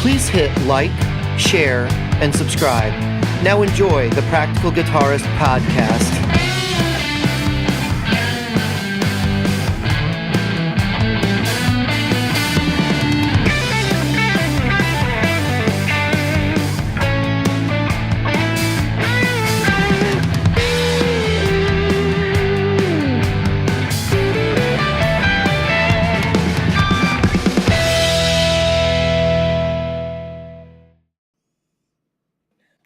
Please hit like, share, and subscribe. Now enjoy the Practical Guitarist podcast.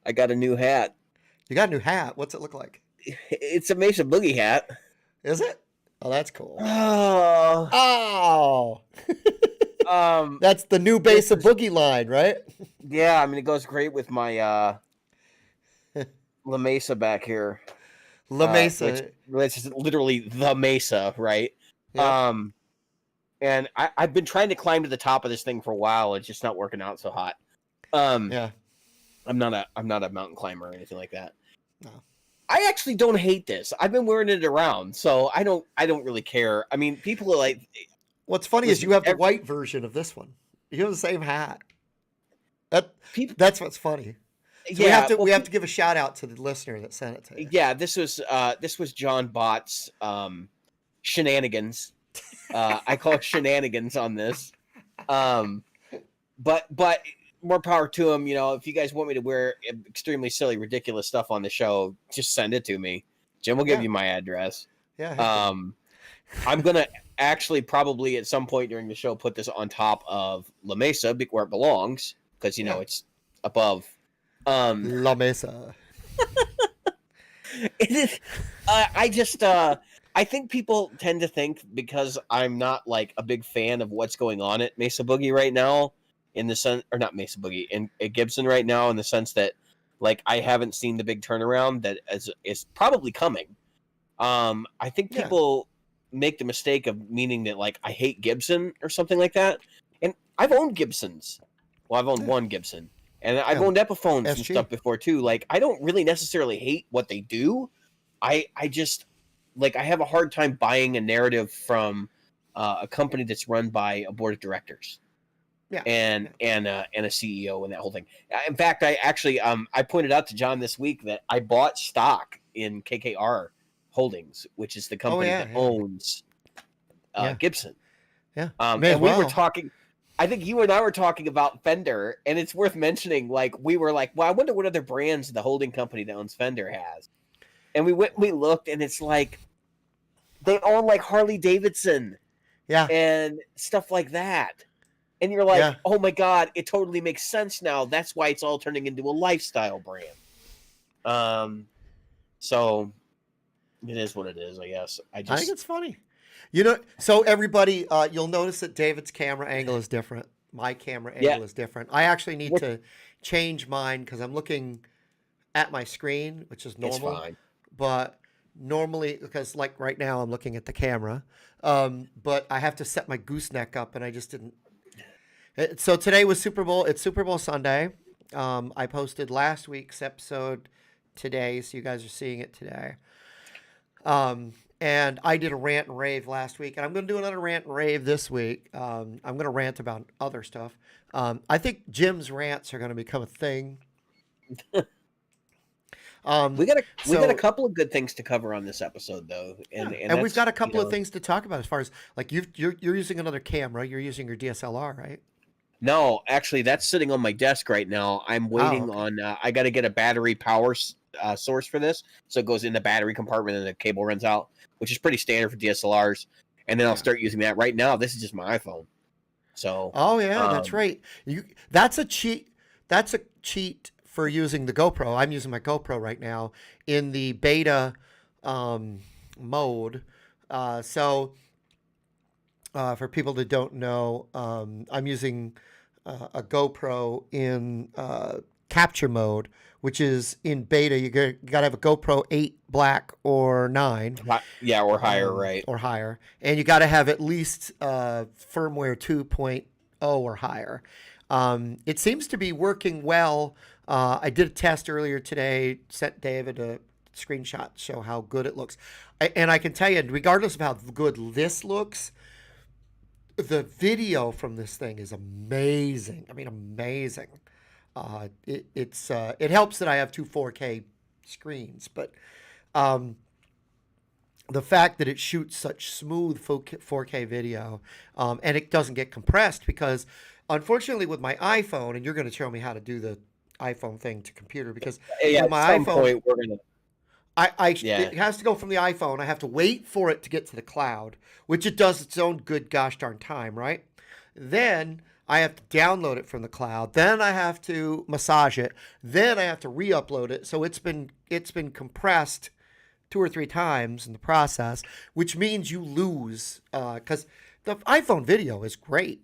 I got a new hat. You got a new hat. What's it look like? It's a Mesa Boogie hat. Is it? Oh, that's cool. Oh. That's the new Mesa Boogie line, right? Yeah, I mean, it goes great with my La Mesa back here. La Mesa. Which is literally the Mesa, right? Yep. And I've been trying to climb to the top of this thing for a while. It's just not working out so hot. Yeah. I'm not a mountain climber or anything like that. No. I actually don't hate this. I've been wearing it around, so I don't really care. I mean, people are like, what's funny is you have the white version of this one. You have the same hat. That's what's funny. So yeah, we have to give a shout out to the listener that sent it to you. Yeah, this was John Bott's shenanigans. I call it shenanigans on this. But more power to him. You know, if you guys want me to wear extremely silly, ridiculous stuff on the show, just send it to me. Jim will give you my address. Yeah. I'm gonna actually probably at some point during the show put this on top of La Mesa where it belongs, because you know it's above La Mesa. It is. I think people tend to think because I'm not like a big fan of what's going on at Mesa Boogie right now, in the sense, or not Mesa Boogie, at Gibson right now, in the sense that like I haven't seen the big turnaround that is probably coming. I think people make the mistake of meaning that like I hate Gibson or something like that, and I've owned Gibsons. Well, I've owned one Gibson, and I've owned Epiphones and stuff before too. Like I don't really necessarily hate what they do. I just like I have a hard time buying a narrative from a company that's run by a board of directors. Yeah, and a CEO and that whole thing. In fact, I actually I pointed out to John this week that I bought stock in KKR Holdings, which is the company that owns Gibson. Yeah, and we were talking. I think you and I were talking about Fender, and it's worth mentioning. Like we were like, well, I wonder what other brands the holding company that owns Fender has. And we looked, and it's like they own like Harley Davidson, and stuff like that. And you're like, oh my God, it totally makes sense now. That's why it's all turning into a lifestyle brand. So it is what it is, I guess. I think it's funny. You know, so everybody, you'll notice that David's camera angle is different. My camera angle is different. I actually need to change mine because I'm looking at my screen, which is normal. It's fine. But normally, because like right now I'm looking at the camera, but I have to set my gooseneck up, and I just didn't. So today was Super Bowl. It's Super Bowl Sunday. I posted last week's episode today, so you guys are seeing it today. And I did a rant and rave last week, and I'm going to do another rant and rave this week. I'm going to rant about other stuff. I think Jim's rants are going to become a thing. We got a couple of good things to cover on this episode, though, and we've got a couple of things to talk about as far as like you're using another camera. You're using your DSLR, right? No, actually, that's sitting on my desk right now. I'm waiting on. I got to get a battery power source for this, so it goes in the battery compartment and the cable runs out, which is pretty standard for DSLRs. And then I'll start using that. Right now, this is just my iPhone. So. Oh yeah, that's right. That's a cheat. That's a cheat for using the GoPro. I'm using my GoPro right now in the beta mode. So for people that don't know, I'm using a GoPro in capture mode, which is in beta. You got to have a GoPro 8 black or 9. Yeah, or higher, right? Or higher. And you got to have at least firmware 2.0 or higher. It seems to be working well. I did a test earlier today, sent David a screenshot to show how good it looks. And I can tell you, regardless of how good this looks, the video from this thing is amazing. I mean, amazing. It helps that I have two 4K screens, but the fact that it shoots such smooth 4K video, and it doesn't get compressed because, unfortunately, with my iPhone, and you're going to show me how to do the iPhone thing to computer because Yeah, with at my some iPhone, point we're gonna. it has to go from the iPhone. I have to wait for it to get to the cloud, which it does its own good gosh darn time, right? Then I have to download it from the cloud. Then I have to massage it. Then I have to re-upload it. So it's been compressed 2 or 3 times in the process, which means you lose because the iPhone video is great.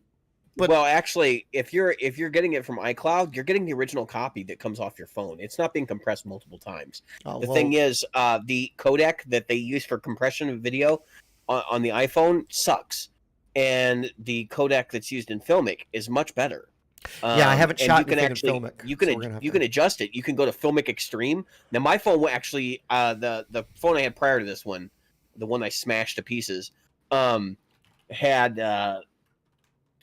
But Well, actually, if you're getting it from iCloud, you're getting the original copy that comes off your phone. It's not being compressed multiple times. oh, The well, thing is, the codec that they use for compression of video on the iPhone sucks, and the codec that's used in Filmic is much better. yeah, I haven't And shot you can anything actually in Filmic. you so can we're gonna have you to- can adjust it. You can go to Filmic Extreme. Now, my phone actually the phone I had prior to this one, the one I smashed to pieces, had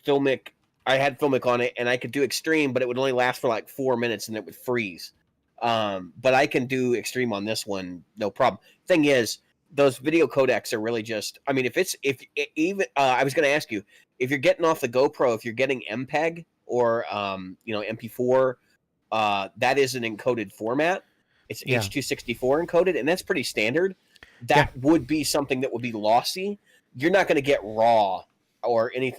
Filmic. I had Filmic on it, and I could do Extreme, but it would only last for like 4 minutes, and it would freeze. But I can do Extreme on this one, no problem. Thing is, those video codecs are really just. I mean, I was going to ask you if you're getting off the GoPro, if you're getting MPEG or MP4, that is an encoded format. It's Yeah. H.264 encoded, and that's pretty standard. That would be something that would be lossy. You're not going to get RAW or any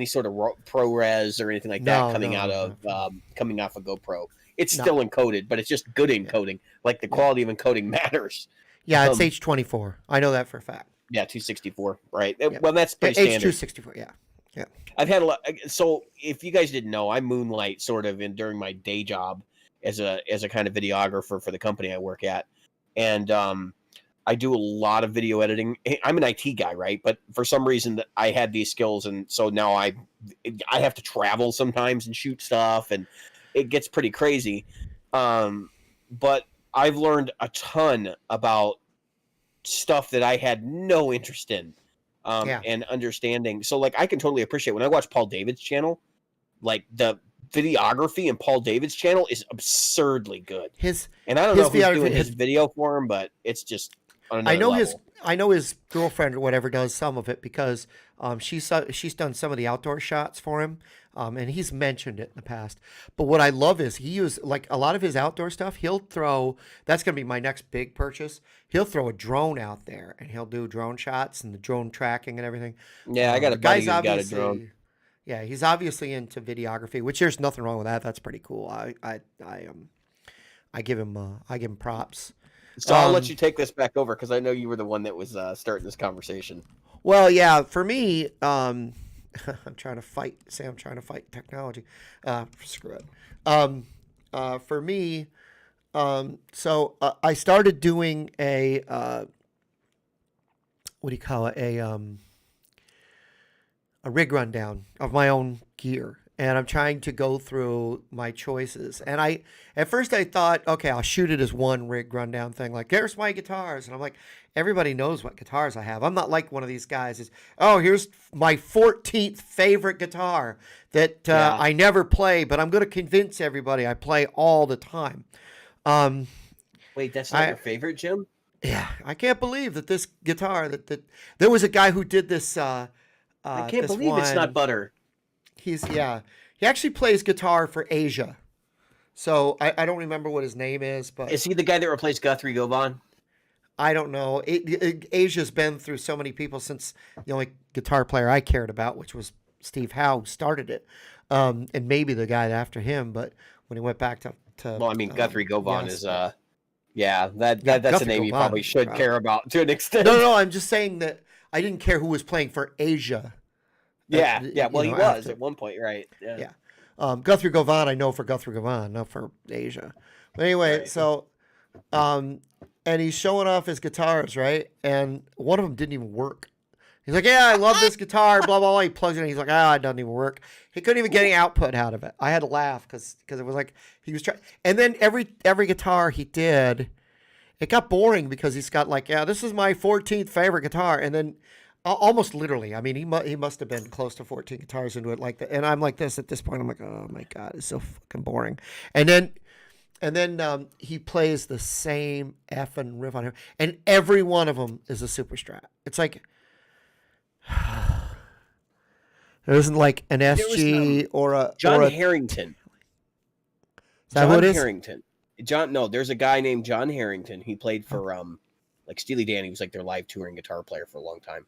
sort of ProRes or anything like that No, coming no, out no, of coming off a GoPro. It's No. still encoded, but it's just good encoding. Like the quality of encoding matters. Yeah, it's H24. I know that for a fact. Yeah, 264, right? Yeah. Well, that's pretty standard. H264. Yeah. I've had a lot. So if you guys didn't know, I moonlight sort of during my day job as a kind of videographer for the company I work at, and I do a lot of video editing. I'm an IT guy, right? But for some reason, that I had these skills, and so now I have to travel sometimes and shoot stuff, and it gets pretty crazy. But I've learned a ton about stuff that I had no interest in, and understanding. So, like, I can totally appreciate when I watch Paul David's channel, like the videography in Paul David's channel is absurdly good. And I don't know who's doing his video for him, but it's just on another level. I know his girlfriend or whatever does some of it because she's done some of the outdoor shots for him, and he's mentioned it in the past. But what I love is he uses like a lot of his outdoor stuff. He'll throw that's going to be my next big purchase. He'll throw a drone out there and he'll do drone shots and the drone tracking and everything. Yeah, I got a buddy who's got a obviously- drone. Yeah, he's obviously into videography, which there's nothing wrong with that. That's pretty cool. I give him props. So I'll let you take this back over because I know you were the one that was starting this conversation. Well, yeah, for me, I'm trying to fight technology. Screw it. For me, so I started doing a what do you call it? A rig rundown of my own gear. And I'm trying to go through my choices. And at first I thought, okay, I'll shoot it as one rig rundown thing. Like, here's my guitars. And I'm like, everybody knows what guitars I have. I'm not like one of these guys is, oh, here's my 14th favorite guitar that I never play, but I'm going to convince everybody I play all the time. Wait, that's not your favorite, Jim? Yeah, I can't believe that this guitar, that there was a guy who did this. I can't believe it's not Butter. He actually plays guitar for Asia. So I don't remember what his name is, but Is he the guy that replaced Guthrie Govan? I don't know. Asia's been through so many people since the only guitar player I cared about, which was Steve Howe, started it, and maybe the guy after him. But when he went back to Well, I mean, Guthrie Govan is that's Guthrie a name you Govan, probably should care about to an extent. No, I'm just saying that I didn't care who was playing for Asia. Yeah. Well, he was after. at one point, right? Yeah. Guthrie Govan, I know for Guthrie Govan, not for Asia. But anyway, Right. so, and he's showing off his guitars, right? And one of them didn't even work. He's like, yeah, I love this guitar, blah, blah, blah. He plugs it in. He's like, it doesn't even work. He couldn't even get any output out of it. I had to laugh because it was like he was trying. And then every guitar he did, it got boring because he's got like, yeah, this is my 14th favorite guitar. And then almost literally. I mean, he must have been close to 14 guitars into it like that. And I'm like this at this point. I'm like, oh my god, it's so fucking boring. And then he plays the same effing riff on him, and every one of them is a super strat. It's like there isn't like an SG or a John or a, Harrington. Is that who it is? Harrington. There's a guy named John Harrington. He played for like Steely Dan. He was like their live touring guitar player for a long time.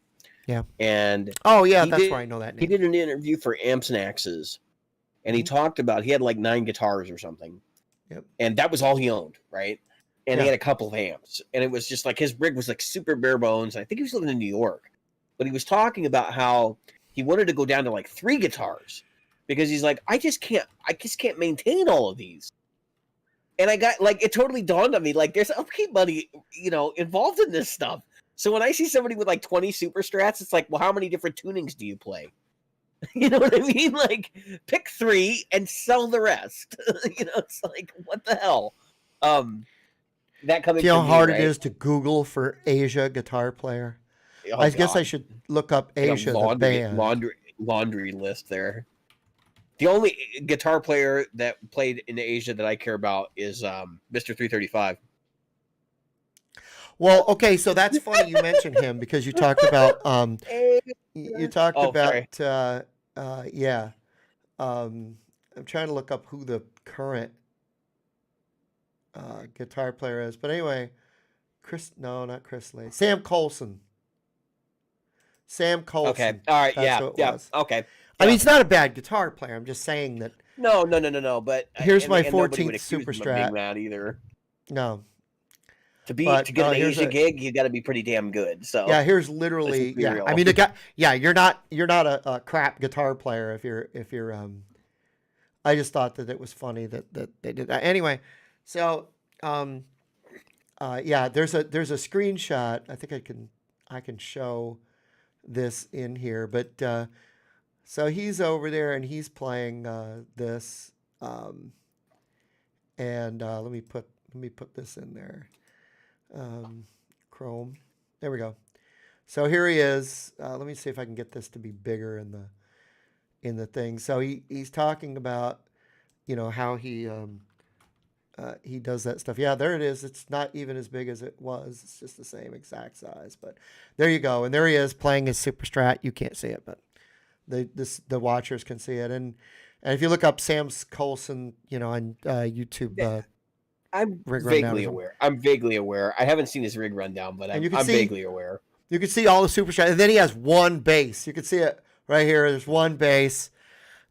Yeah. And oh yeah, that's why I know that name. He did an interview for Amps and Axes, and he talked about he had like 9 guitars or something. Yep. And that was all he owned, right? And he had a couple of amps, and it was just like his rig was like super bare bones. I think he was living in New York, but he was talking about how he wanted to go down to like 3 guitars because he's like, I just can't maintain all of these. And I got like, it totally dawned on me, like there's upkeep money, involved in this stuff. So when I see somebody with like 20 super strats, it's like, well, how many different tunings do you play? You know what I mean? Like, pick 3 and sell the rest. It's like, what the hell? That coming. See how hard right? it is to Google for Asia guitar player. Oh, I guess I should look up Asia the band. Laundry list there. The only guitar player that played in Asia that I care about is Mr. 335. Well, okay, so that's funny you mentioned him because you talked about yeah. I'm trying to look up who the current guitar player is, but anyway, not Chris Lee. Sam Colson. Okay. All right. Yeah. Okay. I mean, he's not a bad guitar player. I'm just saying that. No. But here's my 14th super strat. That either. No. To get an Asia gig, you got to be pretty damn good. So yeah, here's literally real. I mean, the guy. Yeah, you're not a crap guitar player if you're. I just thought that it was funny that they did that. Anyway, so yeah, there's a screenshot. I think I can show this in here, but so he's over there and he's playing this, and let me put this in there. Chrome. There we go. So here he is. Let me see if I can get this to be bigger in the thing. So he's talking about, how he does that stuff. Yeah, there it is. It's not even as big as it was. It's just the same exact size. But there you go. And there he is playing his super strat. You can't see it, but the watchers can see it. And if you look up Sam's Colson, on YouTube. I'm vaguely aware. I haven't seen his rig rundown, but I'm vaguely aware. You can see all the super strat, and then he has one bass. You can see it right here. There's one bass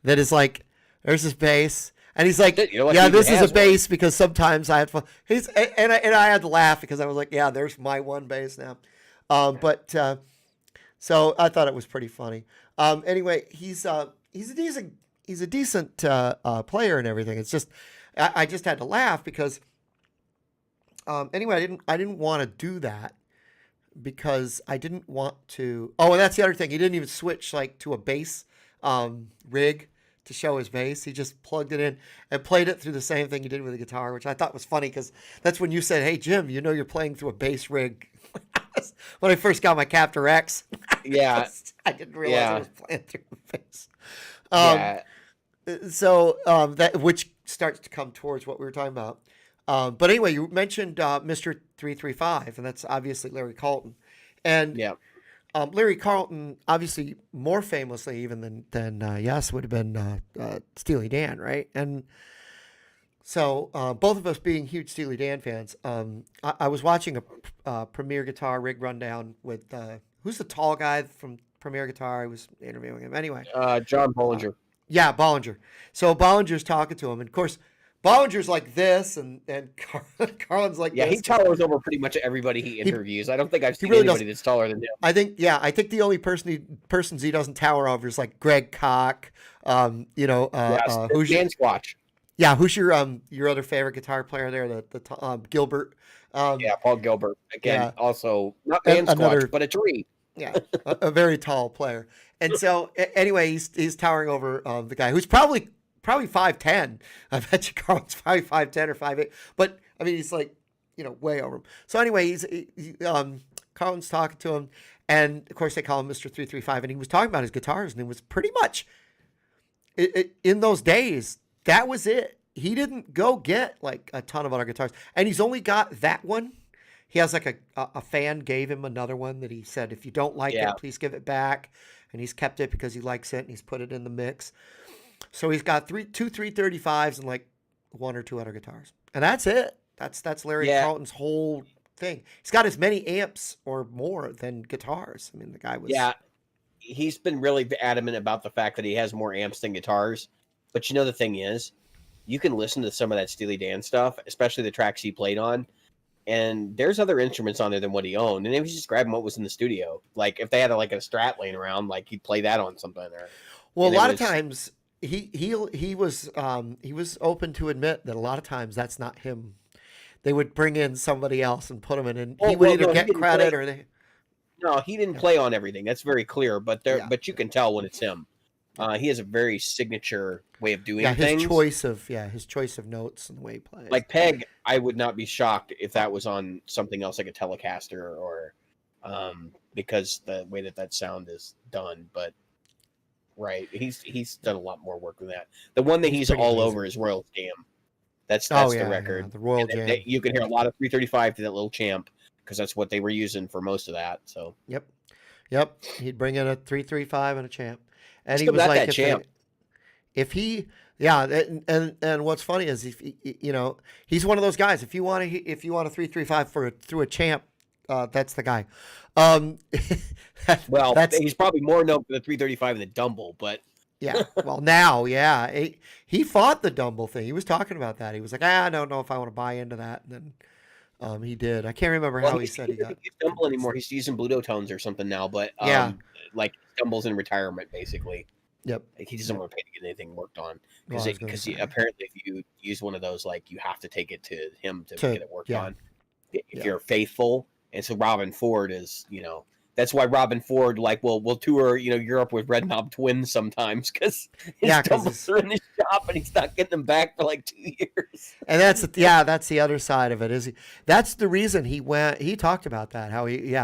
that is like, there's this bass, and he's like, this is a bass because sometimes I have fun. And I had to laugh because I was like, yeah, there's my one bass now. So I thought it was pretty funny. Anyway, he's a decent player and everything. It's just I just had to laugh because anyway, I didn't want to do that because I didn't want to. Oh, and that's the other thing. He didn't even switch like to a bass rig to show his bass. He just plugged it in and played it through the same thing he did with the guitar, which I thought was funny because that's when you said, "Hey Jim, you're playing through a bass rig." When I first got my Captor X, yeah, I didn't realize I was playing through a bass. So that which starts to come towards what we were talking about. But anyway, you mentioned Mr. 335, and that's obviously Larry Carlton. And Larry Carlton, obviously more famously even than Yes, would have been Steely Dan, right? And so both of us being huge Steely Dan fans, I was watching a Premier Guitar rig rundown with, who's the tall guy from Premier Guitar? I was interviewing him. Anyway. John Bollinger. Yeah, Bollinger. So Bollinger's talking to him. And of course, Bollinger's like this, and Carlin's like this. Yeah, he towers over pretty much every he interviews. I don't think I've seen anybody that's taller than him. I think the only persons he doesn't tower over is like Greg Koch. Who's Dan Squatch? Yeah, who's your other favorite guitar player there? The Gilbert. Paul Gilbert. Again, also not Dan Squatch, but a tree. Yeah, a very tall player. And so anyway, he's towering over the guy who's probably 5'10". I bet you Carl's probably 5'10" or 5'8". But I mean, he's like, way over him. So anyway, Carlton's talking to him, And of course, they call him Mr. 335. And he was talking about his guitars, and it was pretty much in those days, that was it. He didn't go get like a ton of other guitars, and he's only got that one. He has like a fan gave him another one that he said, if you don't like it, please give it back. And he's kept it because he likes it, and he's put it in the mix. So he's got two 335s and like one or two other guitars, and that's it. That's Larry Carlton's whole thing. He's got as many amps or more than guitars. I mean, the guy was he's been really adamant about the fact that he has more amps than guitars. But the thing is, you can listen to some of that Steely Dan stuff, especially the tracks he played on, and there's other instruments on there than what he owned. And he was just grabbing what was in the studio. Like if they had like a Strat laying around, like he'd play that on something there. Well, a lot of times he was open to admit that a lot of times that's not him. They would bring in somebody else and put him in, and he would either get credit or they. No, he didn't play on everything. That's very clear. But but you can tell when it's him. He has a very signature way of doing things. His choice of notes and the way he plays. Like Peg, I would not be shocked if that was on something else like a Telecaster or because the way that sound is done. But he's done a lot more work than that. The one that he's all over is Royal Jam. That's the record. Yeah, the Royal Jam. You can hear a lot of 335 to that little Champ because that's what they were using for most of that. So Yep. He'd bring in a 335 and a Champ, and he was like, and what's funny is if he's one of those guys. If you want a 335 through a Champ, that's the guy. He's probably more known for the 335 than the Dumble, but. Yeah. Well, now, he fought the Dumble thing. He was talking about that. He was like, I don't know if I want to buy into that. And then he did. I can't remember how he said he got. He's Dumble anymore. He's using Bluto tones or something now. But like Dumble's in retirement basically. Yep. Like, he doesn't want to pay to get anything worked on because apparently if you use one of those, like you have to take it to him to get it worked on. If you're faithful, and so Robin Ford is, That's why Robin Ford, will tour, Europe with Red Knob Twins sometimes because his Dumbles are in his shop and he's not getting them back for like 2 years. And that's the other side of it. That's the reason he went. He talked about that. How he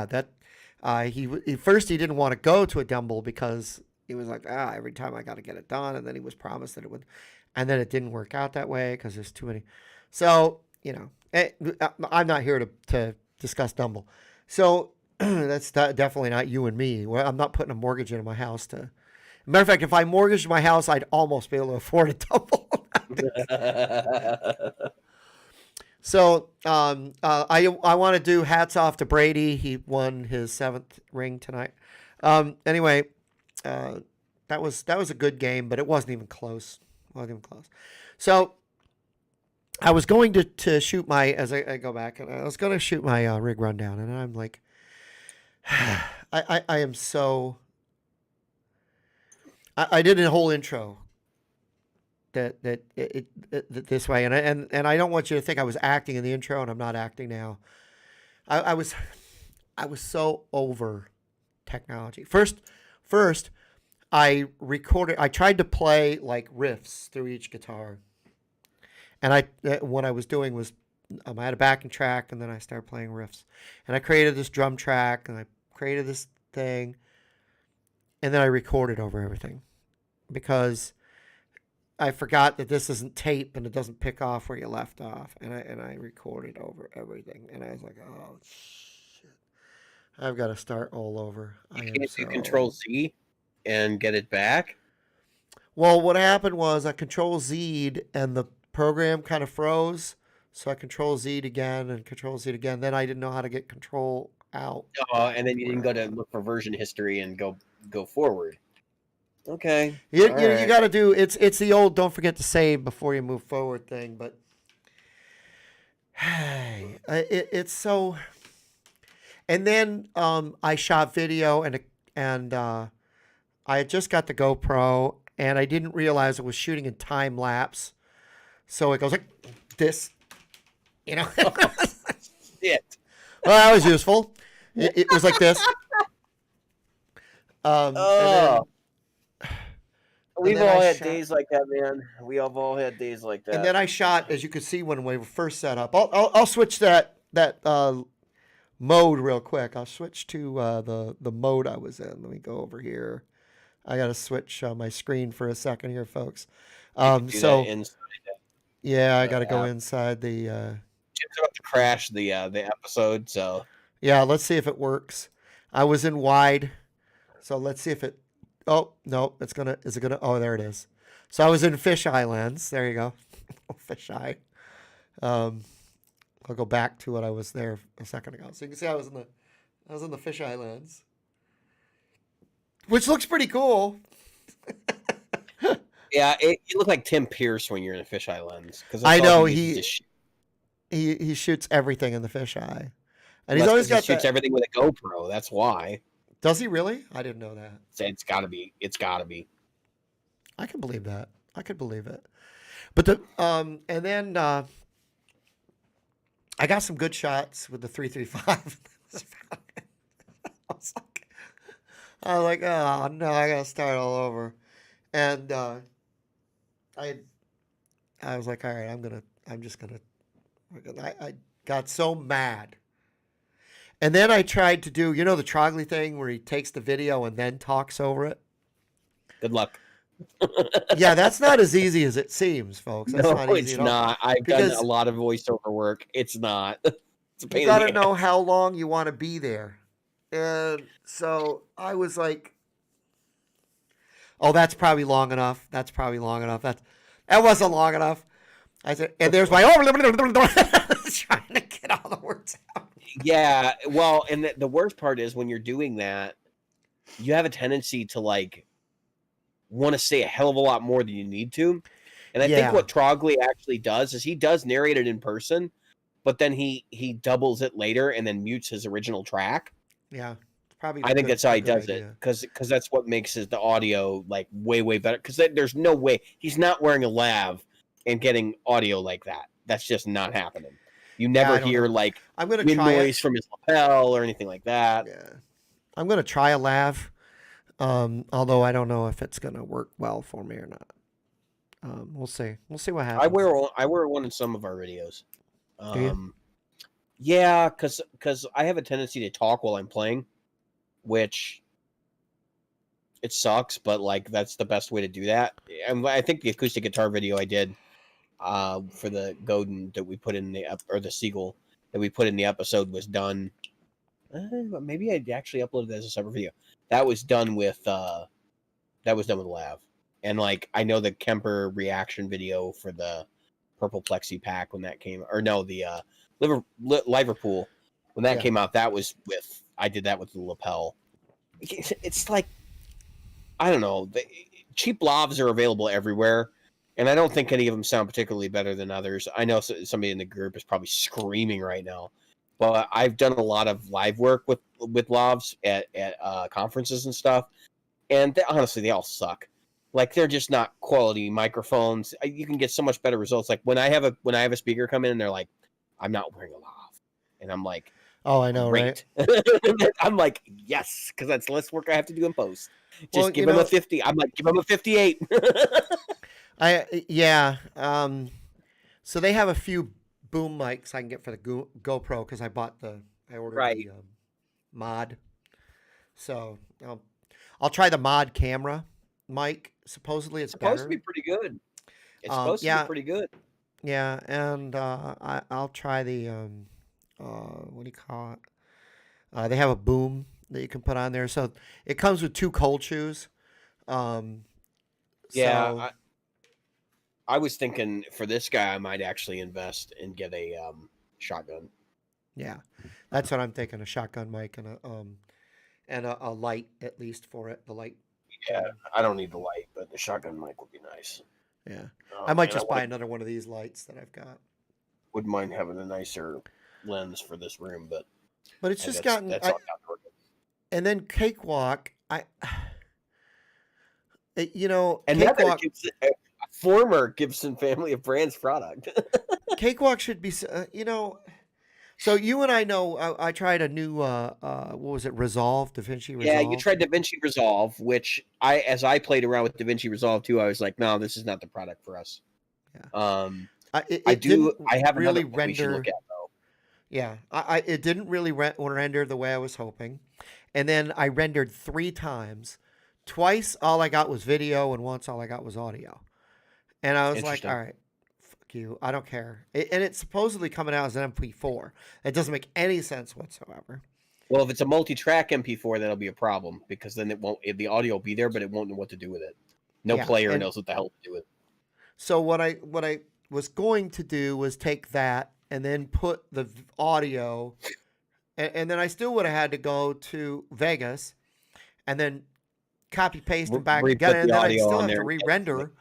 first he didn't want to go to a Dumble because he was like, every time I got to get it done, and then he was promised that it would, and then it didn't work out that way because there's too many. So I'm not here to discuss Dumble. So. That's definitely not you and me. I'm not putting a mortgage into my house. Matter of fact, if I mortgaged my house, I'd almost be able to afford a Dumble. So I want to do hats off to Brady. He won his 7th ring tonight. Anyway, that was a good game, but it wasn't even close. So I was going to shoot my, as I go back, and I was going to shoot my rig rundown, and I'm like, I am so. I did a whole intro that this way, and I don't want you to think I was acting in the intro, and I'm not acting now. I was so over technology. First, I recorded. I tried to play like riffs through each guitar, and what I was doing was I had a backing track, and then I started playing riffs, and I created this drum track, and I created this thing, and then I recorded over everything because I forgot that this isn't tape and it doesn't pick off where you left off, and I recorded over everything, and I was like, oh shit, I've got to start all over. You can't do Control Z and get it back. Well, what happened was I Control Z'd and the program kind of froze, so I Control Z'd again and Control Z'd again. Then I didn't know how to get Control out. And then you didn't go to look for version history and go forward. Okay. You got to do it's the old don't forget to save before you move forward thing, but it's so. And then I shot video and I had just got the GoPro and I didn't realize it was shooting in time lapse, so it goes like this, Shit. Well, that was useful. It was like this. We've all had days like that, man. We have all had days like that. And then I shot, as you could see when we were first set up. I'll switch that mode real quick. I'll switch to the mode I was in. Let me go over here. I got to switch my screen for a second here, folks. Do that inside yeah, I the got to go app. inside the. Jim's about to crash the episode, so Yeah, let's see if it works. I was in wide, so let's see if it. Oh no, it's gonna. Is it gonna? Oh, there it is. So I was in fisheye lens. There you go, fisheye. Um, I'll go back to what I was there a second ago. So you can see I was in the fisheye lens, which looks pretty cool. yeah, you look like Tim Pierce when you're in a fisheye lens because I know he he shoots everything in the fisheye, and he's Unless always 'cause got he shoots that. everything with a GoPro. That's why. Does he really? I didn't know that. It's got to be. It's got to be. I can believe that. I could believe it. But and then I got some good shots with the 335. I was like, oh no, I gotta start all over. And I was like, all right, I'm just gonna. I got so mad. And then I tried to do, the Trogley thing where he takes the video and then talks over it. Good luck. Yeah, that's not as easy as it seems, folks. That's No, not easy it's at all. not. I've Because done a lot of voiceover work. It's not. It's a pain you in got the to know ass. how long you want to be there. And so I was like, oh, that's probably long enough. That's probably long enough. That wasn't long enough. I said, and there's my trying to get all the words out. Yeah, well, and the worst part is when you're doing that, you have a tendency to like want to say a hell of a lot more than you need to. And I Yeah. think what Trogley actually does is he does narrate it in person, but then he doubles it later and then mutes his original track. Yeah, it's probably. I think that's how he does idea. it because that's what makes the audio like way better. Because there's no way he's not wearing a lav and getting audio like that. That's just not happening. You never I don't hear know. like I'm gonna wind try noise it. from his lapel or anything like that. Yeah, I'm gonna try a lav. Although I don't know if it's gonna work well for me or not. We'll see. We'll see what happens. I wear one in some of our videos. Do you? Yeah, because I have a tendency to talk while I'm playing, which it sucks, but like that's the best way to do that. And I think the acoustic guitar video I did for the Godin that we put in or the Seagull that we put in the episode was done. Maybe I actually uploaded that as a separate video. That was done with Lav, and like I know the Kemper reaction video for the Purple Plexi pack when that came, or no, the Liverpool when that came out. That was I did that with the lapel. It's like I don't know. Cheap lavs are available everywhere, and I don't think any of them sound particularly better than others. I know somebody in the group is probably screaming right now, but I've done a lot of live work with lavs at conferences and stuff, and honestly, they all suck. Like they're just not quality microphones. You can get so much better results. Like when I have a speaker come in and they're like, "I'm not wearing a lav," and I'm like, "Oh, I know, great. Right?" I'm like, "Yes," because that's less work I have to do in post. Just give him a 50. I'm like, give him a 58. So they have a few boom mics I can get for the GoPro because I ordered the mod. So I'll try the mod camera mic. Supposedly it's supposed better. to be pretty good. It's supposed to be pretty good. Yeah, and I'll try the what do you call it? They have a boom that you can put on there, so it comes with two cold shoes. Yeah, I was thinking for this guy, I might actually invest and get a shotgun. Yeah, that's what I'm thinking: a shotgun mic and a light at least for it. The light. Yeah, I don't need the light, but the shotgun mic would be nice. Yeah, I might just buy another one of these lights that I've got. Wouldn't mind having a nicer lens for this room, but it's just gotten. And then Cakewalk, and Cakewalk, a former Gibson family of brands product. Cakewalk should be, So you and I know I tried a new what was it, DaVinci Resolve? Yeah, you tried DaVinci Resolve, which as I played around with DaVinci Resolve too, I was like, no, this is not the product for us. Yeah. I have really another one we should render. look at though. Yeah, it didn't really render the way I was hoping, and then I rendered 3 times. Twice, all I got was video, and once, all I got was audio. And I was like, Interesting. all right, fuck you, I don't care. And it's supposedly coming out as an MP4. It doesn't make any sense whatsoever. Well, if it's a multi-track MP4, that'll be a problem because then it won't. The audio will be there, but it won't know what to do with it. No Yeah, player and knows what the hell to do with it. so what I was going to do was take that and then put the audio, and then I still would have had to go to Vegas and then copy paste them back Re-put together, the and then I'd audio still on have to there. re-render.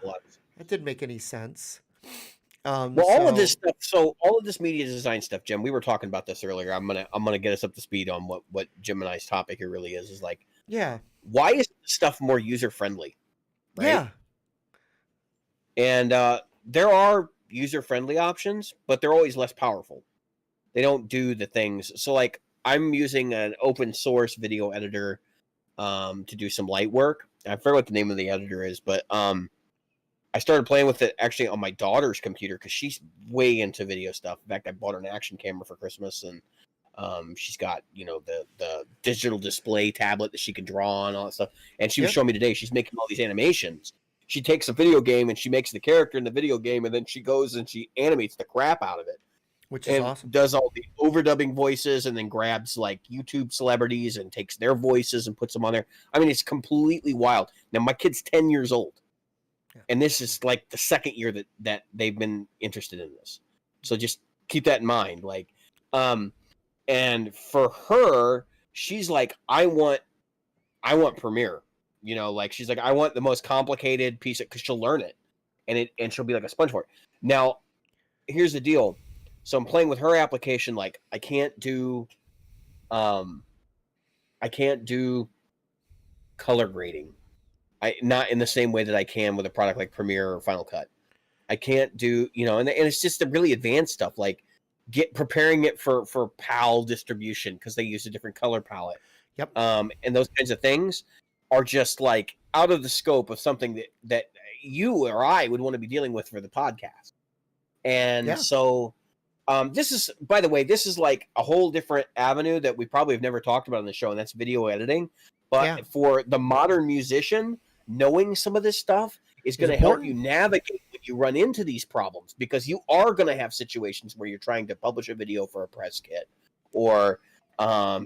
That didn't make any sense. Well, all of this So stuff. So all of this media design stuff, Jim. We were talking about this earlier. I'm gonna get us up to speed on what Jim and I's topic here really is. Is like, yeah, why is this stuff more user friendly, right? yeah, And there are user friendly options, but they're always less powerful. They don't do the things. So like, I'm using an open source video editor to do some light work. I forget what the name of the editor is, but I started playing with it actually on my daughter's computer because she's way into video stuff. In fact, I bought her an action camera for Christmas, and she's got the digital display tablet that she can draw on, all that stuff. And she was Yep. showing me today she's making all these animations. She takes a video game and she makes the character in the video game, and then she goes and she animates the crap out of it which is and awesome. does all the overdubbing voices, and then grabs like YouTube celebrities and takes their voices and puts them on there. I mean, it's completely wild. Now my kid's 10 years old. Yeah. And this is like the second year that they've been interested in this. So just keep that in mind. Like, and for her, she's like, I want Premiere. Like she's like, I want the most complicated piece because she'll learn it, and she'll be like a sponge for it. Now, here's the deal. So I'm playing with her application. Like I can't do color grading. Not in the same way that I can with a product like Premiere or Final Cut. I can't do, and it's just the really advanced stuff, like preparing it for PAL distribution because they use a different color palette. Yep. And those kinds of things are just like out of the scope of something that you or I would want to be dealing with for the podcast. And Yeah. so this is, by the way, this is like a whole different avenue that we probably have never talked about on the show, and that's video editing. But Yeah. for the modern musician, knowing some of this stuff is going to help you navigate when you run into these problems, because you are going to have situations where you're trying to publish a video for a press kit or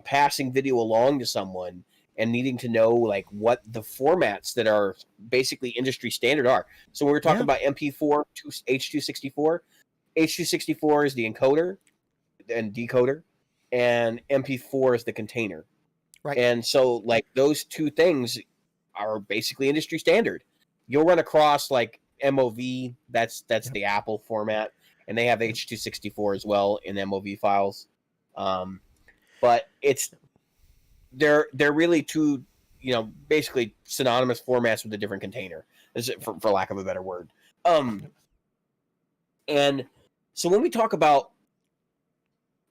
passing video along to someone and needing to know like what the formats that are basically industry standard are. So when we're talking about MP4 to H.264, H.264 is the encoder and decoder, and MP4 is the container. Right. And so like those two things are basically industry standard. You'll run across like MOV, that's the Apple format, and they have H.264 as well in MOV files. But they're really two, basically synonymous formats with a different container, for lack of a better word. And so when we talk about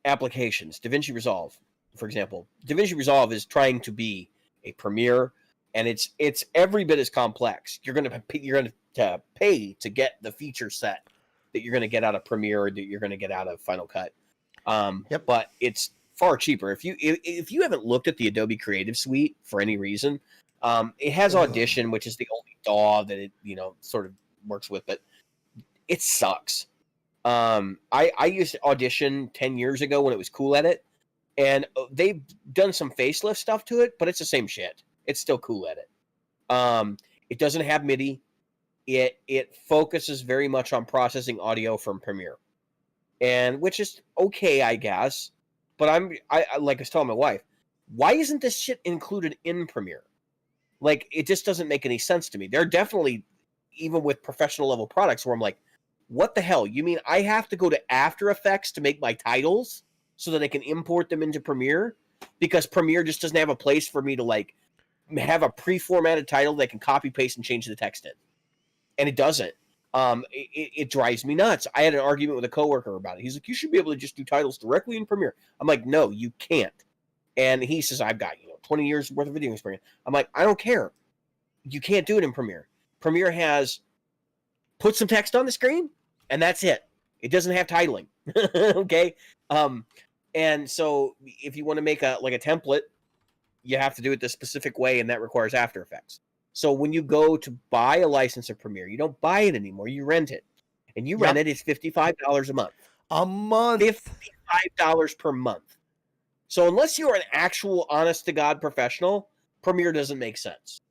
applications, DaVinci Resolve, for example, DaVinci Resolve is trying to be a Premiere, and it's every bit as complex. You're going to pay to get the feature set that you're going to get out of Premiere or that you're going to get out of Final Cut. But it's far cheaper. If you haven't looked at the Adobe Creative Suite for any reason, it has Audition, which is the only DAW that it sort of works with, but it sucks. I used Audition 10 years ago when it was Cool Edit, and they've done some facelift stuff to it, but it's the same shit. It's still Cool Edit. It doesn't have MIDI. It focuses very much on processing audio from Premiere, and which is okay, I guess. But I like I was telling my wife, why isn't this shit included in Premiere? Like, it just doesn't make any sense to me. There are definitely, even with professional level products, where I'm like, what the hell? You mean I have to go to After Effects to make my titles so that I can import them into Premiere? Because Premiere just doesn't have a place for me to like have a pre-formatted title that I can copy paste and change the text in. And it doesn't. It drives me nuts. I had an argument with a coworker about it. He's like, you should be able to just do titles directly in Premiere. I'm like, no, you can't. And he says, I've got 20 years worth of video experience. I'm like, I don't care. You can't do it in Premiere. Premiere has put some text on the screen, and that's it. It doesn't have titling. Okay. And so if you want to make a template, you have to do it the specific way, and that requires After Effects. So when you go to buy a license of Premiere, you don't buy it anymore, you rent it. And you rent Yep. it, it's $55 a month. A month. $55 per month. So unless you're an actual honest to God professional, Premiere doesn't make sense.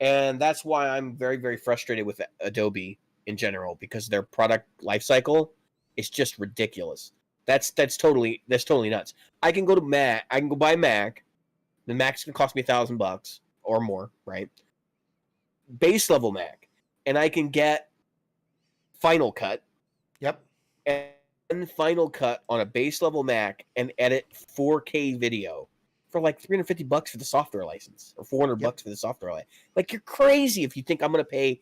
And that's why I'm very, very frustrated with Adobe in general, because their product lifecycle is just ridiculous. That's totally nuts. I can go to Mac, I can go buy Mac. The Mac's gonna cost me $1,000 or more, right? Base level Mac, and I can get Final Cut. Yep. And Final Cut on a base level Mac and edit 4K video for like $350 for the software license, or $400 for the software license. Like, you're crazy if you think I'm gonna pay,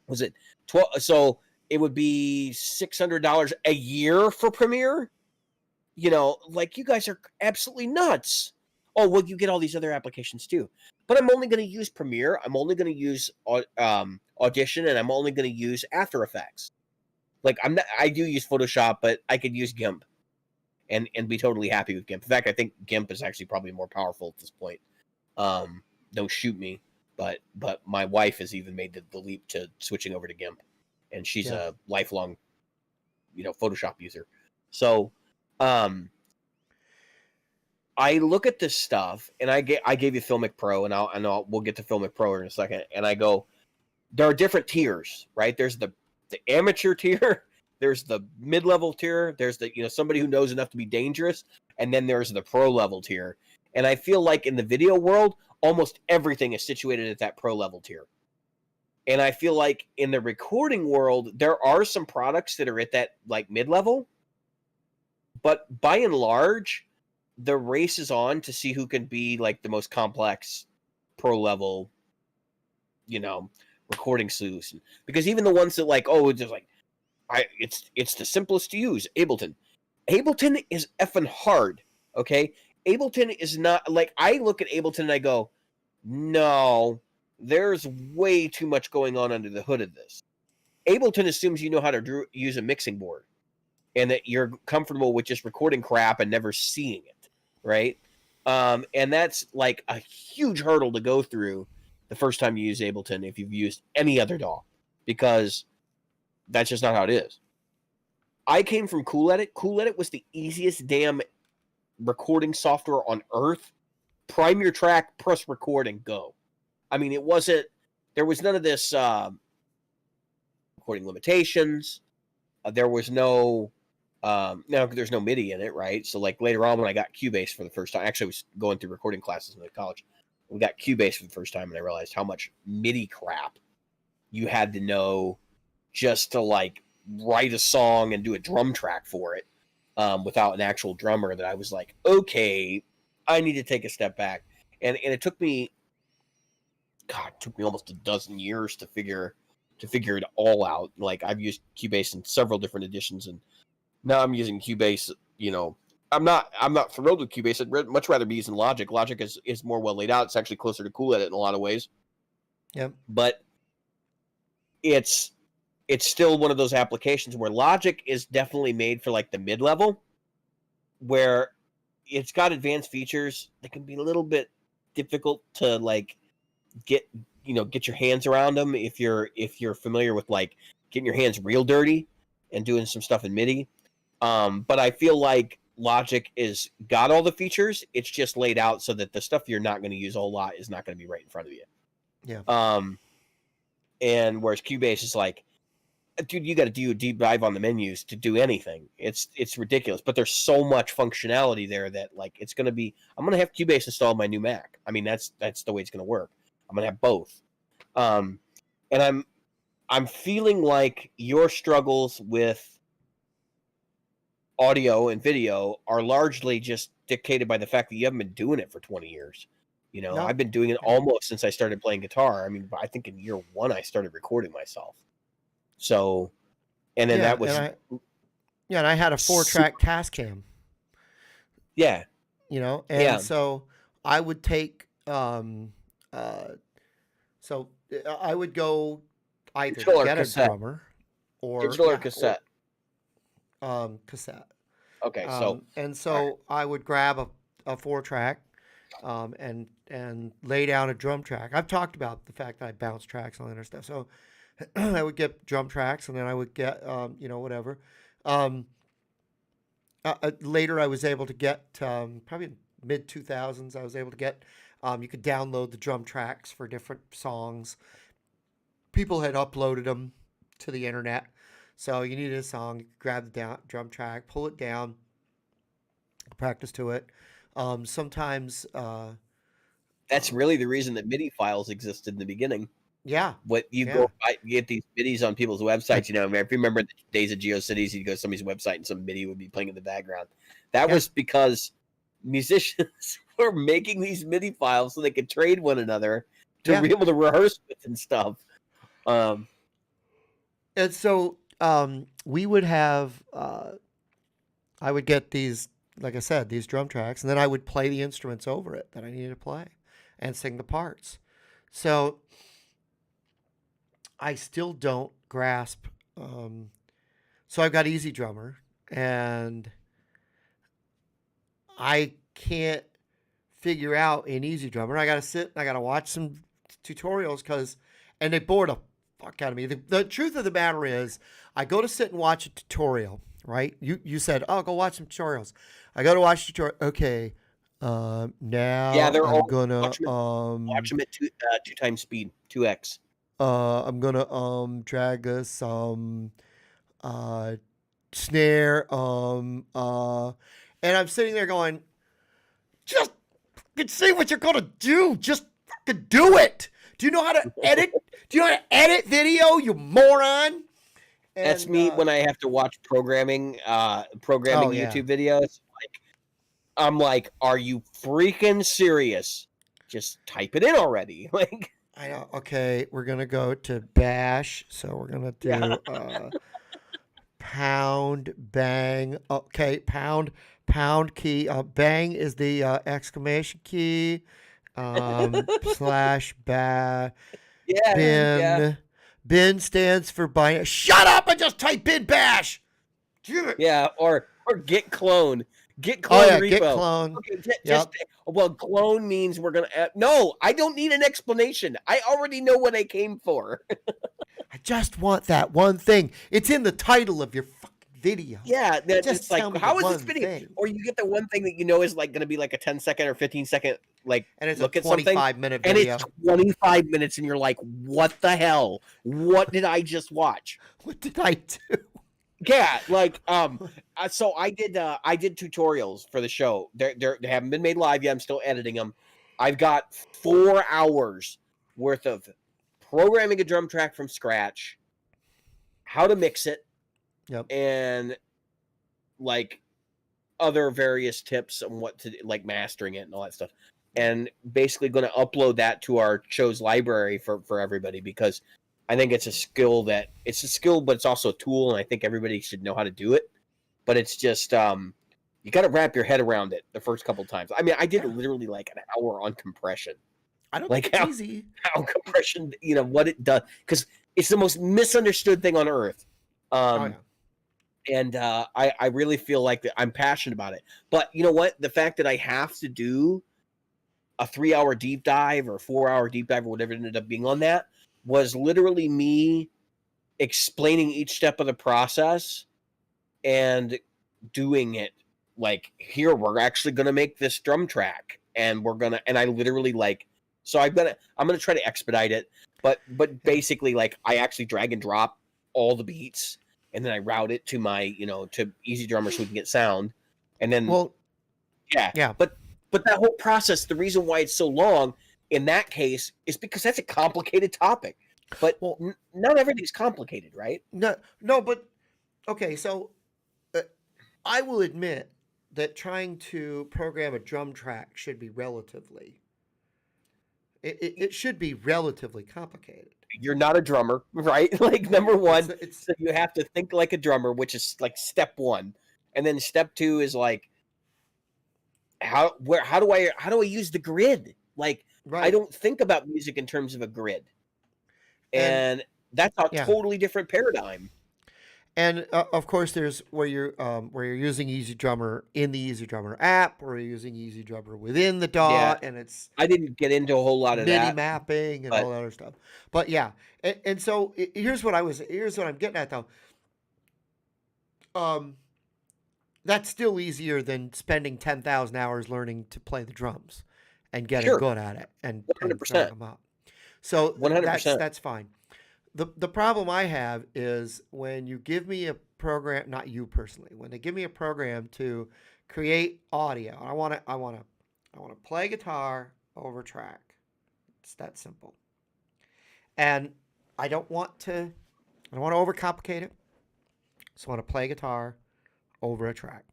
was it 12? So it would be $600 a year for Premiere. Like, you guys are absolutely nuts. Oh, well, you get all these other applications too. But I'm only going to use Premiere. I'm only going to use Audition, and I'm only going to use After Effects. Like, I do use Photoshop, but I could use GIMP and be totally happy with GIMP. In fact, I think GIMP is actually probably more powerful at this point. Don't shoot me, but my wife has even made the leap to switching over to GIMP, and she's a lifelong, Photoshop user. So, I look at this stuff, and I gave you Filmic Pro, and we'll get to Filmic Pro in a second. And I go, there are different tiers, right? There's the amateur tier, there's the mid-level tier, there's the somebody who knows enough to be dangerous, and then there's the pro level tier. And I feel like in the video world, almost everything is situated at that pro level tier. And I feel like in the recording world, there are some products that are at that like mid-level, but by and large, the race is on to see who can be like the most complex pro level, recording solution. Because even the ones that like, just like, it's the simplest to use, Ableton. Ableton is effing hard, okay? Ableton is not, like, I look at Ableton and I go, no, there's way too much going on under the hood of this. Ableton assumes you know how to use a mixing board, and that you're comfortable with just recording crap and never seeing it. Right? And that's like a huge hurdle to go through the first time you use Ableton if you've used any other DAW, because that's just not how it is. I came from Cool Edit. Cool Edit was the easiest damn recording software on earth. Prime your track, press record, and go. I mean, there was none of this recording limitations. There was no there's no MIDI in it, right? So like later on when I got Cubase for the first time, actually I was going through recording classes in college. We got Cubase for the first time, and I realized how much MIDI crap you had to know just to like write a song and do a drum track for it without an actual drummer, that I was like, okay, I need to take a step back. And it took me almost a dozen years to figure it all out. Like, I've used Cubase in several different editions, and now I'm using Cubase. I'm not thrilled with Cubase. I'd much rather be using Logic. Logic is more well laid out. It's actually closer to Cool Edit in a lot of ways. Yep. But it's still one of those applications where Logic is definitely made for like the mid-level, where it's got advanced features that can be a little bit difficult to like get your hands around them if you're familiar with like getting your hands real dirty and doing some stuff in MIDI. But I feel like Logic is got all the features. It's just laid out so that the stuff you're not going to use a whole lot is not going to be right in front of you. Yeah. And whereas Cubase is like, dude, you got to do a deep dive on the menus to do anything. It's ridiculous, but there's so much functionality there that like I'm going to have Cubase installed on my new Mac. I mean, that's the way it's going to work. I'm going to have both. And I'm feeling like your struggles with audio and video are largely just dictated by the fact that you haven't been doing it for 20 years. No. I've been doing it almost since I started playing guitar. I mean, I think in year 1 I started recording myself. So, and then that was and I had a 4-track Tascam. Yeah. And so I would take so I would go either digital get or a drummer or digital or cassette. Cassette. Okay, so And all right. so I would grab a 4 track, and lay down a drum track. I've talked about the fact that I bounce tracks and all that other stuff. So I would get drum tracks, and then I would get whatever. Um, Later, I was able to get, probably mid 2000s. I was able to get, you could download the drum tracks for different songs. People had uploaded them to the internet. So you needed a song, you could grab the drum track, pull it down, practice to it. Sometimes, That's um, really the reason that MIDI files existed in the beginning. yeah, What you yeah, you get these MIDIs on people's websites. I mean, if you remember the days of GeoCities, you'd go to somebody's website and some MIDI would be playing in the background. That yeah, was because musicians were making these MIDI files so they could trade one another to yeah. be able to rehearse with and stuff. Um, And so, we would have, I would get these, like I said, these drum tracks, and then I would play the instruments over it that I needed to play and sing the parts. So I still don't grasp. So I've got Easy Drummer, and I can't figure out an Easy Drummer. I got to sit and I got to watch some tutorials and they bore the fuck out of me. The truth of the matter is, I go to sit and watch a tutorial, right? You said, oh, go watch some tutorials. I go to watch tutorial. Okay, yeah, now they're I'm all gonna watch them at two times speed, 2x. I'm gonna drag some uh snare and I'm sitting there going, just fucking see what you're gonna do. Just fucking do it. Do you know how to edit? Do you know how to edit video, you moron? That's And me when I have to watch programming oh yeah, YouTube videos. I'm like, are you freaking serious? Just type it in already. Like, I know. Okay, we're gonna go to bash. So we're gonna yeah, do pound bang. Okay, pound key. Bang is the exclamation key. Slash yeah, yeah, bin. Bin stands for binary. Shut up and just type in bash. Damn it. yeah. Or get Oh clone yeah, get repo. clone. Okay, just Yep. well, clone means we're gonna. No, I don't need an explanation. I already know what I came for. I just want that one thing. It's in the title of your fucking video. Yeah, that it's Just like, tell me the how is this one video? thing. Or you get the one thing that you know is like going to be like a 10-second or 15-second like And it's a look at something, 25-minute and it's video. 25 minutes, and you're like, what the hell? What did I just watch? What did I do? Yeah, like so I did tutorials for the show. They haven't been made live yet. I'm still editing them. I've got 4 hours worth of programming a drum track from scratch, how to mix it, Yep. and like other various tips on what to like mastering it and all that stuff, and basically going to upload that to our show's library for everybody, because I think it's a skill, but it's also a tool, and I think everybody should know how to do it. But it's just you got to wrap your head around it the first couple times. I mean, I did literally like an hour on compression, I don't think like it's easy. how compression, what it does, because it's the most misunderstood thing on earth. Oh yeah. And I really feel like that I'm passionate about it. But you know what? The fact that I have to do a 3-hour deep dive or 4-hour deep dive or whatever it ended up being on that was literally me explaining each step of the process and doing it like, here, we're actually going to make this drum track, and I literally like, so I'm going to try to expedite it. But Yeah. basically, like, I actually drag and drop all the beats, and then I route it to my, to Easy Drummer so we can get sound. And then, Well, yeah. yeah. But that whole process, the reason why it's so long in that case is because that's a complicated topic. But Well, not everything's complicated, right? no, but okay. So I will admit that trying to program a drum track should be relatively. It should be relatively complicated. You're not a drummer, right? Like, number one, It's so you have to think like a drummer, which is like step one. And then step two is like, how do I use the grid? Like, I right. don't think about music in terms of a grid. And And that's a yeah. totally different paradigm. And of course, there's where you're using Easy Drummer in the Easy Drummer app, or you're using Easy Drummer within the Yeah, DAW, and it's I didn't get into a whole lot of MIDI that, mapping and but all that other stuff. But yeah, and so here's what I'm getting at though. Um, that's still easier than spending 10,000 hours learning to play the drums and getting sure, good at it and throwing 100%, them out. So 100%. that's fine. The problem I have is when you give me a program, not you personally, when they give me a program to create audio, I want to play guitar over track. It's that simple. And I don't want to overcomplicate it. So I want to play guitar over a track.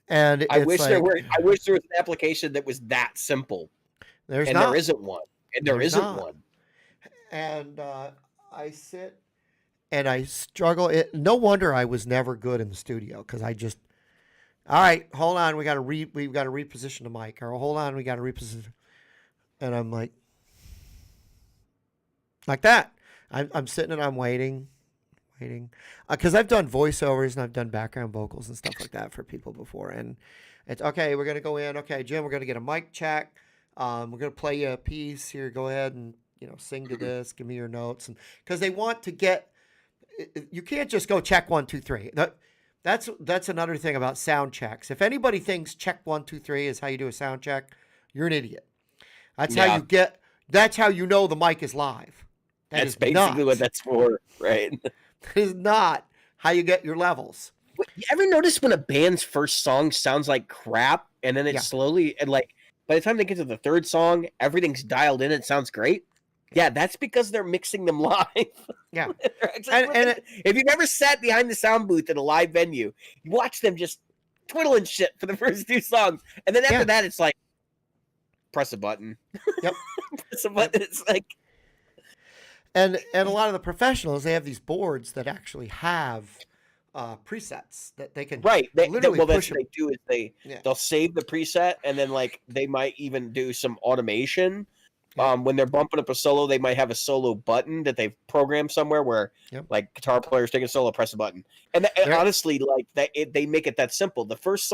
And I it's wish like I wish there was an application that was that simple, there's and not. there isn't one, and there There's isn't not. one. And I sit and I struggle. No wonder I was never good in the studio because I just, all right, hold on, we got to reposition the mic, or hold on, we got to reposition, and I'm like that. I'm sitting and I'm waiting, because I've done voiceovers and I've done background vocals and stuff like that for people before, and it's okay. We're gonna go in. Okay, Jim, we're gonna get a mic check. We're gonna play you a piece here. Go ahead and sing to this. Give me your notes, and because they want to get, you can't just go check 1 2 3. That's another thing about sound checks. If anybody thinks check 1 2 3 is how you do a sound check, you're an idiot. That's how Yeah, you get. That's how you know the mic is live. That that's is basically not. what that's for, right? That is not how you get your levels. You ever notice when a band's first song sounds like crap, and then it Yeah. slowly, and like by the time they get to the third song, everything's dialed in. It sounds great. Yeah, that's because they're mixing them live. Yeah. And if you've ever sat behind the sound booth at a live venue, you watch them just twiddling shit for the first 2 songs, and then after Yeah. that, it's like press a button. Yep. Press a button. It's like And a lot of the professionals, they have these boards that actually have presets that they can right. literally Well, that's push what them. they do is Yeah. they'll save the preset, and then like they might even do some automation. Yep. When they're bumping up a solo, they might have a solo button that they've programmed somewhere where, Yep. like, guitar players take a solo, press a button, and There- honestly, like they make it that simple. The first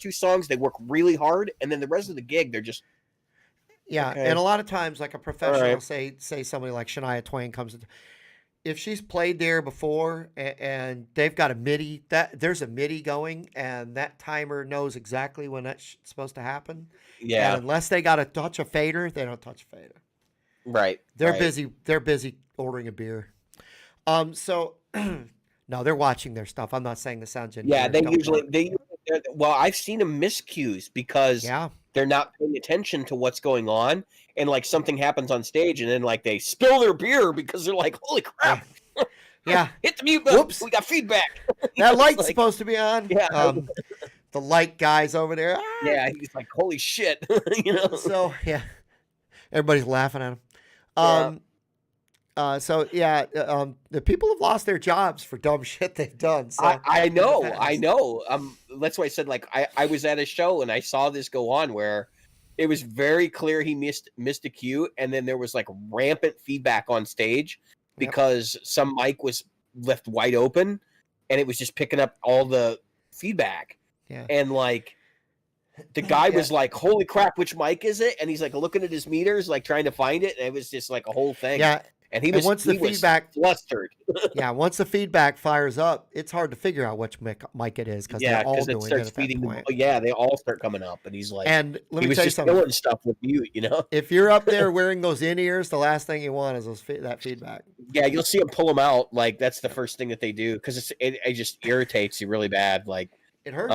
2 songs, they work really hard, and then the rest of the gig, they're just Yeah, okay. and a lot of times, like a professional, right. say somebody like Shania Twain comes, if she's played there before and they've got a MIDI, that there's a MIDI going, and that timer knows exactly when that's supposed to happen. And Yeah, unless they got to touch a fader, they don't touch a fader. right. They're right. busy. They're busy ordering a beer. So no, they're watching their stuff. I'm not saying the sound Yeah, engineers don't work. well, I've seen them miscues because Yeah, they're not paying attention to what's going on, and like something happens on stage, and then like they spill their beer because they're like, "Holy crap! yeah. Hit the mute button. Whoops. We got feedback." That light's like, supposed to be on. yeah, The light guys over there. "Ah." yeah. He's like, "Holy shit!" you know. So yeah, everybody's laughing at him. Yeah. So yeah, the people have lost their jobs for dumb shit they've done. So I know, Yes. I know. That's why I said like I was at a show and I saw this go on where it was very clear he missed a cue, and then there was like rampant feedback on stage because some mic was left wide open, and it was just picking up all the feedback. Yeah. And like the guy was like, "Holy crap, which mic is it?" And he's like looking at his meters, like trying to find it, and it was just like a whole thing. Yeah. And he And was once the he was feedback- flustered. Yeah, once the feedback fires up, it's hard to figure out which mic it is because Yeah, they're all because it doing it starts at that feeding them. point. Yeah, they all start coming up, and he's like, And let he me was tell you just something. doing stuff with mute, you know. If you're up there wearing those in ears, the last thing you want is that feedback. Yeah, you'll see them pull them out. Like that's the first thing that they do because it just irritates you really bad. Like, It hurts.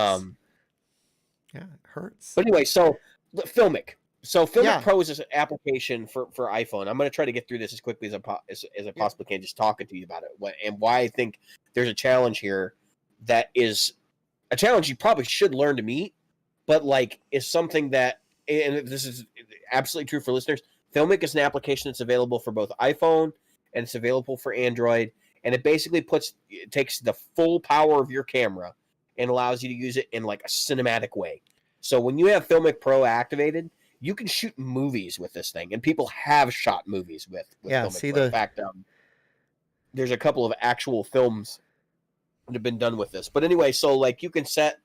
Yeah, it hurts. but anyway, so Filmic. So Filmic Yeah. Pro is an application for iPhone. I'm going to try to get through this as quickly as I possibly can, just talking to you about it, and why I think there's a challenge here that is a challenge you probably should learn to meet, but like is something that, and this is absolutely true for listeners. Filmic is an application that's available for both iPhone and it's available for Android, and it basically takes the full power of your camera and allows you to use it in like a cinematic way. So when you have Filmic Pro activated, you can shoot movies with this thing, and people have shot movies with Yeah, Filmic see Pro. the- In fact, there's a couple of actual films that have been done with this. But anyway, so like you can set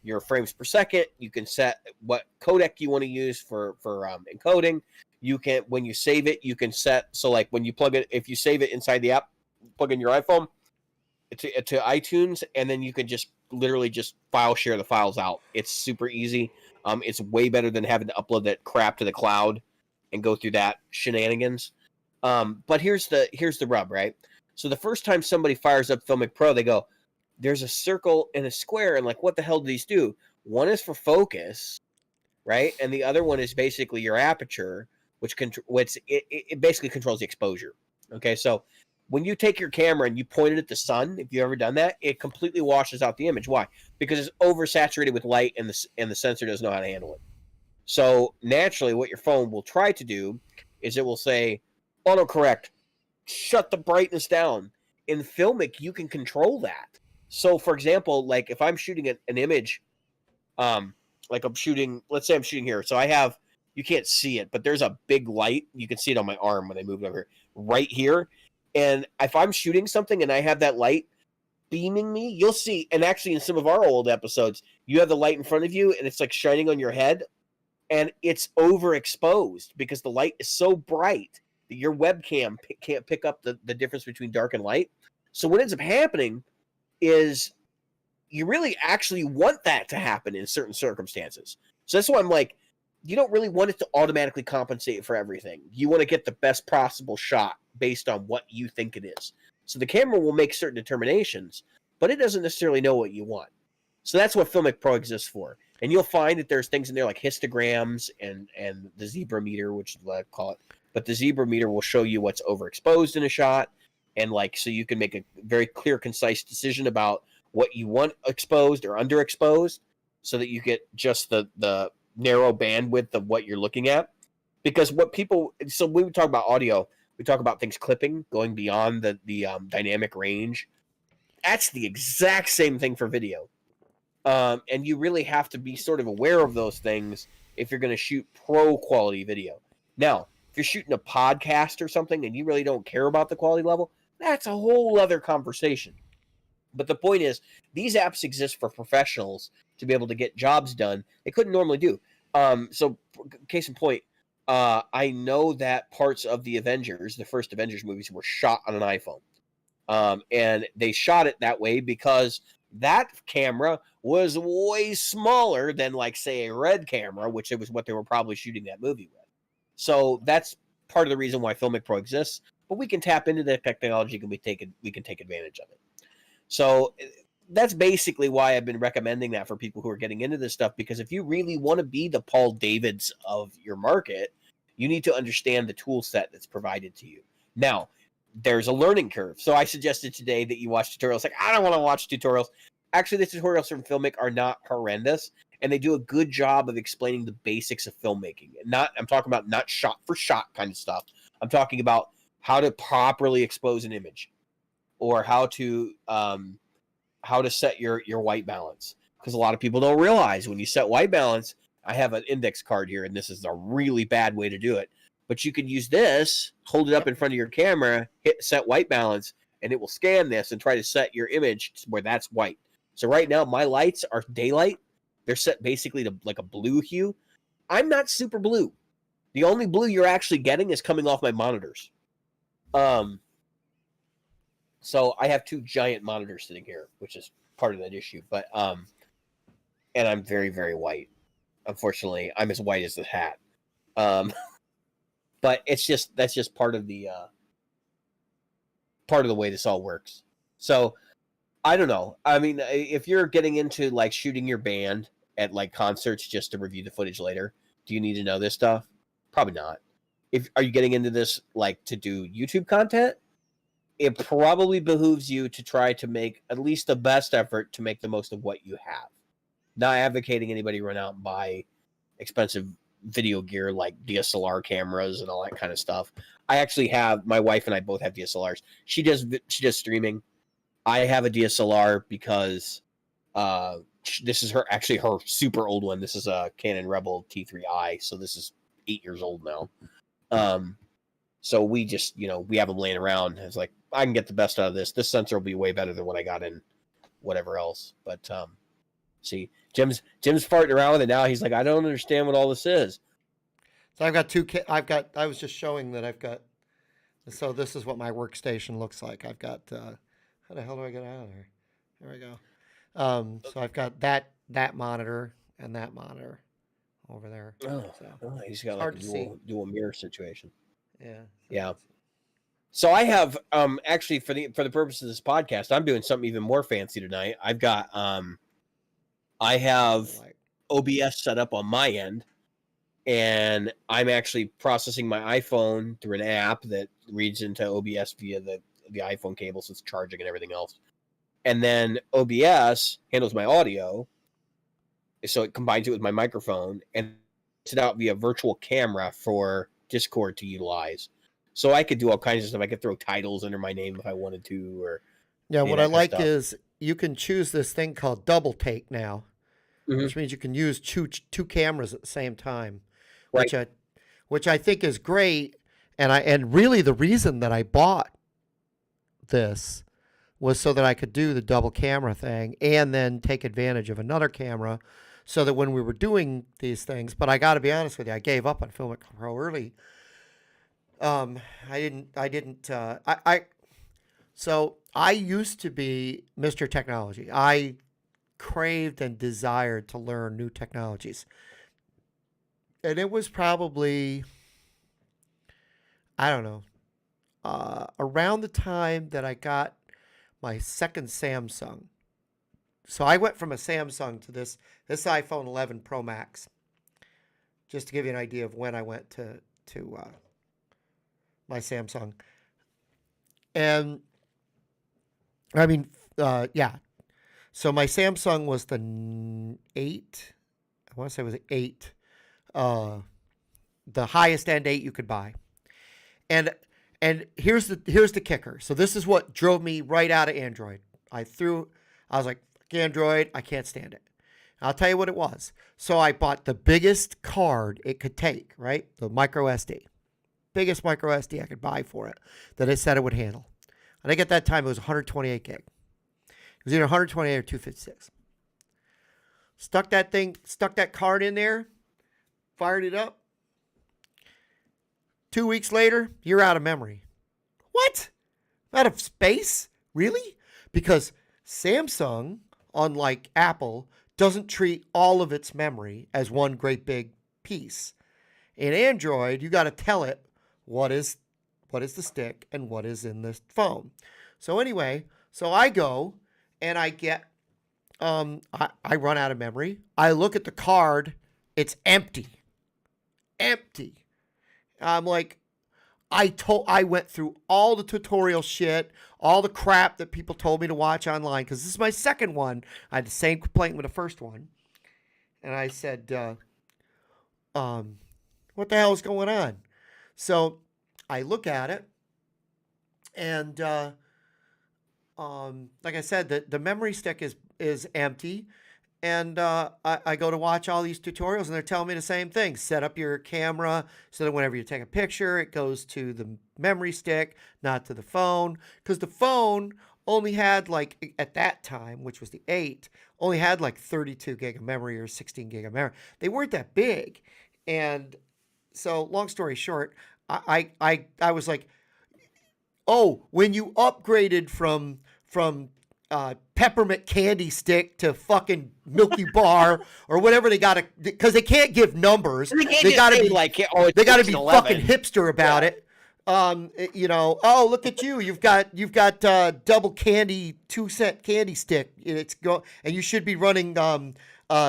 your frames per second. You can set what codec you want to use for encoding. You can, when you save it, you can set, so like when you plug it, if you save it inside the app, plug in your iPhone to iTunes, and then you can just literally just file share the files out. It's super easy. It's way better than having to upload that crap to the cloud and go through that shenanigans. But here's the rub, right? So the first time somebody fires up Filmic Pro, they go, there's a circle and a square, and like, what the hell do these do? One is for focus, right? And the other one is basically your aperture, which it basically controls the exposure. Okay, so when you take your camera and you point it at the sun, if you've ever done that, it completely washes out the image. Why? Because it's oversaturated with light, and the sensor doesn't know how to handle it. So naturally, what your phone will try to do is it will say, autocorrect, shut the brightness down. In Filmic, you can control that. So, for example, like if I'm shooting an image, like let's say I'm shooting here. So I have, you can't see it, but there's a big light. You can see it on my arm when I move it over here, right here. And if I'm shooting something and I have that light beaming me, you'll see, and actually in some of our old episodes, you have the light in front of you and it's like shining on your head, and it's overexposed because the light is so bright that your webcam can't pick up the difference between dark and light. So what ends up happening is you really actually want that to happen in certain circumstances. So that's why I'm like, you don't really want it to automatically compensate for everything. You want to get the best possible shot based on what you think it is. So the camera will make certain determinations, but it doesn't necessarily know what you want. So that's what Filmic Pro exists for. And you'll find that there's things in there like histograms and the zebra meter, which is what I call it. But the zebra meter will show you what's overexposed in a shot. And like, so you can make a very clear, concise decision about what you want exposed or underexposed, so that you get just the narrow bandwidth of what you're looking at. Because so when we talk about audio, we talk about things clipping, going beyond the dynamic range. That's the exact same thing for video. And you really have to be sort of aware of those things if you're going to shoot pro quality video. Now, if you're shooting a podcast or something and you really don't care about the quality level, that's a whole other conversation. But the point is, these apps exist for professionals to be able to get jobs done they couldn't normally do. So, case in point, I know that parts of the Avengers, the first Avengers movies, were shot on an iPhone. And they shot it that way because that camera was way smaller than, like, say, a Red camera, which it was what they were probably shooting that movie with. So that's part of the reason why Filmic Pro exists. But we can tap into that technology and we can take advantage of it. So that's basically why I've been recommending that for people who are getting into this stuff, because if you really want to be the Paul Davids of your market, you need to understand the tool set that's provided to you. Now, there's a learning curve. So I suggested today that you watch tutorials. Like, I don't want to watch tutorials. Actually, the tutorials from Filmic are not horrendous, and they do a good job of explaining the basics of filmmaking. I'm talking about not shot for shot kind of stuff. I'm talking about how to properly expose an image, or how to set your white balance. Because a lot of people don't realize when you set white balance, I have an index card here, and this is a really bad way to do it. But you can use this, hold it up in front of your camera, hit set white balance, and it will scan this and try to set your image where that's white. So right now, my lights are daylight. They're set basically to like a blue hue. I'm not super blue. The only blue you're actually getting is coming off my monitors. So I have two giant monitors sitting here, which is part of that issue. But and I'm very, very white. Unfortunately, I'm as white as the hat. But that's just part of the way this all works. So I don't know. I mean, if you're getting into like shooting your band at like concerts just to review the footage later, do you need to know this stuff? Probably not. Are you getting into this like to do YouTube content? It probably behooves you to try to make at least the best effort to make the most of what you have. Not advocating anybody run out and buy expensive video gear like DSLR cameras and all that kind of stuff. I actually have, my wife and I both have DSLRs. She does streaming. I have a DSLR because this is her super old one. This is a Canon Rebel T3i, so this is 8 years old now. So we just, we have them laying around. It's like, I can get the best out of this. This sensor will be way better than what I got in whatever else. But see, Jim's farting around with it now. He's like, I don't understand what all this is. So I've got I was just showing that I've got, so this is what my workstation looks like. I've got, how the hell do I get out of there? There we go. So I've got that monitor and that monitor over there. He's got hard like to a see. dual mirror situation. Yeah. Yeah. So I have actually for the purpose of this podcast, I'm doing something even more fancy tonight. I've got I have OBS set up on my end, and I'm actually processing my iPhone through an app that reads into OBS via the iPhone cable, so it's charging and everything else. And then OBS handles my audio, so it combines it with my microphone and puts it out via virtual camera for Discord to utilize. So I could do all kinds of stuff. I could throw titles under my name if I wanted to, or yeah. What I like is you can choose this thing called double take now, which means you can use two cameras at the same time, right. which I think is great. And really the reason that I bought this was so that I could do the double camera thing and then take advantage of another camera, so that when we were doing these things. But I got to be honest with you, I gave up on Filmic Pro early. So I used to be Mr. Technology. I craved and desired to learn new technologies. And it was probably, I don't know, around the time that I got my second Samsung. So I went from a Samsung to this iPhone 11 Pro Max, just to give you an idea of when I went to my Samsung. And I mean, yeah. So my Samsung was the 8. I want to say it was 8. The highest end 8 you could buy. And here's the kicker. So this is what drove me right out of Android. I was like, Android, I can't stand it. I'll tell you what it was. So I bought the biggest card it could take, right? The micro SD. Biggest micro SD I could buy for it that it said it would handle. I think at that time it was 128 gig. It was either 128 or 256. Stuck that card in there, fired it up. 2 weeks later, you're out of memory. What? Out of space? Really? Because Samsung, unlike Apple, doesn't treat all of its memory as one great big piece. In Android, you got to tell it what is the stick and what is in the phone. So anyway, so I go and I get, I run out of memory. I look at the card. It's empty. Empty. I'm like, I went through all the tutorial shit, all the crap that people told me to watch online, because this is my second one. I had the same complaint with the first one. And I said, what the hell is going on? So I look at it, and like I said, the memory stick is empty. And I go to watch all these tutorials, and they're telling me the same thing. Set up your camera so that whenever you take a picture, it goes to the memory stick, not to the phone. Because the phone only had, like, at that time, which was the 8, only had like 32 gig of memory or 16 gig of memory. They weren't that big. And so, long story short, I was like, oh, when you upgraded from peppermint candy stick to fucking Milky Bar or whatever they got to, because they can't give numbers. They got to be like, they got to be 11. Fucking hipster about it. You know, oh, look at you. You've got double candy, 2-cent candy stick. And you should be running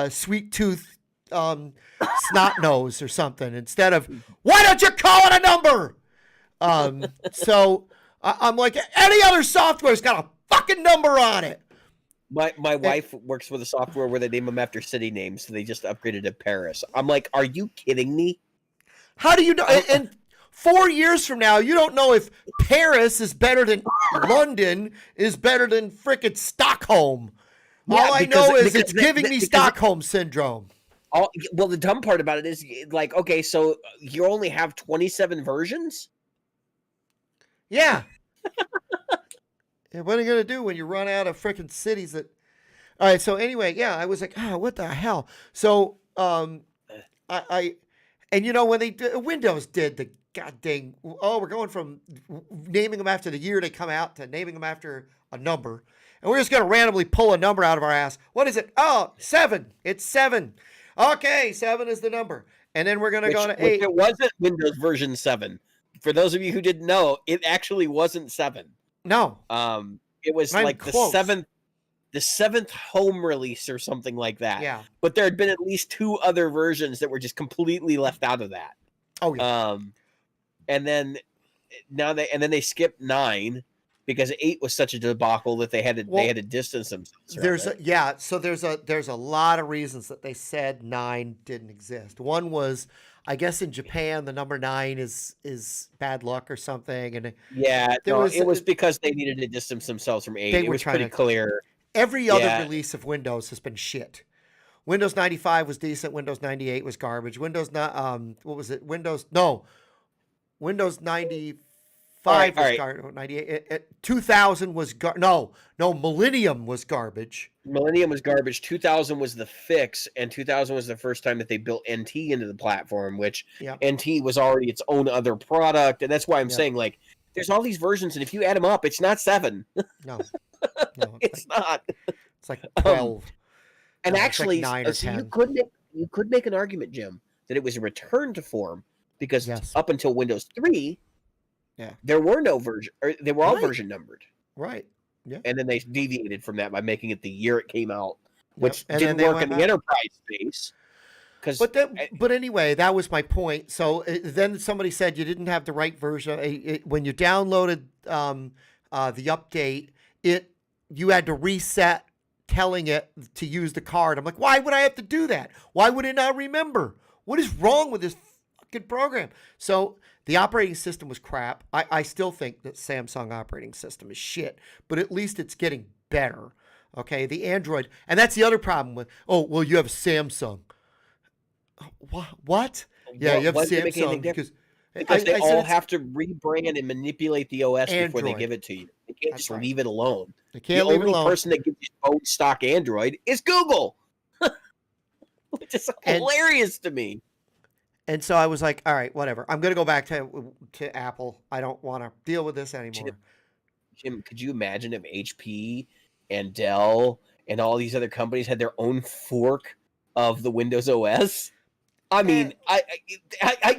sweet tooth snot nose or something instead of, why don't you call it a number? So I'm like, any other software's got a fucking number on it. My wife works with a software where they name them after city names, so they just upgraded to Paris. I'm like, are you kidding me? How do you know? And 4 years from now, you don't know if Paris is better than London, is better than frickin' Stockholm. Yeah, all I know is it's giving me Stockholm syndrome. Well, the dumb part about it is, like, okay, so you only have 27 versions? Yeah. And what are you gonna do when you run out of freaking cities that? All right. So anyway, yeah, I was like, what the hell? So I and when Windows did the god dang, we're going from naming them after the year they come out to naming them after a number, and we're just gonna randomly pull a number out of our ass. What is it? Oh, 7. It's 7. Okay, 7 is the number, and then we're gonna go to 8. It wasn't Windows version 7. For those of you who didn't know, it actually wasn't 7. No, It was not like even close. the seventh home release or something like that. Yeah. But there had been at least 2 other versions that were just completely left out of that. Oh yeah. And then they skipped 9 because 8 was such a debacle that they had to distance themselves. So there's a lot of reasons that they said 9 didn't exist. One was, I guess in Japan the number 9 is bad luck or something, and it was because they needed to distance themselves from 8. It was pretty clear. Every other release of Windows has been shit. Windows 95 was decent. Windows 98 was garbage. Windows 95 was garbage. 98. 2000 was Millennium was garbage. Millennium was garbage. 2000 was the fix, and 2000 was the first time that they built NT into the platform, which NT was already its own other product, and that's why I'm saying, like, there's all these versions, and if you add them up, it's not 7. No, it's not. It's like 12. And actually, like 9 or so 10. you could make an argument, Jim, that it was a return to form because up until Windows 3, there were no version, or they were all version numbered. Right. Yeah. And then they deviated from that by making it the year it came out, which didn't work in the enterprise space. But anyway, that was my point. So then somebody said you didn't have the right version. When you downloaded the update, you had to reset telling it to use the card. I'm like, why would I have to do that? Why would it not remember? What is wrong with this fucking program? So the operating system was crap. I still think that Samsung operating system is shit, but at least it's getting better. Okay, the Android, and that's the other problem with, you have Samsung. What? Yeah, you have Samsung because they all have to rebrand and manipulate the OS before they give it to you. They can't just leave it alone. They can't leave it alone. The only person that gives you own stock Android is Google. Which is hilarious to me. And so I was like, all right, whatever. I'm going to go back to Apple. I don't want to deal with this anymore. Jim, could you imagine if HP and Dell and all these other companies had their own fork of the Windows OS? I mean, I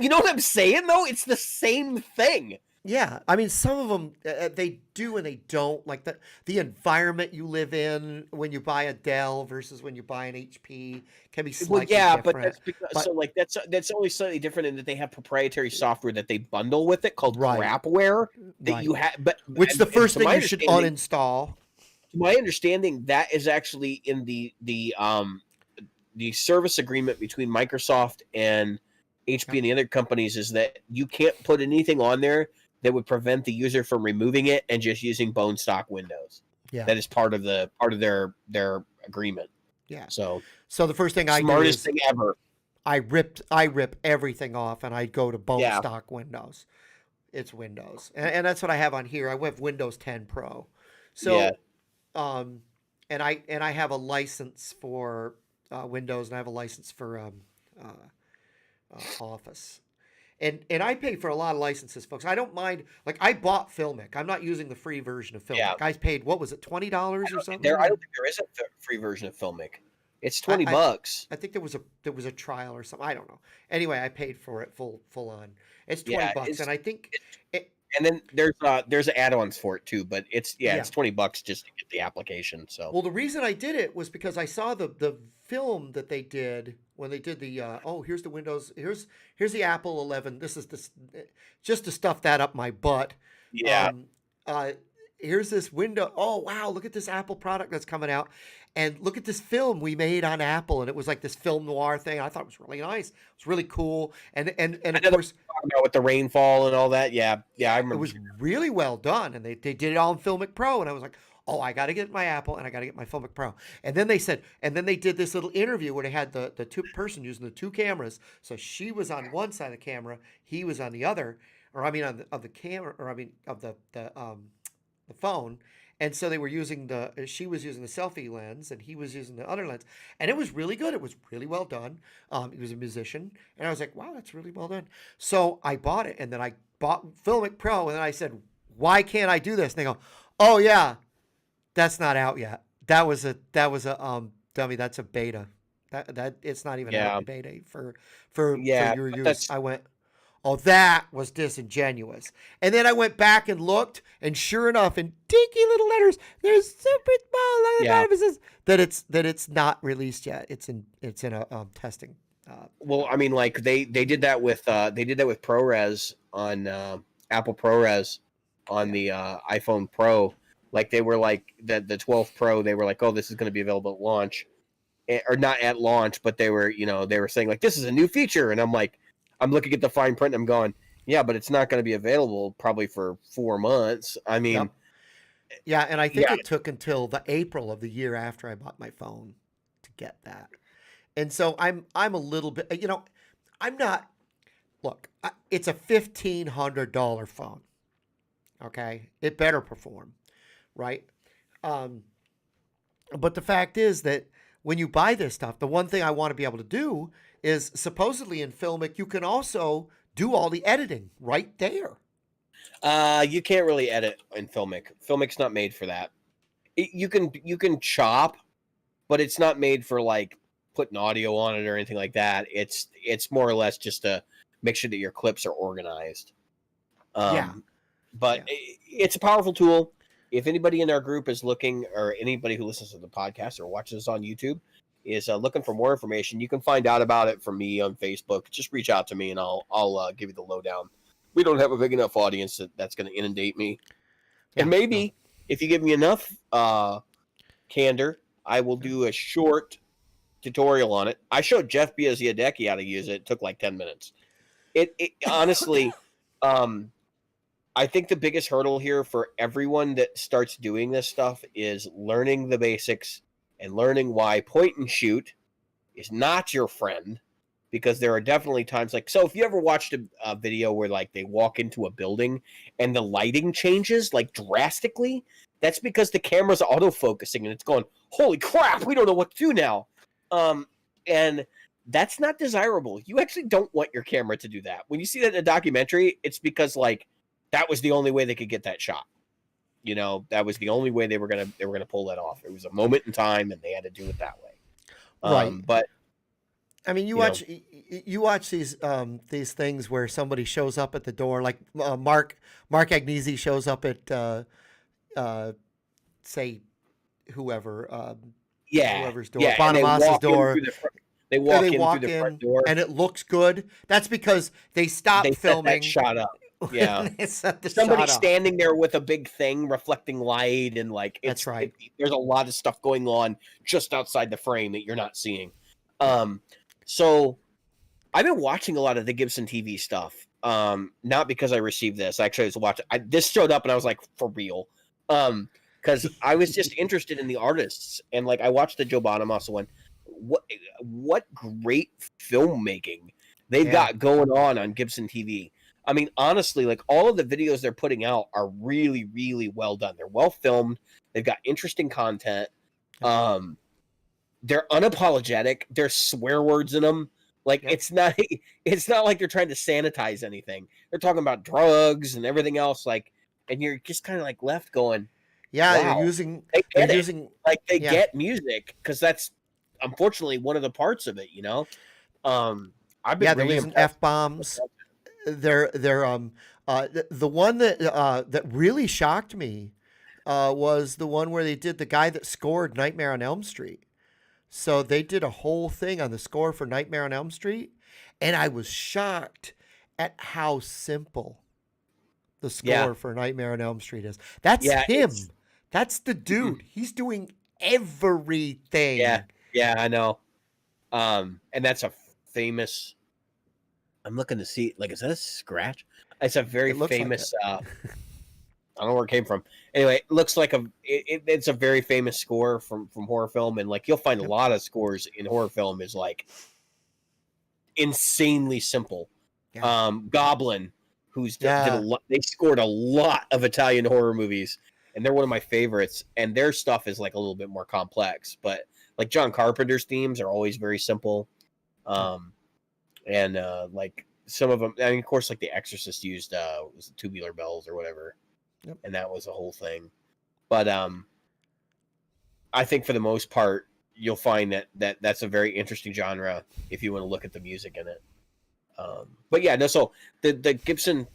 you know what I'm saying, though? It's the same thing. Yeah. I mean, some of them, they do and they don't. Like the environment you live in when you buy a Dell versus when you buy an HP can be slightly different. But that's because, that's only slightly different in that they have proprietary software that they bundle with it called crapware that you have. Which the first thing you should uninstall. To my understanding, that is actually in the service agreement between Microsoft and HP and the other companies is that you can't put anything on there that would prevent the user from removing it and just using bone stock Windows. Yeah, that is part of their agreement. Yeah. So the first thing I do smartest thing ever. I rip everything off and I go to bone stock Windows. It's Windows, and that's what I have on here. I have Windows 10 Pro. So, and I have a license for Windows, and I have a license for Office, and I pay for a lot of licenses, folks. I don't mind. Like, I bought Filmic. I'm not using the free version of Filmic. Yeah. I paid, what was it, $20 or something? I don't think there is a free version of Filmic. It's $20. I think there was a trial or something. I don't know. Anyway, I paid for it full on. It's $20, and I think. And then there's add-ons for it too, but it's $20 just to get the application. So the reason I did it was because I saw the film that they did when they did the here's the Windows, here's the Apple 11. This is just to stuff that up my butt. Yeah. Here's this window. Oh wow, look at this Apple product that's coming out, and look at this film we made on Apple, and it was like this film noir thing. I thought it was really nice. It was really cool, and of course, with the rainfall and all that. Yeah, I remember. It was really well done, and they did it all in Filmic Pro, and I was like, oh, I got to get my Apple, and I got to get my Filmic Pro. And then they did this little interview where they had the two person using the two cameras. So she was on one side of the camera, he was on the other. or I mean, of the camera, or I mean, of the phone. And so they were using she was using the selfie lens, and he was using the other lens, and it was really good. It was really well done. He was a musician, and I was like, wow, that's really well done. So I bought it, and then I bought Filmic Pro, and then I said, why can't I do this? And they go, oh yeah, that's not out yet. That was a dummy. That's a beta. That it's not even out Yeah. in beta for Yeah, your but use. that's I went, oh, that was disingenuous. And then I went back and looked, and sure enough, in dinky little letters, there's super small letter yeah. notices that it's not released yet. It's in a testing. Well, I mean, like they did that with ProRes on Apple ProRes on Yeah. the iPhone Pro. Like they were like the 12 Pro. They were like, oh, this is going to be available at launch, or not at launch, but they were they were saying like this is a new feature, and I'm like, I'm looking at the fine print, and I'm going, yeah, but it's not going to be available probably for 4 months. I mean, Yep. Yeah, and I think yeah, it took until the April of the year after I bought my phone to get that. And so I'm a little bit, I'm not. Look, it's a $1,500 phone. Okay, it better perform, right? Um, but the fact is that when you buy this stuff, the one thing I want to be able to do is supposedly in Filmic you can also do all the editing right there. you can't really edit in Filmic. Filmic's not made for that. You can chop, but it's not made for like putting audio on it or anything like that. It's more or less just to make sure that your clips are organized. Yeah, But yeah, it's a powerful tool. If anybody in our group is looking, or anybody who listens to the podcast or watches on YouTube is looking for more information, you can find out about it from me on Facebook. Just reach out to me, and I'll give you the lowdown. We don't have a big enough audience that's going to inundate me, and yeah. No, maybe if you give me enough candor, I will do a short tutorial on it. I showed Jeff Biaziadecki how to use it. It took like 10 minutes. It honestly, I think the biggest hurdle here for everyone that starts doing this stuff is learning the basics and learning why point and shoot is not your friend, because there are definitely times like, so if you ever watched a video where like they walk into a building and the lighting changes like drastically, that's because the camera's autofocusing and it's going, holy crap, we don't know what to do now. And that's not desirable. You actually don't want your camera to do that. When you see that in a documentary, it's because like that was the only way they could get that shot. That was the only way they were gonna pull that off. It was a moment in time, and they had to do it that way. right. But I mean, you watch these things where somebody shows up at the door, like Mark Agnesi shows up at say whoever yeah, whoever's door, yeah, and Bonamas's door, they and walk they in through walk the front in door. and it looks good. That's because they They stopped set that filming shot up. Yeah, when they set the somebody shot up. standing there with a big thing reflecting light, and like That's right. there's a lot of stuff going on just outside the frame that you're not seeing. So I've been watching a lot of the Gibson TV stuff. Not because I received this. Actually, I was watching. This showed up, and I was like, for real. Because I was just interested in the artists, and like I watched the Joe Bonamassa one. What great filmmaking they've Yeah. got going on Gibson TV. I mean, honestly, like all of the videos they're putting out are really, really well done. They're well filmed. They've got interesting content. They're unapologetic. There's swear words in them. Like Yep. it's not like they're trying to sanitize anything. They're talking about drugs and everything else. Like, and you're just kind of like left going, Yeah, wow, they're get it. using Like they yeah. get music, because that's unfortunately one of the parts of it. I've been They're really using impressed. F-bombs. They're the one that really shocked me was the one where they did the guy that scored Nightmare on Elm Street. So they did a whole thing on the score for Nightmare on Elm Street, and I was shocked at how simple the Yeah. score for Nightmare on Elm Street is. That's Yeah, him. That's the dude. He's doing everything. Yeah, I know. And that's a famous. I'm looking to see, like, is that a scratch? It's a very It looks like famous. I don't know where it came from. Anyway, it looks like it's a very famous score from horror film, and like you'll find a lot of scores in horror film is like insanely simple. Yeah. Goblin, did a lot. They scored a lot of Italian horror movies, and they're one of my favorites. And their stuff is like a little bit more complex, but like John Carpenter's themes are always very simple. And like some of them, I mean, of course, like The Exorcist used was it Tubular Bells or whatever, and that was a whole thing. But I think for the most part, you'll find that that's a very interesting genre if you want to look at the music in it. But yeah, no. So the Gibson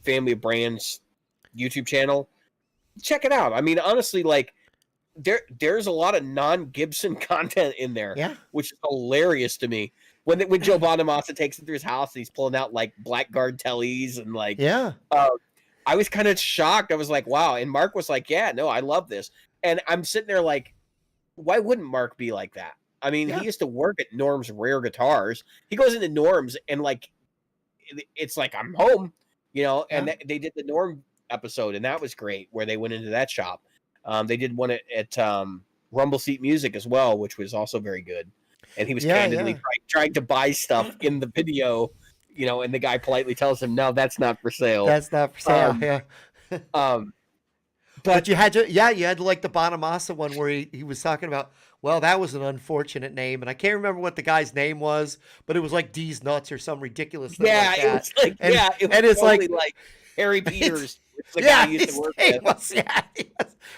family of brands YouTube channel, check it out. I mean, honestly, like there's a lot of non-Gibson content in there, which is hilarious to me. When Joe Bonamassa takes it through his house and he's pulling out like Blackguard tellies and like I was kind of shocked. I was like, wow. And Mark was like, yeah, no, I love this. And I'm sitting there like, why wouldn't Mark be like that? I mean, he used to work at Norm's Rare Guitars. He goes into Norm's and like, it's like I'm home, you know. And they did the Norm episode, and that was great. Where they went into that shop. They did one at Rumble Seat Music as well, which was also very good. And he was candidly trying to buy stuff in the video, you know. And the guy politely tells him, "No, that's not for sale. That's not for sale." But you had to like the Bonamassa one where he was talking about, well, that was an unfortunate name, and I can't remember what the guy's name was, but it was like D's Nuts or some ridiculous thing like that. It was like, and it's totally like Harry Peters, the guy he used to work with.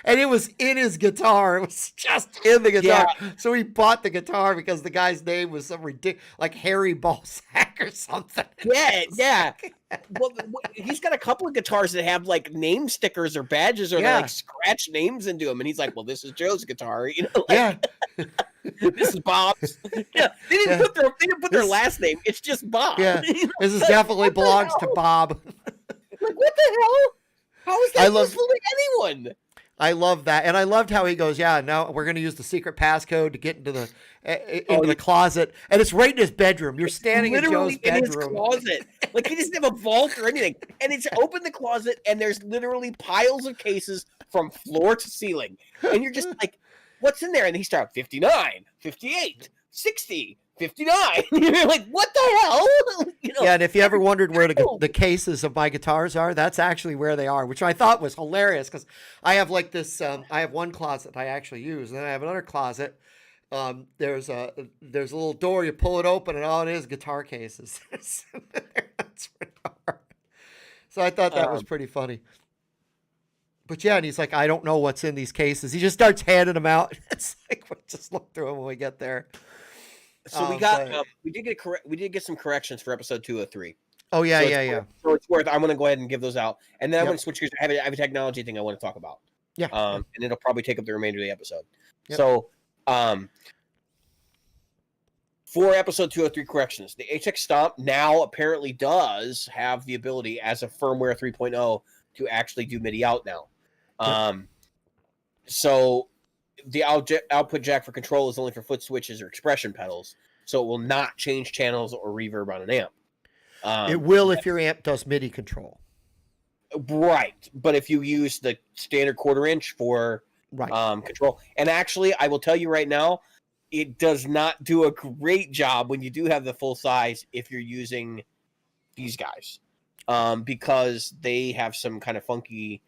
And it was in his guitar. It was just in the guitar. So he bought the guitar because the guy's name was some ridiculous, like Harry Balzac or something. Well, he's got a couple of guitars that have like name stickers or badges or they like scratch names into them, and he's like, "Well, this is Joe's guitar, you know." Like, this is Bob's. Yeah, they didn't put their last name. It's just Bob. Yeah, this is definitely belongs to Bob. Like, what the hell? How is that useful to anyone? I love that, and I loved how he goes, "Yeah, now we're going to use the secret passcode to get into the closet," and it's right in his bedroom. You're standing in Joe's bedroom, his closet. Like he doesn't have a vault or anything, and it's open the closet, and there's literally piles of cases from floor to ceiling, and you're just like, "What's in there?" And he starts 59, 58, 60. 59. You're like, what the hell? You know? Yeah, and if you ever wondered where the cases of my guitars are, that's actually where they are, which I thought was hilarious because I have like this. I have one closet I actually use, and then I have another closet. There's a little door, you pull it open, and all it is guitar cases. That's where they are. So I thought that was pretty funny. But yeah, and he's like, I don't know what's in these cases. He just starts handing them out. It's like, we'll just look through them when we get there. So we did get some corrections for episode 203. Oh yeah. So it's worth. I'm going to go ahead and give those out, and then I'm going to switch gears. I have a technology thing I want to talk about. Yeah. And it'll probably take up the remainder of the episode. Yep. So, for episode 203 corrections, the HX Stomp now apparently does have the ability as a firmware 3.0 to actually do MIDI out now. So the output jack for control is only for foot switches or expression pedals, so it will not change channels or reverb on an amp. It will if your amp does MIDI control. Right, but if you use the standard 1/4 inch for control, and actually, I will tell you right now, it does not do a great job when you do have the full size if you're using these guys, because they have some kind of funky.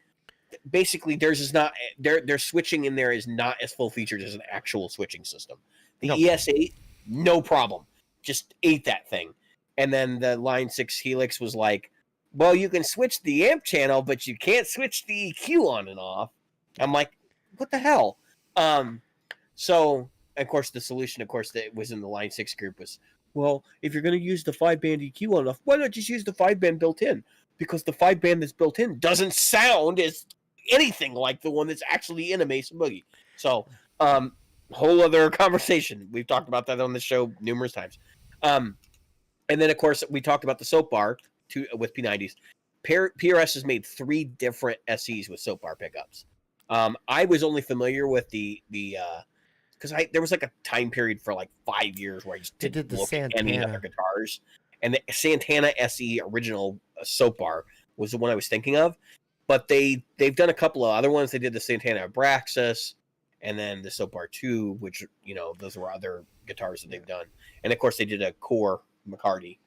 Basically, theirs is not their switching in there is not as full featured as an actual switching system. The ES8, no problem, just ate that thing. And then the Line 6 Helix was like, well, you can switch the amp channel, but you can't switch the EQ on and off. I'm like, what the hell? So of course the solution, that was in the Line 6 group was, well, if you're going to use the 5-band EQ on off, why not just use the 5-band built in? Because the 5-band that's built in doesn't sound as anything like the one that's actually in a Mesa Boogie. So, whole other conversation. We've talked about that on the show numerous times. And then, of course, we talked about the soap bar with P90s. PRS has made 3 different SEs with soap bar pickups. I was only familiar with the because there was like a time period for like 5 years where I just didn't look at any other guitars. And the Santana SE original soap bar was the one I was thinking of. But they've done a couple of other ones. They did the Santana Abraxas, and then the Soap Bar 2, which, you know, those were other guitars that they've done. And of course, they did a Core McCarty.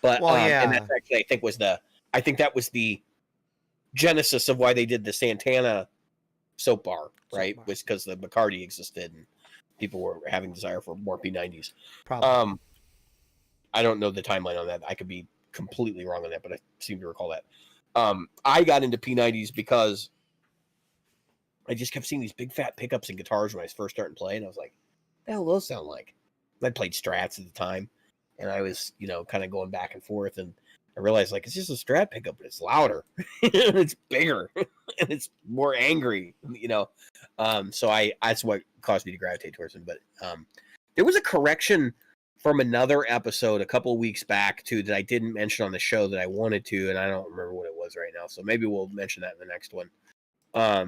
But and that's actually, I think, was the I think that was the genesis of why they did the Santana soap bar, right? bar. Was because the McCarty existed and people were having desire for more P90s. Probably. I don't know the timeline on that. I could be completely wrong on that, but I seem to recall that. I got into P90s because I just kept seeing these big fat pickups and guitars when I was first starting playing. I was like, what the hell do those sound like? I played strats at the time, and I was, kind of going back and forth, and I realized, like, it's just a strat pickup, but it's louder, it's bigger, and it's more angry, So that's what caused me to gravitate towards them. But there was a correction from another episode a couple of weeks back, too, that I didn't mention on the show that I wanted to, and I don't remember what it was right now, so maybe we'll mention that in the next one. I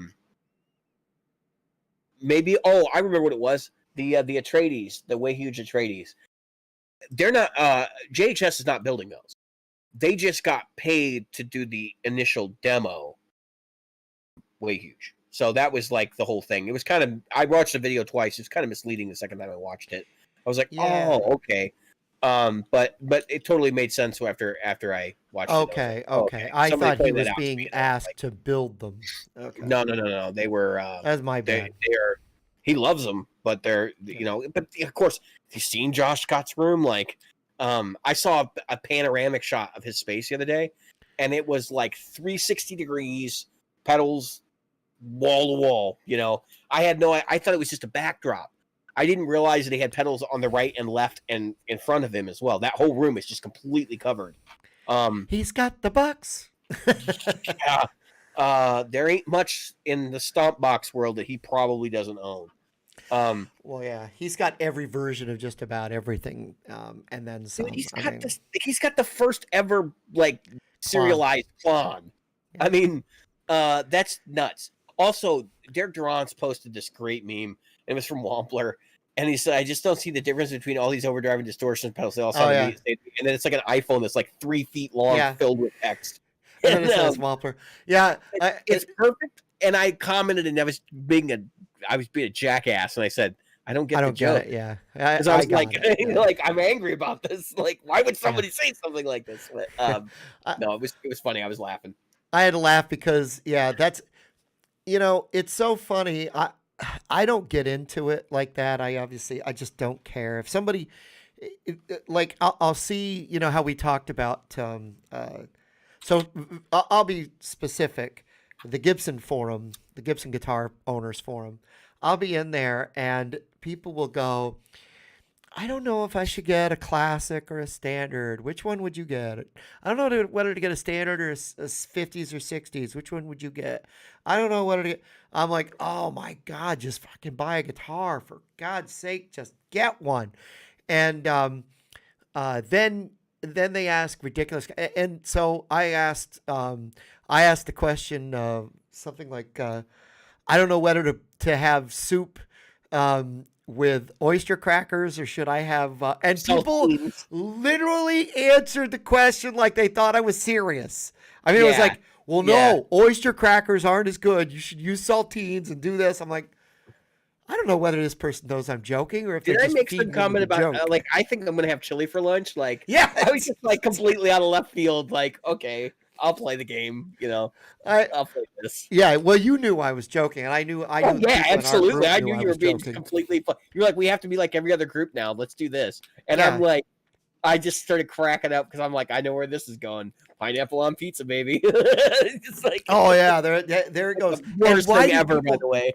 remember what it was. The Atreides, the Way Huge Atreides. They're not JHS is not building those. They just got paid to do the initial demo. Way Huge. So that was like the whole thing. It was kind of, I watched the video twice. It was kind of misleading the second time I watched it. I was like, oh, okay. But it totally made sense after I watched it. Okay. I thought he was being asked to build them. Okay. No. They were that's my bad. He loves them, but they're but of course, have you seen Josh Scott's room? Like, I saw a panoramic shot of his space the other day, and it was like 360 degrees, pedals, wall to wall. I thought it was just a backdrop. I didn't realize that he had pedals on the right and left and in front of him as well. That whole room is just completely covered. He's got the bucks. Yeah. There ain't much in the Stomp Box world that he probably doesn't own. Well, yeah, he's got every version of just about everything, and then some. Dude, he's got the first ever serialized Klon. Yeah. I mean, that's nuts. Also, Derek Durant's posted this great meme. It was from Wampler, and he said, "I just don't see the difference between all these overdrive and distortion pedals. They all sound amazing." And then it's like an iPhone that's like 3 feet long, filled with text. And it says Wampler. Yeah, it's perfect. And I commented, and I was being a jackass, and I said, "I don't get the joke." It, yeah, because I was like, I'm angry about this. Like, why would somebody say something like this? But, no, it was funny. I was laughing. I had to laugh because that's it's so funny. I don't get into it like that. I just don't care. If somebody like I'll see, how we talked about. So I'll be specific. The Gibson forum, the Gibson Guitar Owners Forum. I'll be in there, and people will go, I don't know if I should get a classic or a standard. Which one would you get? I don't know whether to get a standard or a 50s or 60s. Which one would you get? I don't know whether to get. I'm like, oh my God, just fucking buy a guitar. For God's sake, just get one. And then they ask ridiculous. And so I asked the question, something like, I don't know whether to have soup with oyster crackers, or should I have and people literally answered the question like they thought I was serious. I mean, it was like, well, no, oyster crackers aren't as good. You should use saltines and do this. I'm like, I don't know whether this person knows I'm joking or if did I make some comment about I think I'm gonna have chili for lunch. Like, I was just like completely out of left field. Like, okay, I'll play the game. I'll play this. Yeah, well, you knew I was joking, and I knew. Yeah, absolutely. I knew you were being completely fun. You're like, we have to be like every other group now. Let's do this. And I'm like, I just started cracking up because I'm like, I know where this is going. Pineapple on pizza, baby. It's like, oh yeah, there it goes. Worst thing ever, by the way.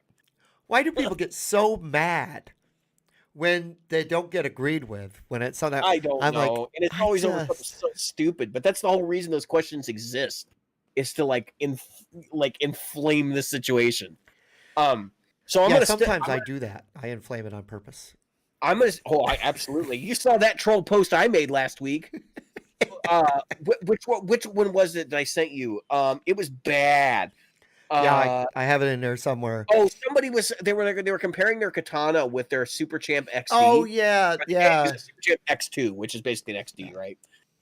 Why do people get so mad when they don't get agreed with? When it's something I don't know, and it's always over something so stupid. But that's the whole reason those questions exist, is to inflame the situation. So I do that. I inflame it on purpose. Absolutely. You saw that troll post I made last week. Which one was it that I sent you? It was bad. I have it in there somewhere. Oh, they were comparing their katana with their Super Champ XD. Oh yeah. Super Champ X2, which is basically an XD, right?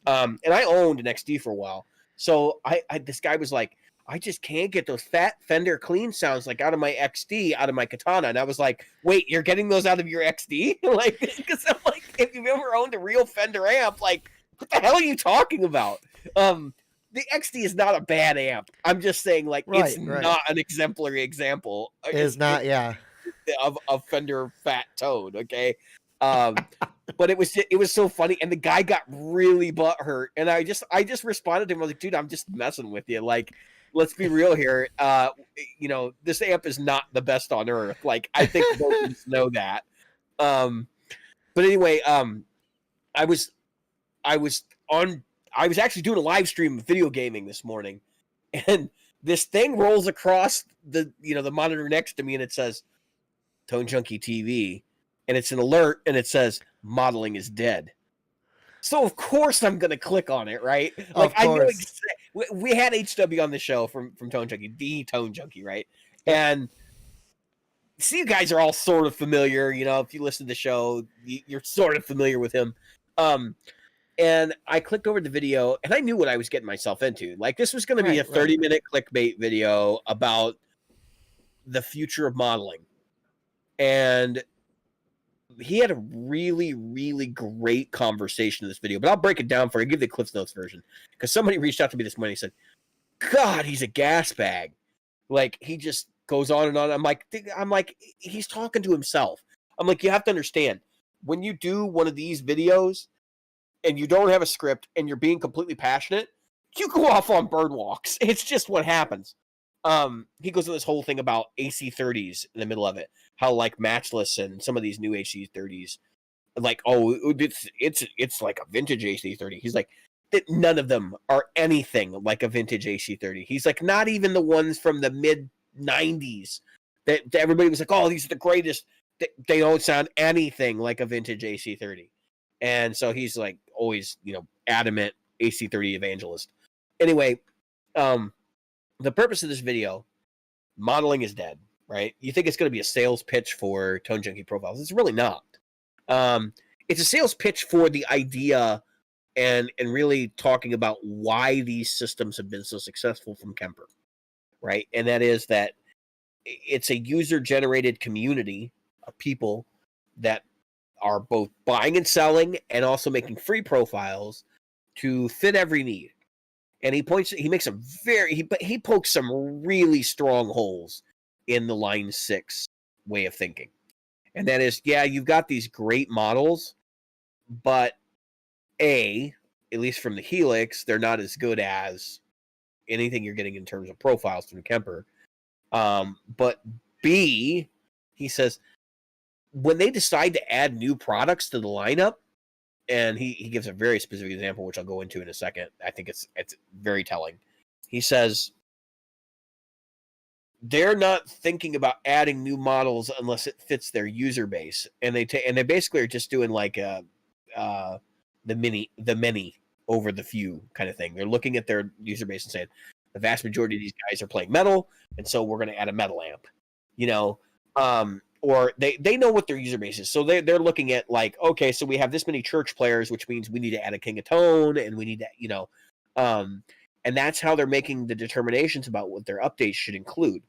And I owned an XD for a while. So this guy was like, I just can't get those fat Fender clean sounds out of my XD, out of my katana. And I was like, wait, you're getting those out of your XD? Because I'm like, if you've ever owned a real Fender amp, what the hell are you talking about? the XD is not a bad amp. I'm just saying, like, it's Right. not an exemplary example Is not. Yeah. of Fender Fat Toad. Okay, but it was so funny, and the guy got really butthurt, and I just responded to him. I was like, dude, I'm just messing with you. Like, let's be real here. This amp is not the best on earth. Like, I think both of us know that. But anyway, I was I was actually doing a live stream of video gaming this morning, and this thing rolls across the monitor next to me, and it says Tone Junkie TV, and it's an alert, and it says modeling is dead. So of course I'm gonna click on it, right? Like, I knew we had HW on the show from Tone Junkie, the Tone Junkie, right? And see, you guys are all sort of familiar. If you listen to the show, you're sort of familiar with him. And I clicked over the video, and I knew what I was getting myself into. Like, this was going to be a 30-minute clickbait video about the future of modeling. And he had a really, really great conversation in this video. But I'll break it down for you. I'll give the Cliff's Notes version. Because somebody reached out to me this morning and said, God, he's a gas bag. Like, he just goes on and on. I'm like, he's talking to himself. I'm like, you have to understand, when you do one of these videos and you don't have a script and you're being completely passionate, you go off on bird walks. It's just what happens. He goes into this whole thing about AC30s in the middle of it, how like Matchless and some of these new AC30s, like, oh, it's like a vintage AC30. He's like, that none of them are anything like a vintage AC30. He's like, not even the ones from the mid 90s that everybody was like, oh, these are the greatest. They don't sound anything like a vintage AC30. And so he's like always, adamant AC30 evangelist. Anyway, the purpose of this video, modeling is dead, right? You think it's going to be a sales pitch for Tone Junkie profiles. It's really not. It's a sales pitch for the idea and really talking about why these systems have been so successful from Kemper, right? And that is that it's a user-generated community of people that are both buying and selling and also making free profiles to fit every need. And he pokes some really strong holes in the Line 6 way of thinking. And that is, yeah, you've got these great models, but at least from the Helix, they're not as good as anything you're getting in terms of profiles from Kemper. But B, he says, when they decide to add new products to the lineup, and he gives a very specific example, which I'll go into in a second. I think it's very telling. He says they're not thinking about adding new models unless it fits their user base, and they basically are just doing like the many over the few kind of thing. They're looking at their user base and saying the vast majority of these guys are playing metal, and so we're going to add a metal amp, or they know what their user base is. So they're looking at like, okay, so we have this many church players, which means we need to add a King of Tone, and we need to, and that's how they're making the determinations about what their updates should include.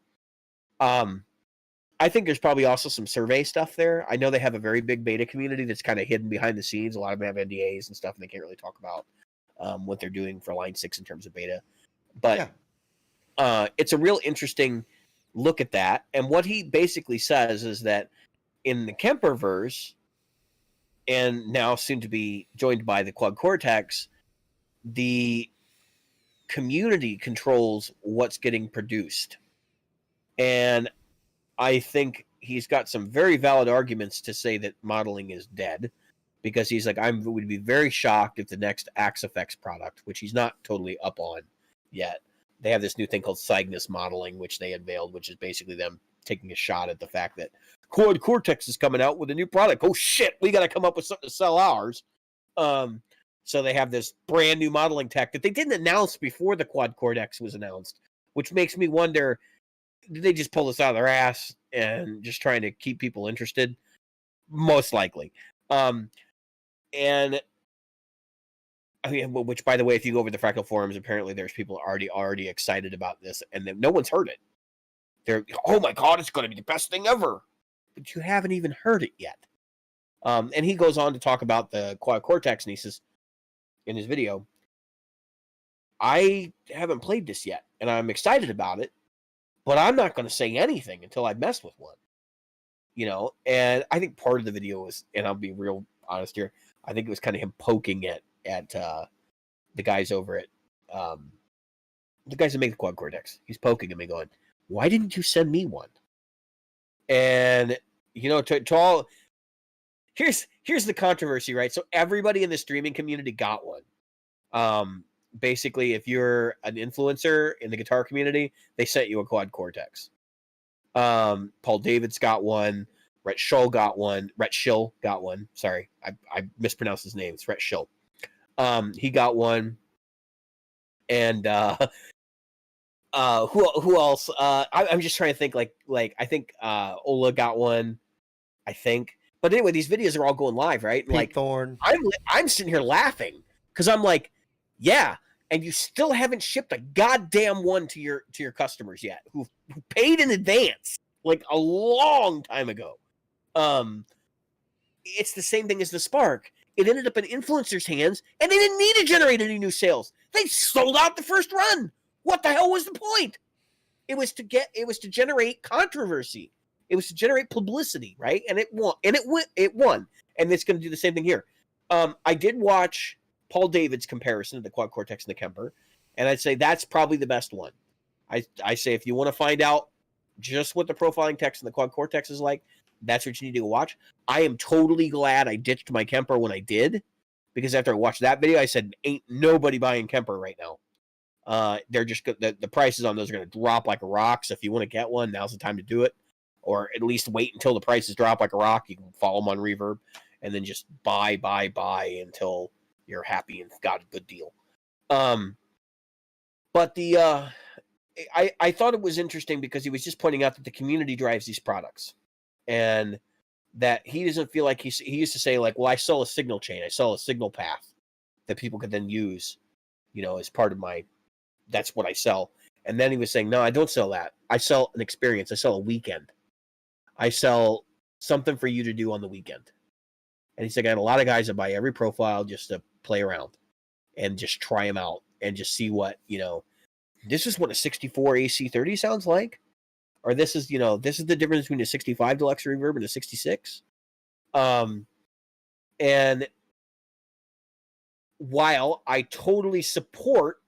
I think there's probably also some survey stuff there. I know they have a very big beta community that's kind of hidden behind the scenes. A lot of them have NDAs and stuff, and they can't really talk about what they're doing for Line 6 in terms of beta. But it's a real interesting look at that. And what he basically says is that in the Kemperverse, and now soon to be joined by the Quad Cortex, the community controls what's getting produced. And I think he's got some very valid arguments to say that modeling is dead, because he's like, I would be very shocked if the next Axe Effects product, which he's not totally up on yet, they have this new thing called Cygnus modeling, which they unveiled, which is basically them taking a shot at the fact that Quad Cortex is coming out with a new product. Oh shit, we got to come up with something to sell ours. So they have this brand new modeling tech that they didn't announce before the Quad Cortex was announced, which makes me wonder, did they just pull this out of their ass and just trying to keep people interested? Most likely. And I mean, which, by the way, if you go over the Fractal forums, apparently there's people already excited about this, and no one's heard it. They're, oh my god, it's going to be the best thing ever, but you haven't even heard it yet. And he goes on to talk about the Quad Cortex, and he says in his video, I haven't played this yet, and I'm excited about it, but I'm not going to say anything until I mess with one. And I think part of the video was, and I'll be real honest here, I think it was kind of him poking at the guys over at the guys that make the quad cortex. He's poking at me, going, "Why didn't you send me one?" And to all, here's the controversy, right? So everybody in the streaming community got one. Basically, if you're an influencer in the guitar community, they sent you a quad cortex. Paul David's got one. Rhett Schill got one. Sorry, I mispronounced his name. It's Rhett Schill. He got one. And who else? I'm just trying to think. Like I think Ola got one. I think. But anyway, these videos are all going live, right? Pete Thorne. I'm sitting here laughing because I'm like, yeah, and you still haven't shipped a goddamn one to your customers yet, who paid in advance like a long time ago. It's the same thing as the Spark. It ended up in influencers' hands, and they didn't need to generate any new sales. They sold out the first run. What the hell was the point? It was to generate controversy. It was to generate publicity, right? And it won. And it won. And it's going to do the same thing here. I did watch Paul David's comparison of the Quad Cortex and the Kemper, and I'd say that's probably the best one. I say if you want to find out just what the profiling text in the Quad Cortex is like, that's what you need to go watch. I am totally glad I ditched my Kemper when I did, because after I watched that video, I said, ain't nobody buying Kemper right now. They're just the prices on those are going to drop like a rock. So if you want to get one, now's the time to do it, or at least wait until the prices drop like a rock. You can follow them on Reverb, and then just buy until you're happy and got a good deal. But I thought it was interesting because he was just pointing out that the community drives these products, and that he doesn't feel like he used to say, like, well, I sell a signal chain, I sell a signal path that people could then use, as part of that's what I sell. And then he was saying, no, I don't sell that. I sell an experience. I sell a weekend. I sell something for you to do on the weekend. And he said, I got a lot of guys that buy every profile just to play around and just try them out and just see what, this is what a 64 AC30 sounds like. Or this is the difference between a 65 deluxe reverb and a 66. And while I totally support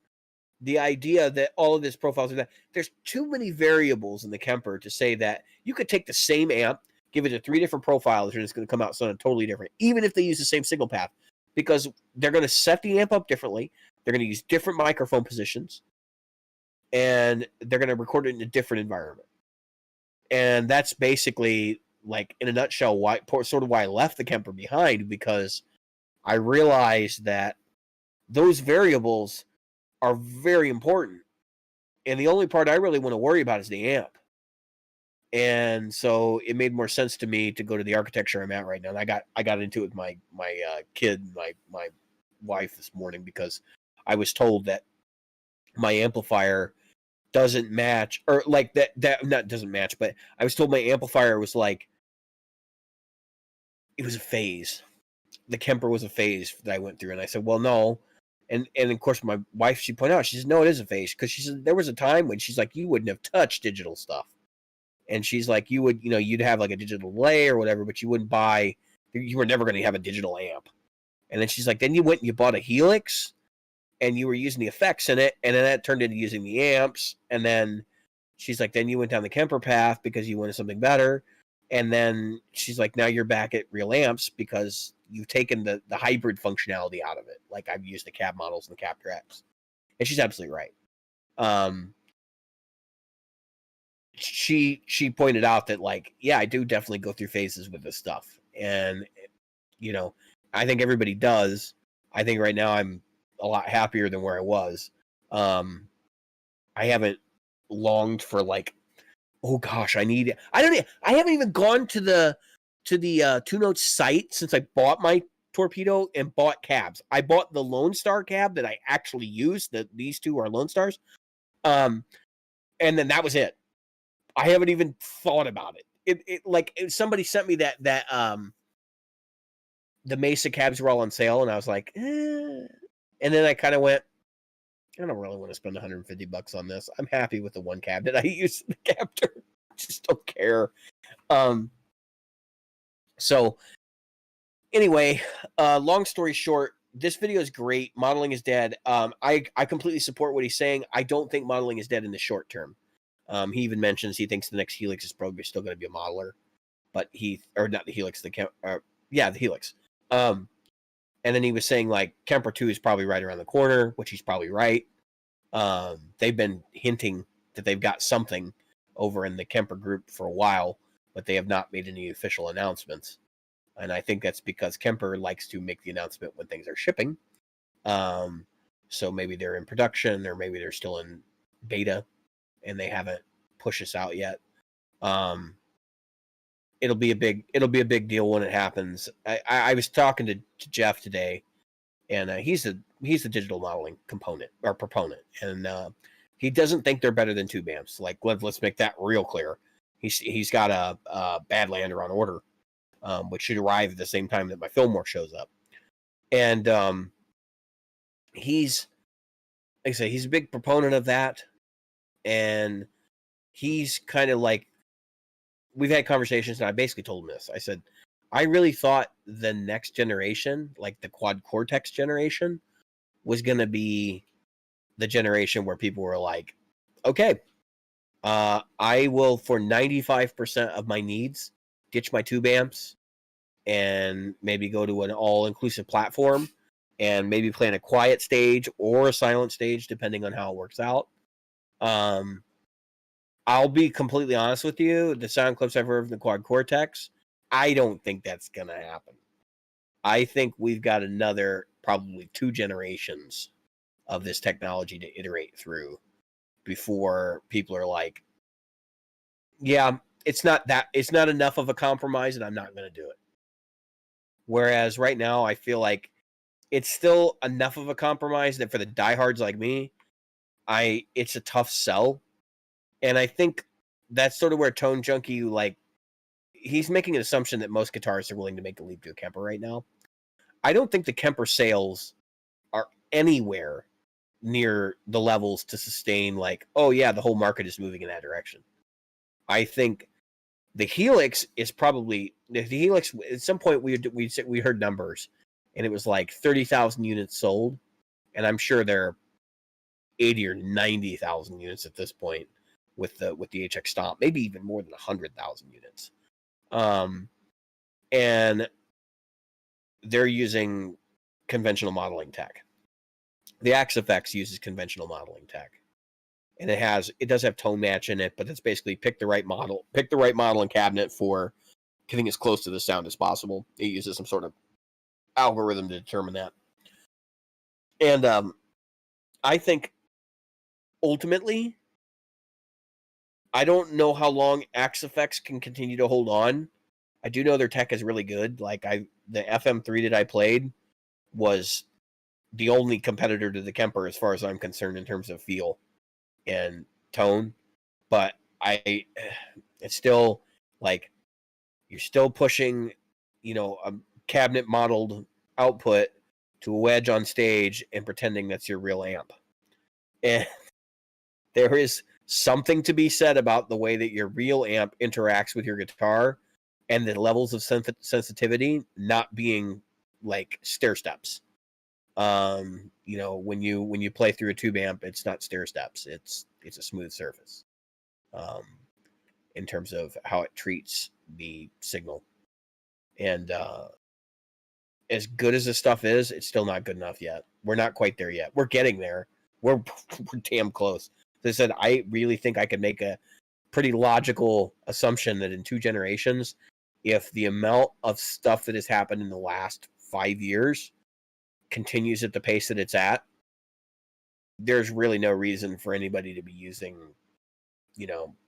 the idea that all of this profiles are that, there's too many variables in the Kemper to say that you could take the same amp, give it to 3 different profiles, and it's going to come out sounding totally different, even if they use the same signal path, because they're going to set the amp up differently. They're going to use different microphone positions, and they're going to record it in a different environment. And that's basically, like, in a nutshell, why I left the Kemper behind, because I realized that those variables are very important. And the only part I really want to worry about is the amp. And so it made more sense to me to go to the architecture I'm at right now. And I got into it with my kid, my wife this morning, because I was told that my amplifier doesn't match, or like that not doesn't match, but I was told my amplifier was like, it was a phase. The Kemper was a phase that I went through. And I said, well, no. And of course my wife, she pointed out, she said, no, it is a phase. Because she said there was a time when she's like, you wouldn't have touched digital stuff. And she's like, you would, you'd have like a digital delay or whatever, but you wouldn't you were never going to have a digital amp. And then she's like, then you went and you bought a Helix, and you were using the effects in it, and then that turned into using the amps. And then she's like, then you went down the Kemper path because you wanted something better. And then she's like, now you're back at real amps because you've taken the hybrid functionality out of it. Like, I've used the cab models and the Capture X. And she's absolutely right. She pointed out that, like, yeah, I do definitely go through phases with this stuff. And, I think everybody does. I think right now I'm a lot happier than where I was. I haven't longed for, like, oh gosh, I haven't even gone to the Two Notes site since I bought my Torpedo and bought cabs. I bought the Lone Star cab that I actually used. These two are Lone Stars. And then that was it. I haven't even thought about it. Somebody sent me that the Mesa cabs were all on sale, and I was like, eh. And then I kind of went, I don't really want to spend $150 on this. I'm happy with the one cabinet I use in the captor. Just don't care. So anyway, long story short, this video is great. Modeling is dead. I completely support what he's saying. I don't think modeling is dead in the short term. He even mentions he thinks the next Helix is probably still going to be a modeler, but not the Helix, the Helix. And then he was saying like Kemper 2 is probably right around the corner, which he's probably right. They've been hinting that they've got something over in the Kemper group for a while, but they have not made any official announcements. And I think that's because Kemper likes to make the announcement when things are shipping. So maybe they're in production, or maybe they're still in beta and they haven't pushed this out yet. It'll be a big deal when it happens. I was talking to Jeff today, and he's the digital modeling component or proponent, and he doesn't think they're better than tube amps. Like let's make that real clear. He's got a Badlander on order, which should arrive at the same time that my Fillmore shows up, and he's like I say, he's a big proponent of that, and he's kind of like, we've had conversations, and I basically told him this. I said, I really thought the next generation, like the quad cortex generation, was going to be the generation where people were like, okay, I will, for 95% of my needs, ditch my tube amps and maybe go to an all-inclusive platform and maybe play in a quiet stage or a silent stage, depending on how it works out. I'll be completely honest with you. The sound clips I've heard of the quad cortex, I don't think that's going to happen. I think we've got another probably 2 generations of this technology to iterate through before people are like, yeah, it's not enough of a compromise, and I'm not going to do it. Whereas right now, I feel like it's still enough of a compromise that for the diehards like me, it's a tough sell. And I think that's sort of where Tone Junkie, like, he's making an assumption that most guitarists are willing to make the leap to a Kemper right now. I don't think the Kemper sales are anywhere near the levels to sustain, like, oh yeah, the whole market is moving in that direction. I think the Helix is probably, the Helix, at some point we heard numbers, and it was like 30,000 units sold, and I'm sure there are 80 or 90,000 units at this point with the HX Stomp, maybe even more than 100,000 units. And they're using conventional modeling tech. The Axe FX uses conventional modeling tech, and it does have tone match in it, but it's basically pick the right model and cabinet for getting as close to the sound as possible. It uses some sort of algorithm to determine that. And I think ultimately, I don't know how long Axe FX can continue to hold on. I do know their tech is really good. Like the FM3 that I played was the only competitor to the Kemper as far as I'm concerned in terms of feel and tone. But it's still like, you're still pushing, a cabinet modeled output to a wedge on stage and pretending that's your real amp. And there is something to be said about the way that your real amp interacts with your guitar and the levels of sensitivity not being like stair steps. When you play through a tube amp, it's not stair steps. It's a smooth surface. In terms of how it treats the signal. And as good as this stuff is, it's still not good enough yet. We're not quite there yet. We're getting there. We're damn close. As I said, I really think I could make a pretty logical assumption that in 2 generations, if the amount of stuff that has happened in the last 5 years continues at the pace that it's at, there's really no reason for anybody to be using,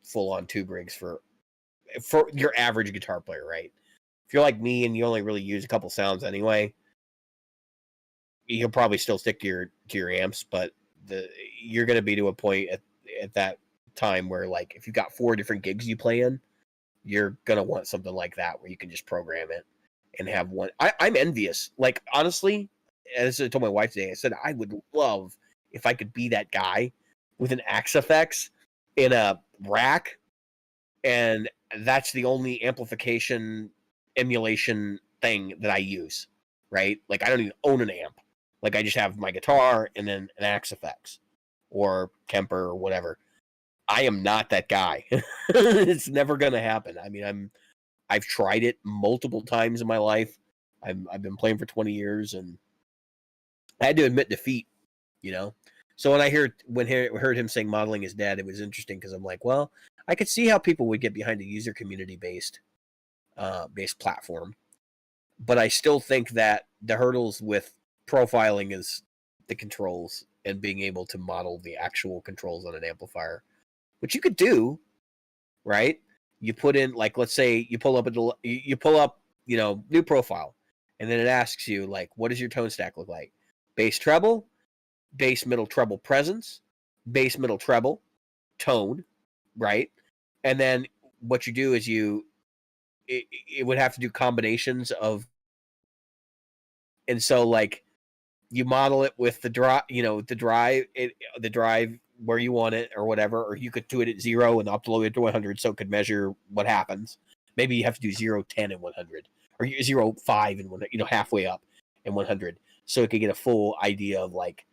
full-on tube rigs for your average guitar player, right? If you're like me and you only really use a couple sounds anyway, you'll probably still stick to your amps, but you're going to be to a point at that time where, like, if you've got 4 different gigs you play in, you're going to want something like that where you can just program it and have one. I'm envious. Like, honestly, as I told my wife today, I said I would love if I could be that guy with an Axe FX in a rack, and that's the only amplification emulation thing that I use, right? Like I don't even own an amp. Like I just have my guitar and then an Axe FX or Kemper or whatever. I am not that guy. It's never gonna happen. I mean, I've tried it multiple times in my life. I've been playing for 20 years, and I had to admit defeat. You know, so when I heard him saying modeling is dead, it was interesting because I'm like, well, I could see how people would get behind a user community based platform, but I still think that the hurdles with profiling is the controls and being able to model the actual controls on an amplifier, which you could do, right? You put in, like, let's say you pull up new profile, and then it asks you, like, what does your tone stack look like? Bass treble, bass middle treble presence, bass middle treble, tone, right? And then what you do is it would have to do combinations of, and so like you model it with the drive, the drive where you want it or whatever, or you could do it at 0 and upload it to 100 so it could measure what happens. Maybe you have to do 0, 10, and 100, or 0, 5 and 100, halfway up and 100, so it could get a full idea of like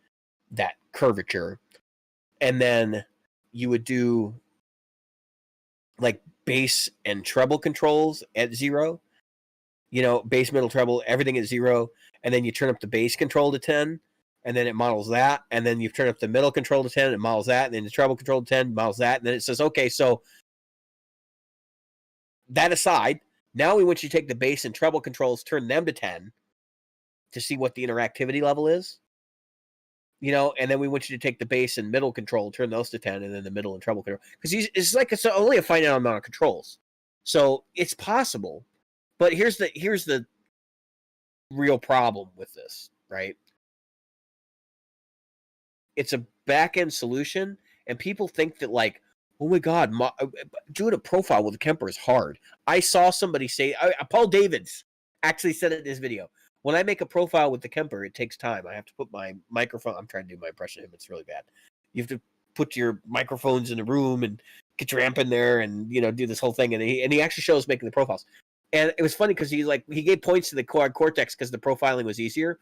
that curvature. And then you would do like bass and treble controls at 0, bass, middle, treble, everything at 0, and then you turn up the bass control to 10, and then it models that, and then you turn up the middle control to 10, and it models that, and then the treble control to 10 models that, and then it says, okay, so that aside, now we want you to take the bass and treble controls, turn them to 10 to see what the interactivity level is, and then we want you to take the bass and middle control, turn those to 10, and then the middle and treble control, because it's only a finite amount of controls, so it's possible. But here's the real problem with this, right? It's a back-end solution, and people think that, like, oh my God, doing a profile with a Kemper is hard. I saw somebody say, Paul Davids actually said it in his video, when I make a profile with the Kemper, it takes time. I have to put my microphone, I'm trying to do my impression of him, it's really bad. You have to put your microphones in the room and get your amp in there and, do this whole thing. And he actually shows making the profiles. And it was funny because he gave points to the Quad Cortex because the profiling was easier.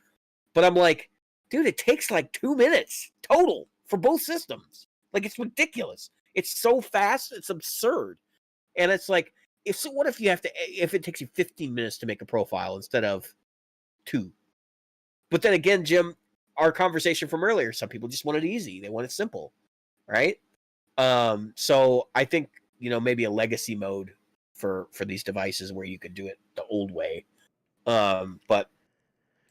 But I'm like, dude, it takes like 2 minutes total for both systems. Like, it's ridiculous. It's so fast, it's absurd. And it's like, what if if it takes you 15 minutes to make a profile instead of 2? But then again, Jim, our conversation from earlier, some people just want it easy. They want it simple, right? So I think, maybe a legacy mode for these devices where you could do it the old way. But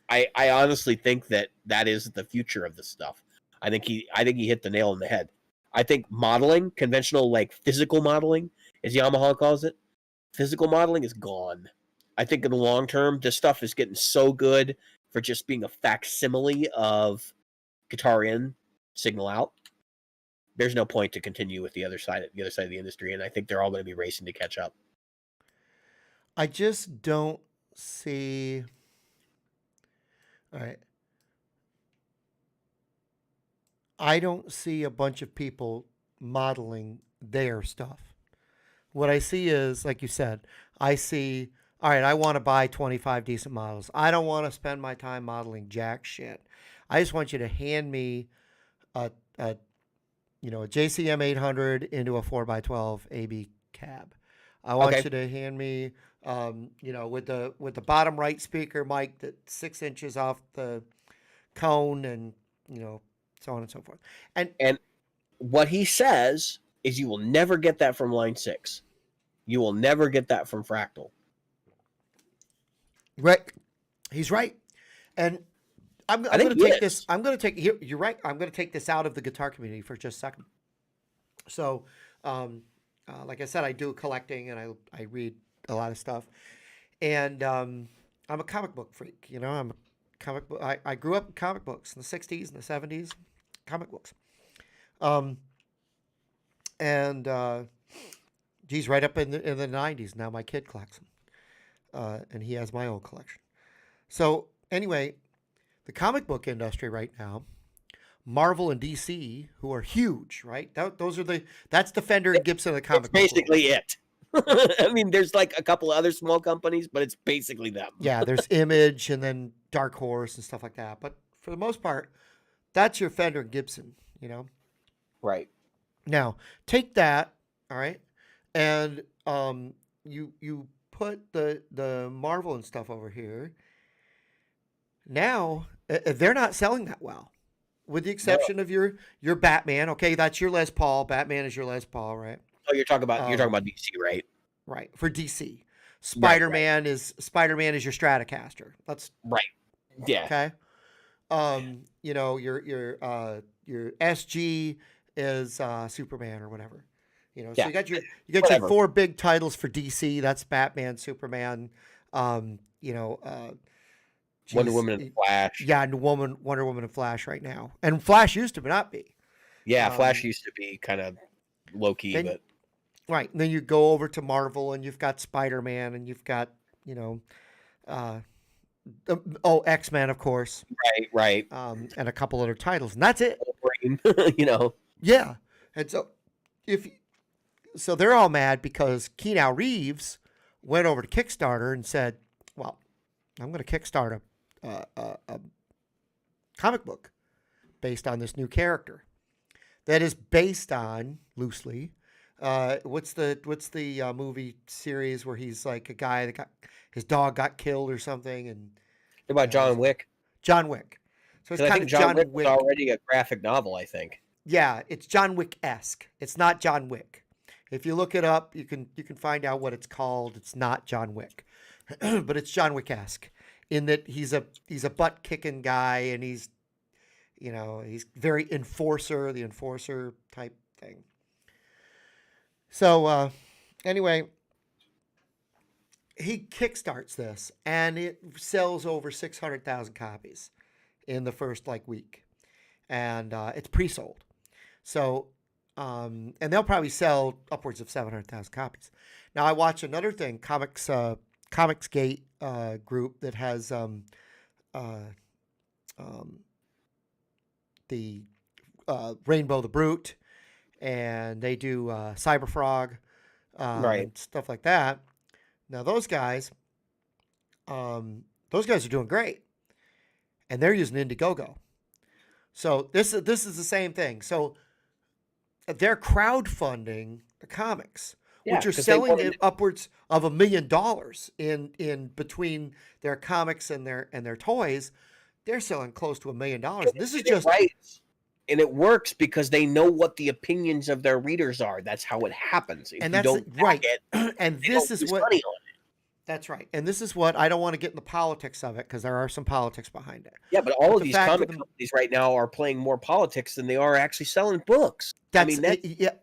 I honestly think that is the future of this stuff. I think he hit the nail on the head. I think modeling, conventional, like physical modeling, as Yamaha calls it, physical modeling is gone. I think in the long term, this stuff is getting so good for just being a facsimile of guitar in, signal out. There's no point to continue with the other side of the industry, and I think they're all going to be racing to catch up. I just don't see. All right. I don't see a bunch of people modeling their stuff. What I see is, like you said, I see, all right, I want to buy 25 decent models. I don't want to spend my time modeling jack shit. I just want you to hand me a JCM 800 into a 4x12 AB cab. I want you to hand me, with the bottom right speaker mic that's 6 inches off the cone, and so on and so forth. And what he says is, you will never get that from Line 6. You will never get that from Fractal. Right, he's right, and I'm going to take this. I'm going to take here. You're right. I'm going to take this out of the guitar community for just a second. So, like I said, I do collecting and I read a lot of stuff, and I'm a comic book freak. I'm a comic book. I grew up in comic books in the '60s and the '70s, comic books, and geez, right up in the '90s. Now my kid collects them, and he has my own collection. So anyway, the comic book industry right now, Marvel and DC, who are huge, right? That's the Fender and Gibson of the comic It's book world. basically it. I mean, there's like a couple of other small companies, but it's basically them. Yeah, there's Image and then Dark Horse and stuff like that. But for the most part, that's your Fender and Gibson, you know? Right. Now, take that, all right, and you put the Marvel and stuff over here. Now, they're not selling that well, with the exception of your Batman. Okay, that's your Les Paul. Batman is your Les Paul, right? Oh, you're talking about DC, right? Right, for DC. Spider-Man is your Stratocaster. That's right. Yeah. Okay. You know, your SG is Superman or whatever. You know, so you got your 4 big titles for DC. That's Batman, Superman, you know, Wonder Woman and Flash. Yeah, Wonder Woman and Flash right now. And Flash used to not be. Yeah, Flash used to be kind of low key, but right. And then you go over to Marvel and you've got Spider-Man and you've got, you know, X-Men, of course. Right. And a couple other titles. And that's it. You know. Yeah. And so they're all mad because Keanu Reeves went over to Kickstarter and said, well, I'm going to kickstart a comic book based on this new character that is based on, loosely, what's the movie series where he's like a guy that his dog got killed or something? And about John Wick. John Wick. So it's kind of John Wick was already a graphic novel, I think. Yeah, it's John Wick-esque. It's not John Wick. If you look it up, you can find out what it's called. It's not John Wick, but it's John Wick-esque in that he's a butt kicking guy and he's very the enforcer type thing. So anyway, he kickstarts this and it sells over 600,000 copies in the first week, and it's pre-sold. So and they'll probably sell upwards of 700,000 copies. Now I watch another thing, Comicsgate group that has the Rainbow the Brute, and they do Cyberfrog, and stuff like that. Now those guys are doing great, and they're using Indiegogo. So this is the same thing. So they're crowdfunding the comics, which are selling upwards of $1 million in between their comics and their toys. They're selling close to $1 million. And this is just right. And it works because they know what the opinions of their readers are. That's how it happens. And that's right. And this is what money on it. That's right. And this is what I don't want to get in the politics of it because there are some politics behind it. Yeah, but all of these comic companies right now are playing more politics than they are actually selling books.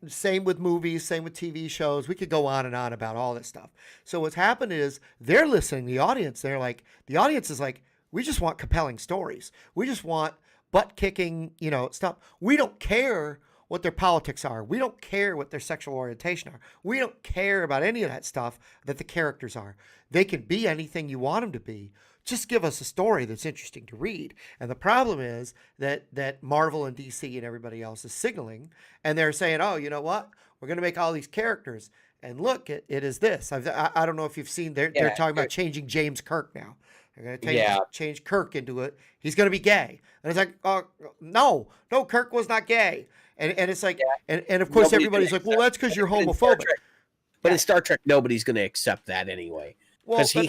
Same with movies, same with TV shows. We could go on and on about all this stuff. So what's happened is they're listening to the audience. The audience is like, we just want compelling stories. We just want butt-kicking, stuff. We don't care what their politics are. We don't care what their sexual orientation are. We don't care about any of that stuff that the characters are. They can be anything you want them to be. Just give us a story that's interesting to read. And the problem is that Marvel and DC and everybody else is signaling, and they're saying, oh, you know what? We're going to make all these characters. And look, it is this. I don't know if you've seen, they're talking about changing James Kirk now. They're going to change Kirk into it. He's going to be gay. And it's like, oh, no, Kirk was not gay. And it's like, and of course everybody's like, well, that's because you're homophobic. But in Star Trek, nobody's going to accept that anyway. Because he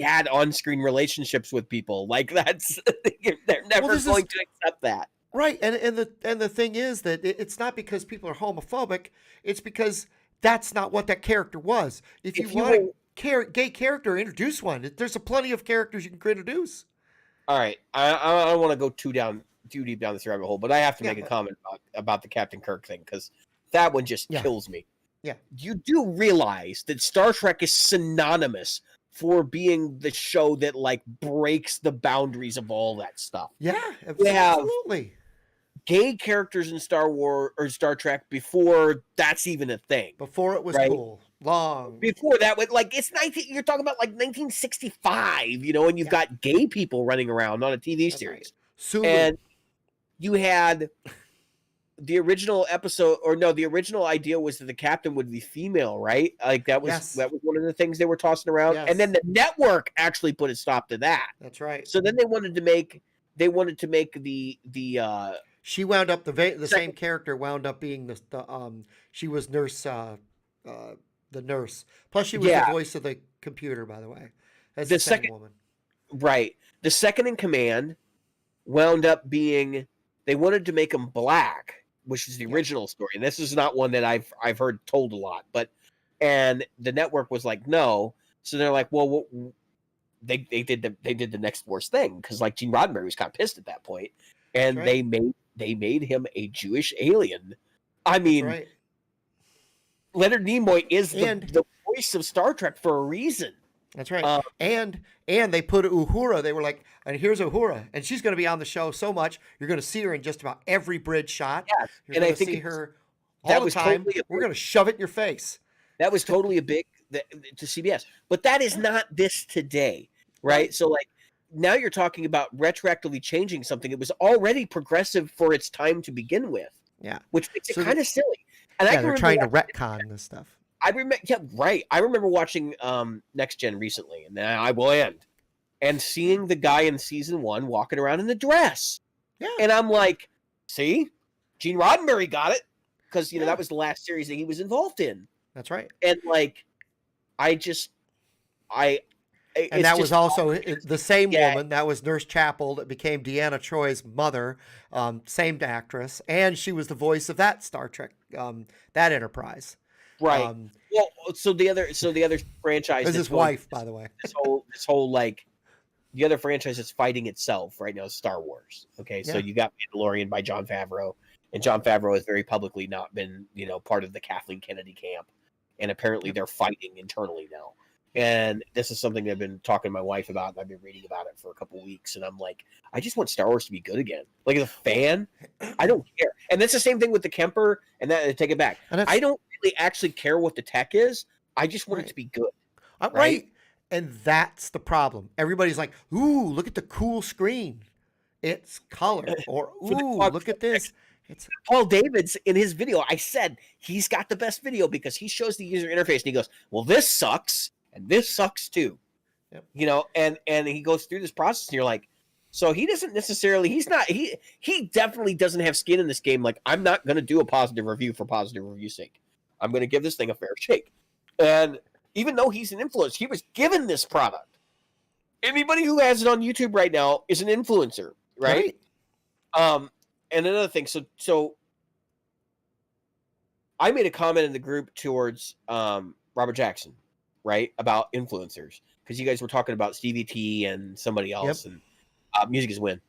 had on-screen relationships with people. Like they're never going to accept that. Right. And the thing is that it's not because people are homophobic. It's because that's not what that character was. If you want a gay character, introduce one. There's plenty of characters you can introduce. All right. I don't want to go too deep down this rabbit hole, but I have to make a comment about the Captain Kirk thing because that one just kills me. Yeah. You do realize that Star Trek is synonymous for being the show that breaks the boundaries of all that stuff. Yeah, absolutely. Gay characters in Star Wars or Star Trek before that's even a thing. Before it was cool. Long. Before that, you're talking about 1965, and you've got gay people running around on a TV series. Right. you had the original episode, or no, the original idea was that the captain would be female, right? Like that was Yes. one of the things they were tossing around, and then Yes. the network actually put a stop to that. That's right. So then they wanted to make the She wound up the same second, character wound up being she was the nurse. Plus she was the yeah, voice of the computer, by the way. That's the the same second, woman. right, the second in command wound up being, they wanted to make him black, which is the Yeah. original story, and this is not one that I've heard told a lot, but and the network was like no, so they're like, well, they did the next worst thing, because like Gene Roddenberry was kind of pissed at that point, and That's right. they made him a Jewish alien. I That's mean, right. Leonard Nimoy is And the voice of Star Trek for a reason. that's right. Uh, And they put Uhura. They were like, and here's Uhura, and she's going to be on the show so much you're going to see her in just about every bridge shot. yes, You're and going I to think see her that all the was time. totally We're going to shove it in your face. that was totally a big to CBS, but that is not this today, right? Right. So like now you're talking about retroactively changing something. It was already progressive for its time to begin with, Yeah. which makes it So kind of silly. And I yeah, can they're remember trying to retcon this stuff. I remember, yeah, right. I remember watching Next Gen recently, and then I will end, and seeing the guy in season 1 walking around in the dress, Yeah. and I'm like, see, Gene Roddenberry got it, because Yeah. that was the last series that he was involved in, That's right. and like, it's And that was just also the same yeah, woman. That was Nurse Chapel that became Deanna Troy's mother, same actress, and she was the voice of that Star Trek, that Enterprise. right. Well, so the other franchise This is that's his going wife, by the way. this whole like the other franchise that's fighting itself right now is Star Wars. Okay, so Yeah. you got Mandalorian by Jon Favreau, and Jon Favreau has very publicly not been part of the Kathleen Kennedy camp, and apparently they're fighting internally now. And this is something I've been talking to my wife about, and I've been reading about it for a couple weeks, and I'm like, I just want Star Wars to be good again. Like as a fan, I don't care. And that's the same thing with the Kemper, and that take it back. And I don't really actually care what the tech is. I just want it Right. to be good. Right. And that's the problem. Everybody's like, ooh, look at the cool screen. It's color. Or, For the ooh, quad- look at this. It's Paul David's in his video, I said he's got the best video because he shows the user interface and he goes, well, this sucks and this sucks too. Yep. And he goes through this process and you're like, so he doesn't necessarily, he definitely doesn't have skin in this game. Like, I'm not going to do a positive review for positive review's sake. I'm going to give this thing a fair shake. And even though he's an influencer, he was given this product. Anybody who has it on YouTube right now is an influencer, right? And another thing, so I made a comment in the group towards Robert Jackson, right, about influencers, because you guys were talking about Stevie T and somebody else, and Music is Win,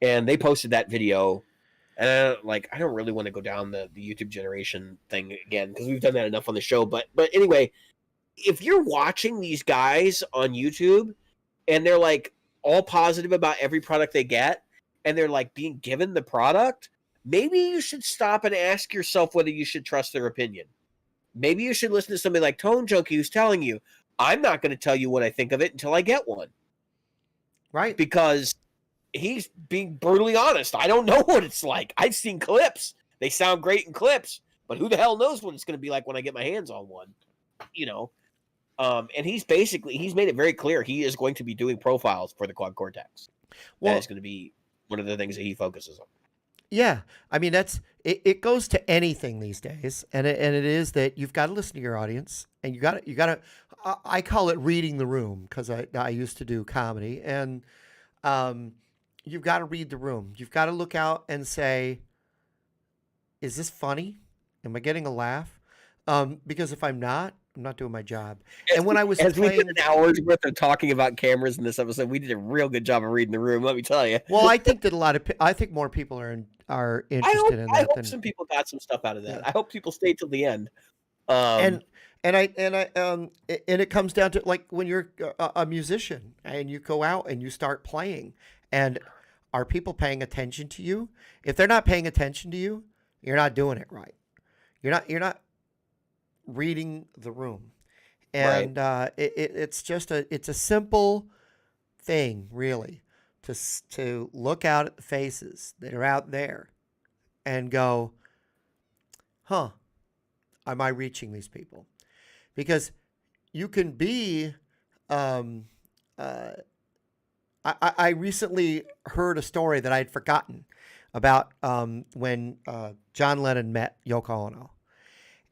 and they posted that video, and I don't really want to go down the YouTube generation thing again because we've done that enough on the show, but anyway, if you're watching these guys on YouTube and they're like all positive about every product they get, and they're like being given the product, maybe you should stop and ask yourself whether you should trust their opinion. Maybe you should listen to somebody like Tone Junkie who's telling you, I'm not going to tell you what I think of it until I get one. right. Because he's being brutally honest. I don't know what it's like. I've seen clips. They sound great in clips, but who the hell knows what it's going to be like when I get my hands on one, and he's made it very clear he is going to be doing profiles for the Quad Cortex. Well, that is going to be one of the things that he focuses on. yeah. I mean, it goes to anything these days. And it is that you've got to listen to your audience, and you got to, I call it reading the room, because I used to do comedy, and you've got to read the room. You've got to look out and say, is this funny? Am I getting a laugh? Because if I'm not doing my job. And when I was we playing, did an hour's worth of talking about cameras in this episode, we did a real good job of reading the room. Let me tell you. well, I think that I think more people are interested in that. I hope than, some people got some stuff out of that. Yeah. I hope people stay till the end. And it comes down to, like, when you're a musician and you go out and you start playing, and are people paying attention to you? If they're not paying attention to you, you're not doing it right. You're not reading the room. And it's just it's a simple thing, really, to look out at the faces that are out there and go, huh, am I reaching these people? Because you can be, I recently heard a story that I'd forgotten about when John Lennon met Yoko Ono.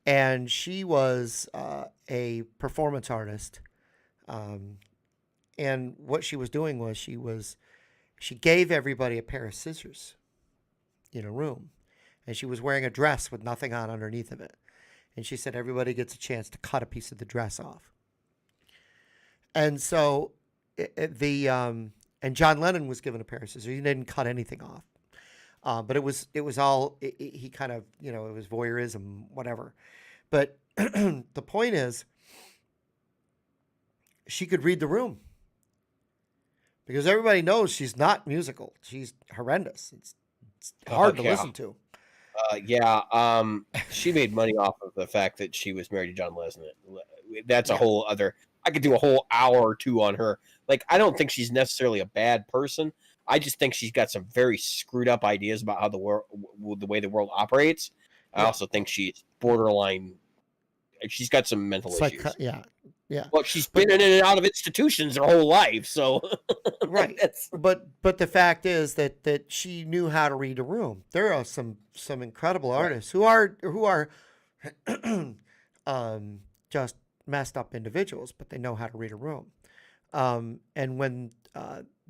And she was a performance artist. And what she was doing was she gave everybody a pair of scissors in a room. And she was wearing a dress with nothing on underneath of it. And she said everybody gets a chance to cut a piece of the dress off. And so and John Lennon was given a pair of scissors. He didn't cut anything off. But it was all, he kind of, it was voyeurism, whatever. But the point is, she could read the room. Because everybody knows she's not musical. She's horrendous. It's hard to listen to. She made money off of the fact that she was married to John Lennon. That's a whole other. I could do a whole hour or two on her. Like, I don't think she's necessarily a bad person. I just think she's got some very screwed up ideas about how the way the world operates. I also think she's borderline. She's got some mental issues. Yeah. Well, she's been in and out of institutions her whole life, so right. But the fact is that she knew how to read a room. There are some incredible artists who are just messed up individuals, but they know how to read a room. And when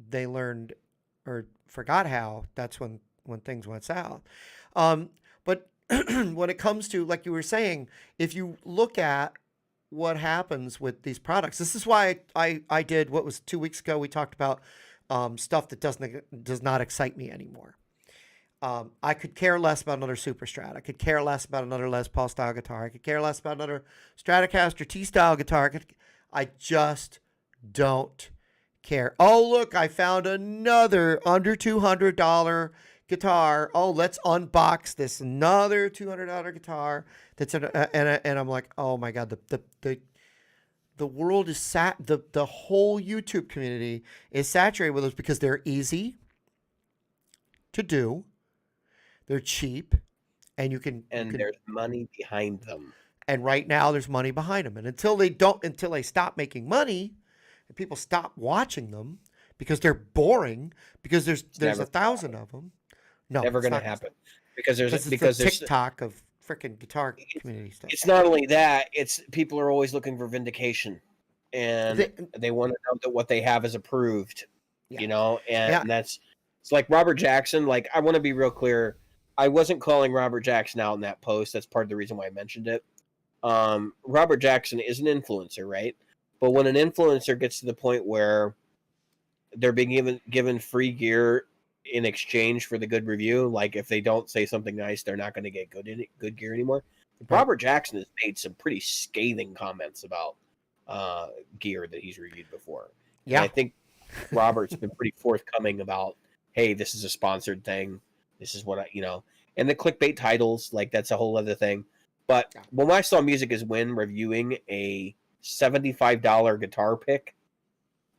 they learned or forgot how, that's when things went south. But when it comes to, like you were saying, if you look at what happens with these products, this is why I did what was 2 weeks ago. We talked about stuff that does not excite me anymore. I could care less about another Super Strat. I could care less about another Les Paul style guitar. I could care less about another Stratocaster T style guitar. I just don't care. Oh, look, I found another under $200 guitar. Oh, let's unbox this another $200 guitar. And I'm like, oh my God, the world is the whole YouTube community is saturated with those because they're easy to do, they're cheap, and there's money behind them. And right now there's money behind them. And until they stop making money, and people stop watching them because they're boring, because there's 1,000 of them. No, never going to happen because there's TikTok of freaking guitar community stuff. It's not only that; it's people are always looking for vindication, and they want to know that what they have is approved. Yeah. And that's it's like Robert Jackson. Like, I want to be real clear. I wasn't calling Robert Jackson out in that post. That's part of the reason why I mentioned it. Robert Jackson is an influencer, right? But when an influencer gets to the point where they're being given free gear in exchange for the good review, like if they don't say something nice, they're not going to get good gear anymore. Right. Robert Jackson has made some pretty scathing comments about gear that he's reviewed before. Yeah, and I think Robert's been pretty forthcoming about, hey, this is a sponsored thing. This is what and the clickbait titles, like, that's a whole other thing. But when I saw Music Is Win reviewing a $75 guitar pick,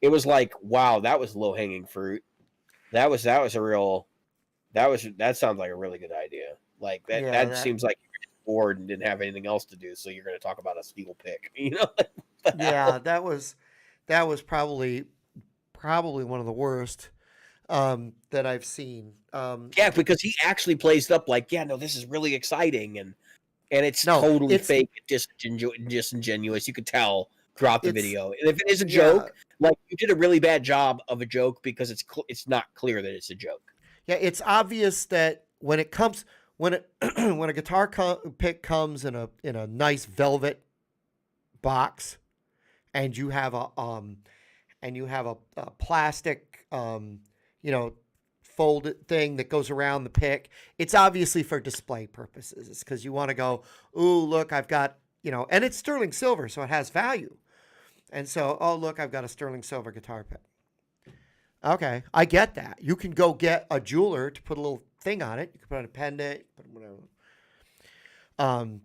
it was like, wow, that was low hanging fruit. That sounds like a really good idea. Like that seems like you were just bored and didn't have anything else to do, so you're going to talk about a steel pick, Yeah, that was probably one of the worst that I've seen. Yeah, because he actually plays it up like, yeah, no, this is really exciting, and it's totally fake, disingenuous. You could tell throughout the video. And if it is a joke, like, you did a really bad job of a joke because it's not clear that it's a joke. Yeah, it's obvious that when a guitar pick comes in a nice velvet box, and you have a plastic folded thing that goes around the pick, it's obviously for display purposes. It's because you want to go, ooh, look, I've got, and it's sterling silver, so it has value. And so, oh, look, I've got a sterling silver guitar pick. Okay, I get that. You can go get a jeweler to put a little thing on it. You can put on a pendant, put whatever.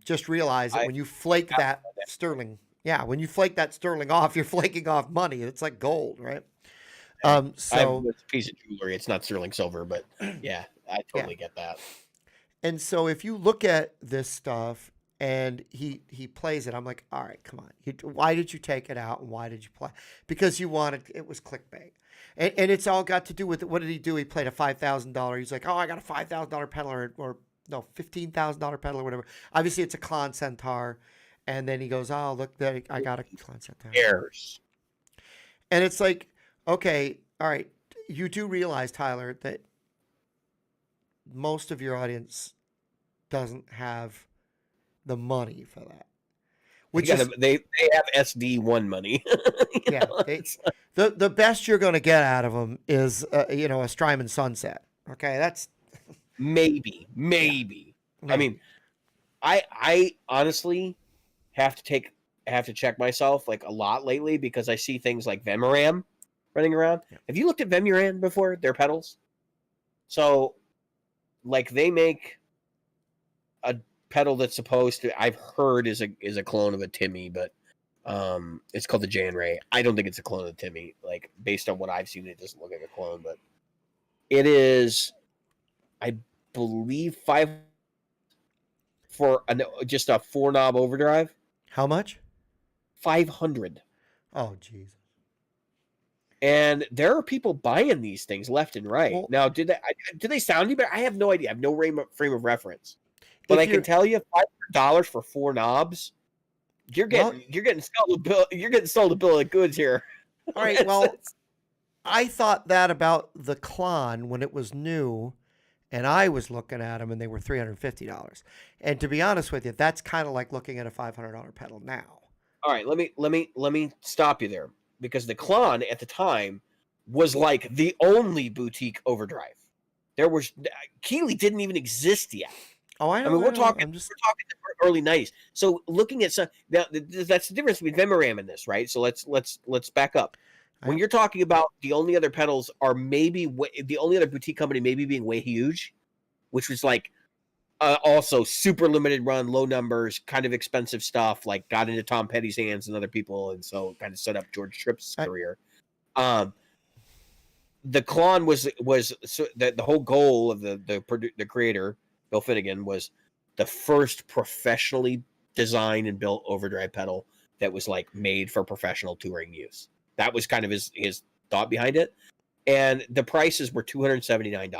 Just realize that when you flake that sterling, when you flake that sterling off, you're flaking off money. It's like gold, right? So it's a piece of jewelry. It's not sterling silver, but yeah, I yeah. totally get that. And so if you look at this stuff and he plays it, I'm like, all right, come on. Why did you take it out and why did you play? Because you wanted it was clickbait. And it's all got to do with what did he do? He played a $5,000. He's like, oh, I got a $5,000 pedal or no $15,000 pedal or whatever. Obviously, it's a Klon Centaur, and then he goes, oh, look, there I got a Klon Centaur. Airs. And it's like, okay, all right, you do realize, Tyler, that most of your audience doesn't have the money for that. Which they have SD1 money. Yeah, the best you're going to get out of them is a Strymon Sunset. Okay, that's maybe. Yeah. I mean, I honestly have to check myself like a lot lately because I see things like Vemuram running around. Yeah. Have you looked at Vemuram before? Their pedals. So, like they make a pedal that's supposed to, I've heard is a clone of a Timmy, but it's called the Jan Ray. I don't think it's a clone of Timmy. Like based on what I've seen, it doesn't look like a clone, but it is, I believe, $500 for just a 4-knob overdrive. How much? $500. Oh, jeez. And there are people buying these things left and right. Well, now, do they sound any better? I have no idea. I have no frame of reference. But I can tell you, $500 for 4 knobs, you're getting sold a bill of goods here. All right. Well, I thought that about the Klon when it was new, and I was looking at them, and they were $350. And to be honest with you, that's kind of like looking at a $500 pedal now. All right, let me stop you there because the Klon at the time was like the only boutique overdrive. There was Keeley didn't even exist yet. Oh, I know. I mean, we're talking the early '90s. So looking at some now, that's the difference between Vemuram and this, right? So let's back up. When you're talking about the only other pedals are maybe the only other boutique company maybe being Way Huge, which was like also super limited run, low numbers, kind of expensive stuff. Like got into Tom Petty's hands and other people, and so kind of set up George Tripp's career. The Klon was so the whole goal of the creator. Bill Finnegan was the first professionally designed and built overdrive pedal that was like made for professional touring use. That was kind of his thought behind it. And the prices were $279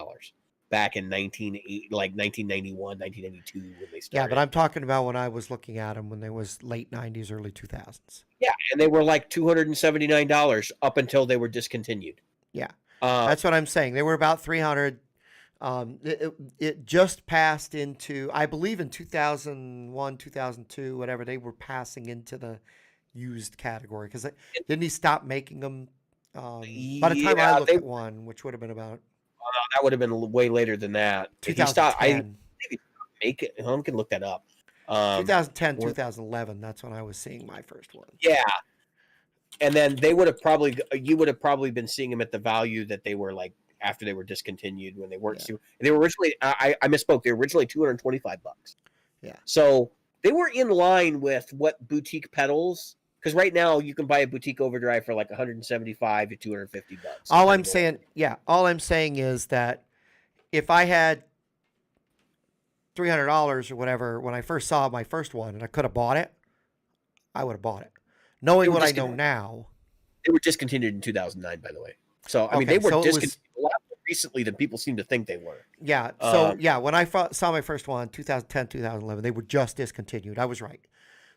back in 1991, 1992 when they started. Yeah, but I'm talking about when I was looking at them when they was late 90s, early 2000s. Yeah, and they were like $279 up until they were discontinued. Yeah, that's what I'm saying. They were about $300. It just passed into, I believe in 2001, 2002, whatever, they were passing into the used category because didn't he stop making them by the time I looked at one, which would have been about that would have been way later than that. 2010. Make it. I can look that up. 2010, 2011. That's when I was seeing my first one. Yeah, and then you would have probably been seeing them at the value that they were like after they were discontinued when they weren't. Yeah. They were originally. I misspoke. They were originally $225. Yeah. So they were in line with what boutique pedals. Because right now you can buy a boutique overdrive for like $175 to $250. All I'm saying is that if I had $300 or whatever when I first saw my first one and I could have bought it, I would have bought it. Knowing what I know now. They were discontinued in 2009, by the way. So I mean, they were discontinued a lot more recently than people seem to think they were. Yeah. So when I saw my first one, 2010, 2011, they were just discontinued. I was right.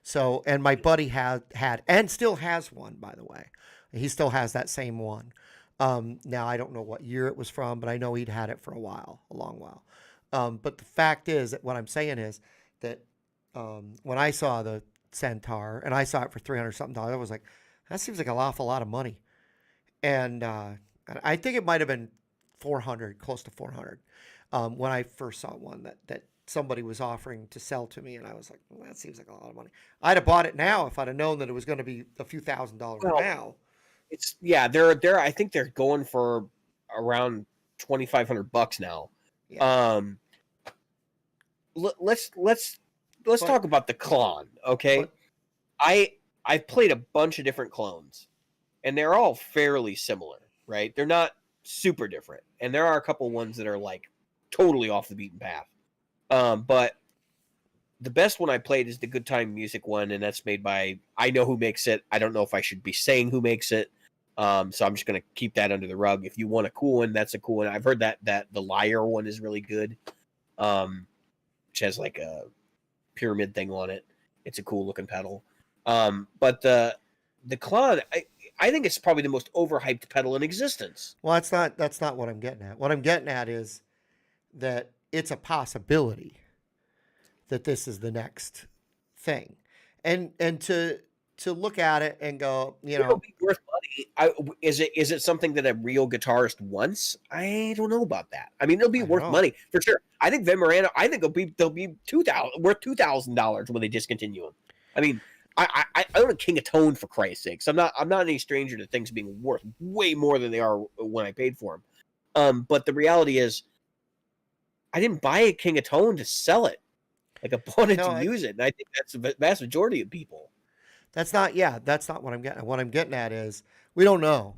So, and my buddy had and still has one, by the way. He still has that same one. Now, I don't know what year it was from, but I know he'd had it for a long while. But the fact is that what I'm saying is that when I saw the Centaur, and I saw it for $300-something, I was like, that seems like an awful lot of money. And I think it might have been 400, close to 400, when I first saw one that somebody was offering to sell to me, and I was like, well, that seems like a lot of money. I'd have bought it now if I'd have known that it was going to be a few $1,000s now. They're I think they're going for around $2,500 now. Yeah. Let's talk about the Klon, okay? I played a bunch of different clones, and they're all fairly similar. right? They're not super different, and there are a couple ones that are like totally off the beaten path. But the best one I played is the Good Time Music one, and that's made by, I know who makes it. I don't know if I should be saying who makes it. So I'm just gonna keep that under the rug. If you want a cool one, that's a cool one. I've heard that the Liar one is really good. Which has like a pyramid thing on it. It's a cool looking pedal. But the Klon, I think it's probably the most overhyped pedal in existence. Well, that's not what I'm getting at. What I'm getting at is that it's a possibility that this is the next thing, and to look at it and go, It'll be worth money. Is it something that a real guitarist wants? I don't know about that. I mean, it'll be worth money for sure. I think Vin Morano. I think they'll be worth $2,000 when they discontinue them. I mean, I own a King of Tone, for Christ's sakes. I'm not any stranger to things being worth way more than they are when I paid for them. But the reality is, I didn't buy a King of Tone to sell it. Like, I bought it to use it, and I think that's the vast majority of people. That's not what I'm getting at. What I'm getting at is we don't know.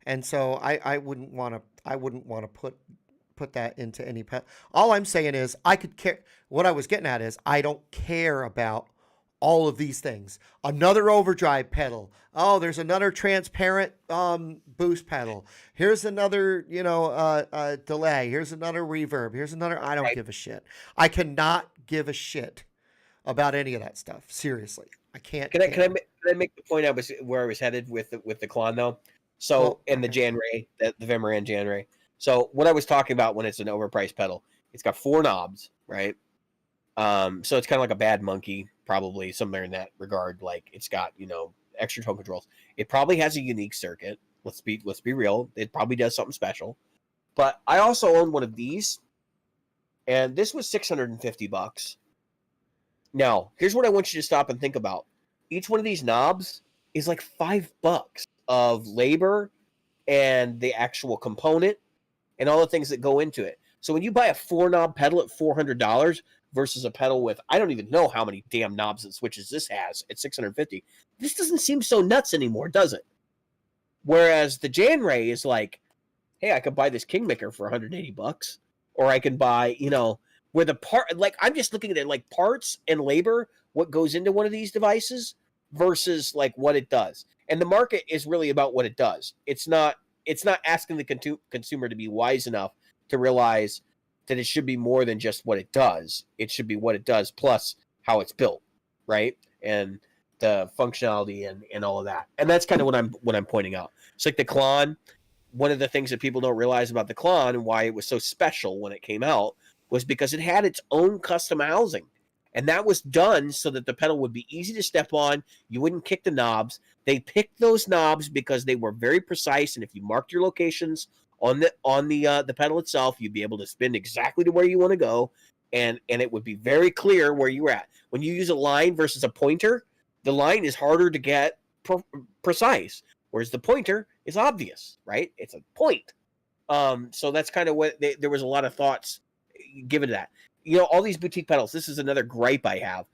And so I wouldn't want to put that into any all I'm saying is I could care. What I was getting at is I don't care about all of these things. Another overdrive pedal. Oh, there's another transparent boost pedal. Here's another, delay. Here's another reverb. Here's another. I don't give a shit. I cannot give a shit about any of that stuff. Seriously, I can't. Can I make the point where I was headed with the Klon though? So in the Jan Ray, the Vin Morano Jan Ray. So what I was talking about when it's an overpriced pedal, it's got 4 knobs, right? So it's kind of like a Bad Monkey, probably somewhere in that regard. Like, it's got, extra tone controls. It probably has a unique circuit. Let's be real. It probably does something special. But I also own one of these, and this was $650. Now, here's what I want you to stop and think about. Each one of these knobs is like $5 of labor and the actual component and all the things that go into it. So when you buy a 4-knob pedal at $400 versus a pedal with, I don't even know how many damn knobs and switches this has at $650, this doesn't seem so nuts anymore, does it? Whereas the Jan Ray is like, hey, I could buy this Kingmaker for $180, or I can buy, where the part, like, I'm just looking at it like parts and labor, what goes into one of these devices versus like what it does. And the market is really about what it does. It's not asking the consumer to be wise enough to realize that it should be more than just what it does. It should be what it does plus how it's built, right? And the functionality and all of that. And that's kind of what I'm pointing out. It's like the Klon. One of the things that people don't realize about the Klon and why it was so special when it came out was because it had its own custom housing. And that was done so that the pedal would be easy to step on. You wouldn't kick the knobs. They picked those knobs because they were very precise. And if you marked your locations on the pedal itself, you'd be able to spin exactly to where you want to go. And it would be very clear where you were at. When you use a line versus a pointer, the line is harder to get precise, whereas the pointer is obvious, right? It's a point. So that's kind of what there was a lot of thoughts given to that. All these boutique pedals, this is another gripe I have.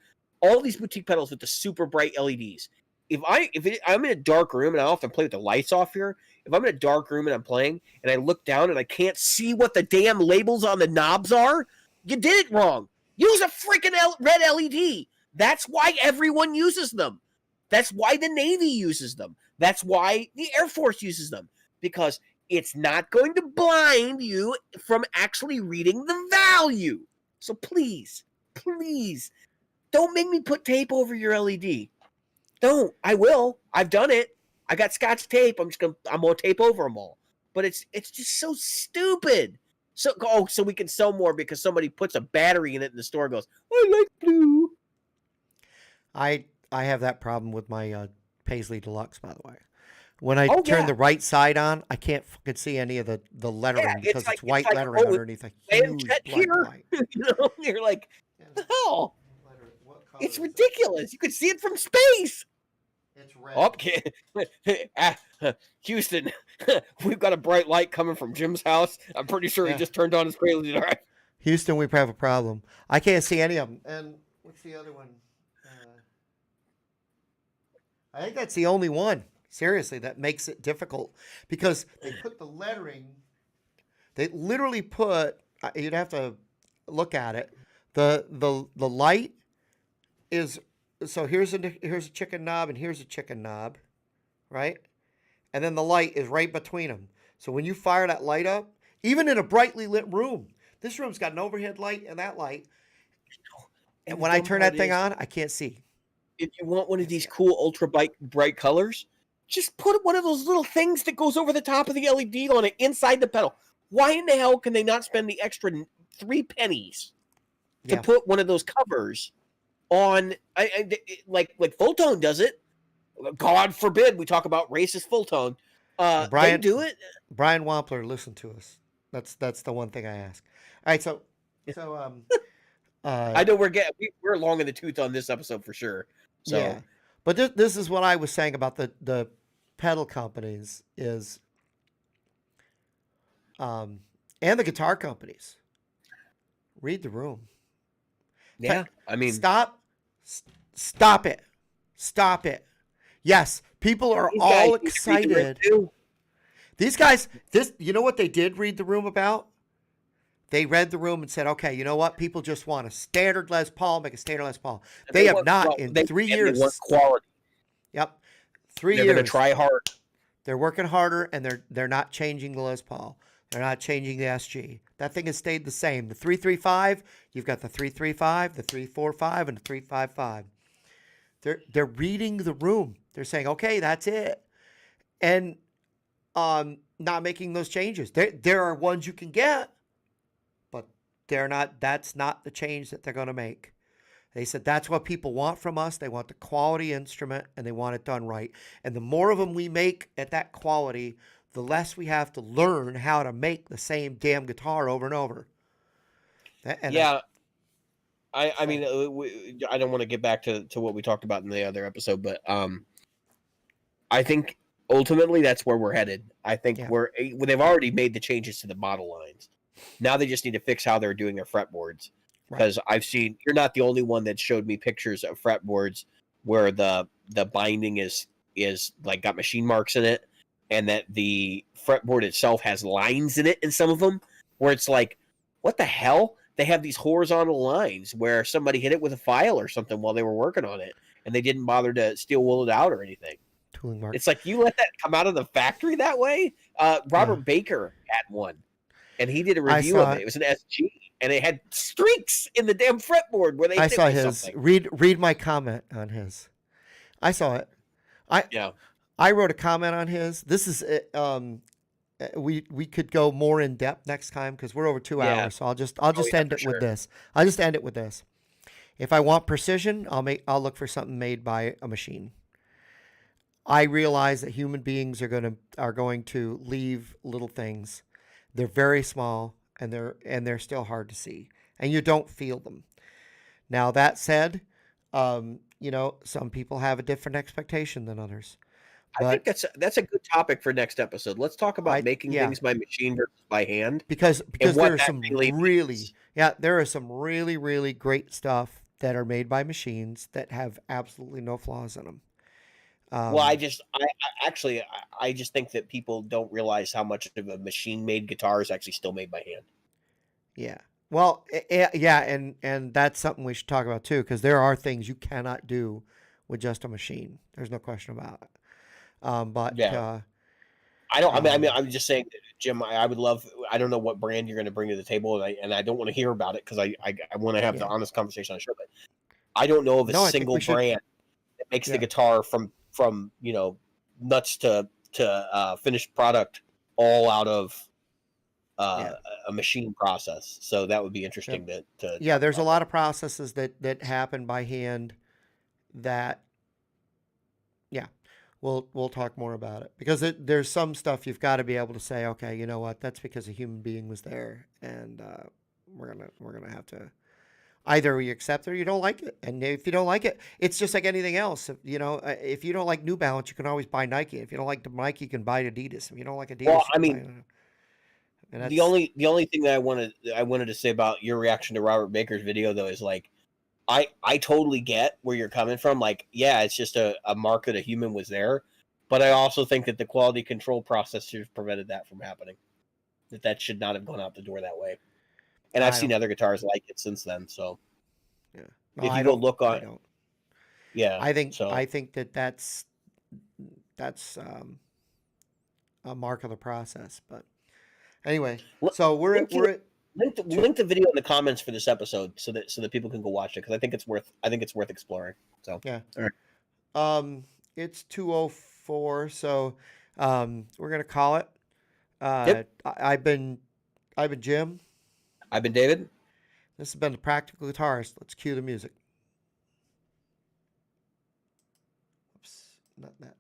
All these boutique pedals with the super bright LEDs. I'm in a dark room, and I often play with the lights off here. If I'm in a dark room and I'm playing and I look down and I can't see what the damn labels on the knobs are, you did it wrong. Use a freaking red LED. That's why everyone uses them. That's why the Navy uses them. That's why the Air Force uses them. Because it's not going to blind you from actually reading the value. So please, don't make me put tape over your LED. Don't. I will. I've done it. I got Scotch tape. I'm gonna tape over them all. But it's just so stupid. So we can sell more because somebody puts a battery in it in the store and goes, I like blue. I have that problem with my Paisley Deluxe, by the way. When I turn the right side on, I can't fucking see any of the lettering because it's white lettering underneath a huge black light. You're like, what the hell? It's ridiculous. You can see it from space. It's red. Okay. Houston, we've got a bright light coming from Jim's house. I'm pretty sure he just turned on his Paisley Deluxe. Houston, we have a problem. I can't see any of them. And what's the other one? I think that's the only one. Seriously, that makes it difficult because they put the lettering. They literally put. You'd have to look at it. The light is so here's a chicken knob and here's a chicken knob, right? And then the light is right between them. So when you fire that light up, even in a brightly lit room, this room's got an overhead light and that light. And when I turn that thing on, I can't see. If you want one of these cool ultra bright colors, just put one of those little things that goes over the top of the LED on it inside the pedal. Why in the hell can they not spend the extra 3 pennies to put one of those covers on? Like Fulltone does it. God forbid we talk about racist Fulltone. They do it. Brian Wampler, listen to us. That's the one thing I ask. All right, so I know we're long in the tooth on this episode for sure. So. Yeah, but this is what I was saying about the pedal companies is, and the guitar companies. Read the room. Yeah, I mean, stop it. Yes, people are all excited. These guys, you know what they did read the room about? They read the room and said, okay, you know what? People just want a standard Les Paul, make a standard Les Paul. They have not in 3 years. They want quality. Yep. 3 years. They're going to try hard. They're working harder, and they're not changing the Les Paul. They're not changing the SG. That thing has stayed the same. The 335, you've got the 335, the 345, and the 355. They're reading the room. They're saying, okay, that's it. And not making those changes. There are ones you can get, but that's not the change that they're going to make. They said that's what people want from us. They want the quality instrument, and they want it done right. And the more of them we make at that quality, the less we have to learn how to make the same damn guitar over and over. I mean, I don't want to get back to what we talked about in the other episode, but I think ultimately that's where we're headed. I think they've already made the changes to the model lines. Now they just need to fix how they're doing their fretboards. Because I've seen, you're not the only one that showed me pictures of fretboards where the binding is like got machine marks in it, and that the fretboard itself has lines in it in some of them, where it's like, what the hell? They have these horizontal lines where somebody hit it with a file or something while they were working on it, and they didn't bother to steel wool it out or anything. Tooling mark. It's like, you let that come out of the factory that way? Robert Baker had one, and he did a review of it. It was an SG. And it had streaks in the damn fretboard where they. I saw his. Something. Read my comment on his. I saw it. I wrote a comment on his. This is we could go more in depth next time because we're over 2 hours. So I'll just end it with this. I'll just end it with this. If I want precision, I'll look for something made by a machine. I realize that human beings are going to leave little things. They're very small. And they're still hard to see, and you don't feel them. Now that said, some people have a different expectation than others. But I think that's a good topic for next episode. Let's talk about making things by machine versus by hand. Because there are some there is some really, really great stuff that are made by machines that have absolutely no flaws in them. Well, I just think that people don't realize how much of a machine-made guitar is actually still made by hand. Yeah. Well, and that's something we should talk about too, because there are things you cannot do with just a machine. There's no question about it. I'm just saying, Jim. I would love. I don't know what brand you're going to bring to the table, and I don't want to hear about it because I want to have the honest conversation on the show. But I don't know of a single brand that makes the guitar from nuts to finished product all out of a machine process. So that would be interesting to there's a lot of processes that happen by hand that we'll talk more about it because there's some stuff you've got to be able to say, okay, you know what, that's because a human being was there, and we're gonna have to. Either you accept it or you don't like it. And if you don't like it, it's just like anything else. If you don't like New Balance, you can always buy Nike. If you don't like Nike, you can buy Adidas. If you don't like Adidas, the only thing that I wanted to say about your reaction to Robert Baker's video though is like, I totally get where you're coming from. Like, yeah, it's just a mark that a human was there. But I also think that the quality control process should have prevented that from happening. That should not have gone out the door that way. And I've I seen don't. other guitars like it since then. So Yeah. No, if I you go don't. look I on, don't. yeah. I So think that's a mark of the process. But anyway, L- so link to we're at two. link the video in the comments for this episode so that people can go watch it because I think it's worth exploring. So Yeah. all right. It's 2:04, so we're gonna call it. Yep. I've been Jim. I've been David. This has been the Practical Guitarist. Let's cue the music. Oops, not that.